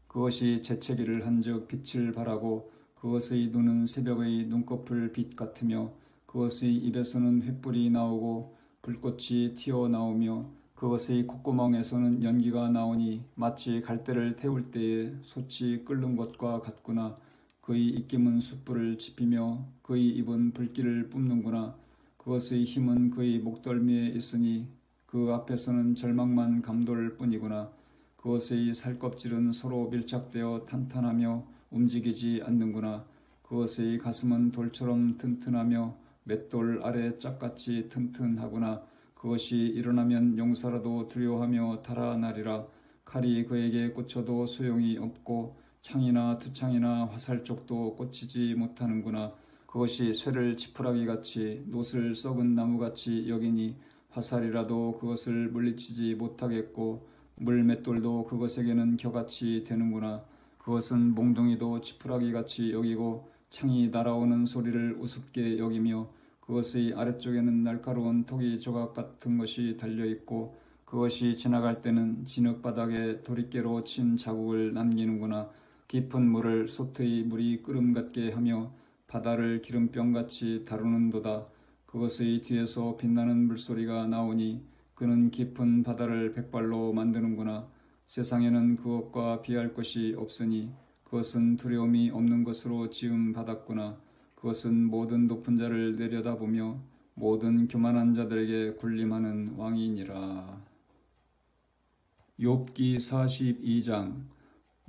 Speaker 1: 그것이 재채기를 한즉 빛을 발하고 그것의 눈은 새벽의 눈꺼풀 빛 같으며 그것의 입에서는 횃불이 나오고 불꽃이 튀어나오며 그것의 콧구멍에서는 연기가 나오니 마치 갈대를 태울 때에 솥이 끓는 것과 같구나. 그의 입김은 숯불을 지피며 그의 입은 불길을 뿜는구나. 그것의 힘은 그의 목덜미에 있으니 그 앞에서는 절망만 감돌 뿐이구나. 그것의 살껍질은 서로 밀착되어 탄탄하며 움직이지 않는구나. 그것의 가슴은 돌처럼 튼튼하며 맷돌 아래 짝같이 튼튼하구나. 그것이 일어나면 용사라도 두려워하며 달아나리라. 칼이 그에게 꽂혀도 소용이 없고 창이나 투창이나 화살쪽도 꽂히지 못하는구나. 그것이 쇠를 지푸라기같이 놋을 썩은 나무같이 여기니 화살이라도 그것을 물리치지 못하겠고 물맷돌도 그것에게는 겨같이 되는구나. 그것은 몽둥이도 지푸라기같이 여기고 창이 날아오는 소리를 우습게 여기며 그것의 아래쪽에는 날카로운 토기 조각 같은 것이 달려있고 그것이 지나갈 때는 진흙바닥에 도리깨로 친 자국을 남기는구나. 깊은 물을 솥의 물이 끓음 같게 하며 바다를 기름병같이 다루는도다. 그것의 뒤에서 빛나는 물소리가 나오니 그는 깊은 바다를 백발로 만드는구나. 세상에는 그것과 비할 것이 없으니 그것은 두려움이 없는 것으로 지음 받았구나. 그것은 모든 높은 자를 내려다보며 모든 교만한 자들에게 군림하는 왕이니라. 욥기 42장.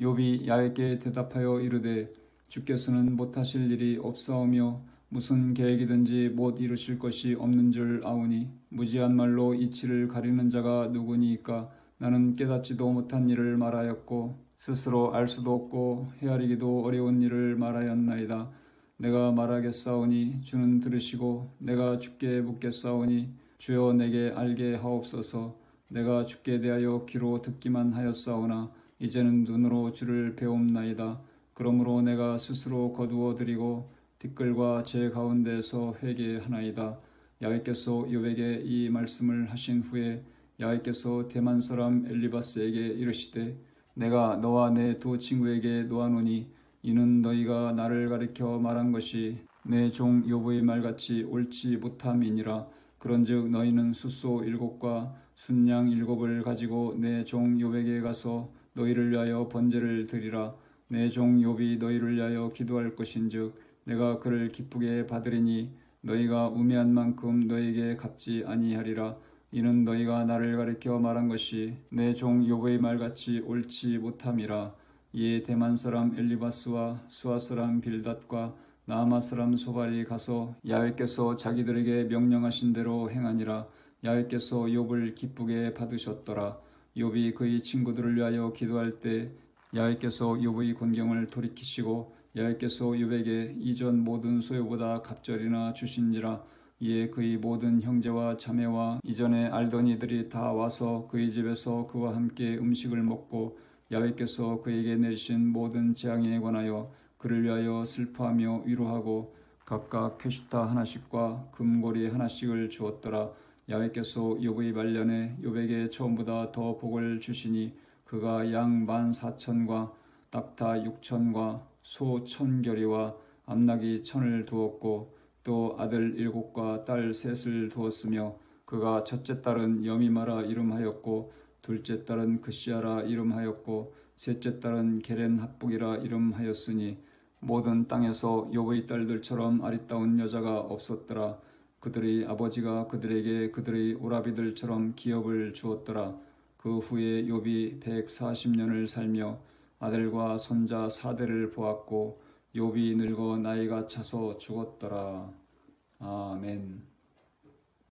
Speaker 1: 욥이 야훼께 대답하여 이르되 주께서는 못하실 일이 없사오며 무슨 계획이든지 못 이루실 것이 없는 줄 아오니 무지한 말로 이치를 가리는 자가 누구니이까. 나는 깨닫지도 못한 일을 말하였고 스스로 알 수도 없고 헤아리기도 어려운 일을 말하였나이다. 내가 말하겠사오니 주는 들으시고 내가 주께 묻겠사오니 주여 내게 알게 하옵소서. 내가 주께 대하여 귀로 듣기만 하였사오나 이제는 눈으로 주를 배움나이다. 그러므로 내가 스스로 거두어 드리고 뒷글과 제 가운데서 회개하나이다. 야훼께서 욥에게 이 말씀을 하신 후에 야훼께서 대만 사람 엘리바스에게 이르시되 내가 너와 내 두 친구에게 놓아노니 이는 너희가 나를 가리켜 말한 것이 내 종 욥의 말같이 옳지 못함이니라. 그런즉 너희는 숫소 7과 순양 7을 가지고 내 종 욥에게 가서 너희를 위하여 번제를 드리라. 내 종 욥이 너희를 위하여 기도할 것인즉 내가 그를 기쁘게 받으리니 너희가 우매한 만큼 너희에게 갚지 아니하리라. 이는 너희가 나를 가리켜 말한 것이 내 종 욥의 말같이 옳지 못함이라. 이에 대만 사람 엘리바스와 수아 사람 빌닷과 나아마 사람 소발이 가서 야훼께서 자기들에게 명령하신 대로 행하니라. 야훼께서 욥을 기쁘게 받으셨더라. 욥이 그의 친구들을 위하여 기도할 때 야훼께서 욥의 곤경을 돌이키시고 야훼께서 욥에게 이전 모든 소유보다 갑절이나 주신지라. 이에 그의 모든 형제와 자매와 이전에 알던 이들이 다 와서 그의 집에서 그와 함께 음식을 먹고 야훼께서 그에게 내리신 모든 재앙에 관하여 그를 위하여 슬퍼하며 위로하고 각각 표시타 하나씩과 금고리 하나씩을 주었더라. 야훼께서 욥의 말년에 욥에게 처음보다 더 복을 주시니 그가 양 14,000과 낙타 6,000과 소 1,000결이와 암나귀 1,000을 두었고 또 아들 7과 딸 3을 두었으며 그가 첫째 딸은 여미마라 이름하였고 둘째 딸은 그시아라 이름하였고 셋째 딸은 게렌 합북이라 이름하였으니 모든 땅에서 욥의 딸들처럼 아리따운 여자가 없었더라. 그들의 아버지가 그들에게 그들의 오라비들처럼 기업을 주었더라. 그 후에 욥이 140년을 살며 아들과 손자 4대를 보았고 욥이 늙어 나이가 차서 죽었더라. 아멘.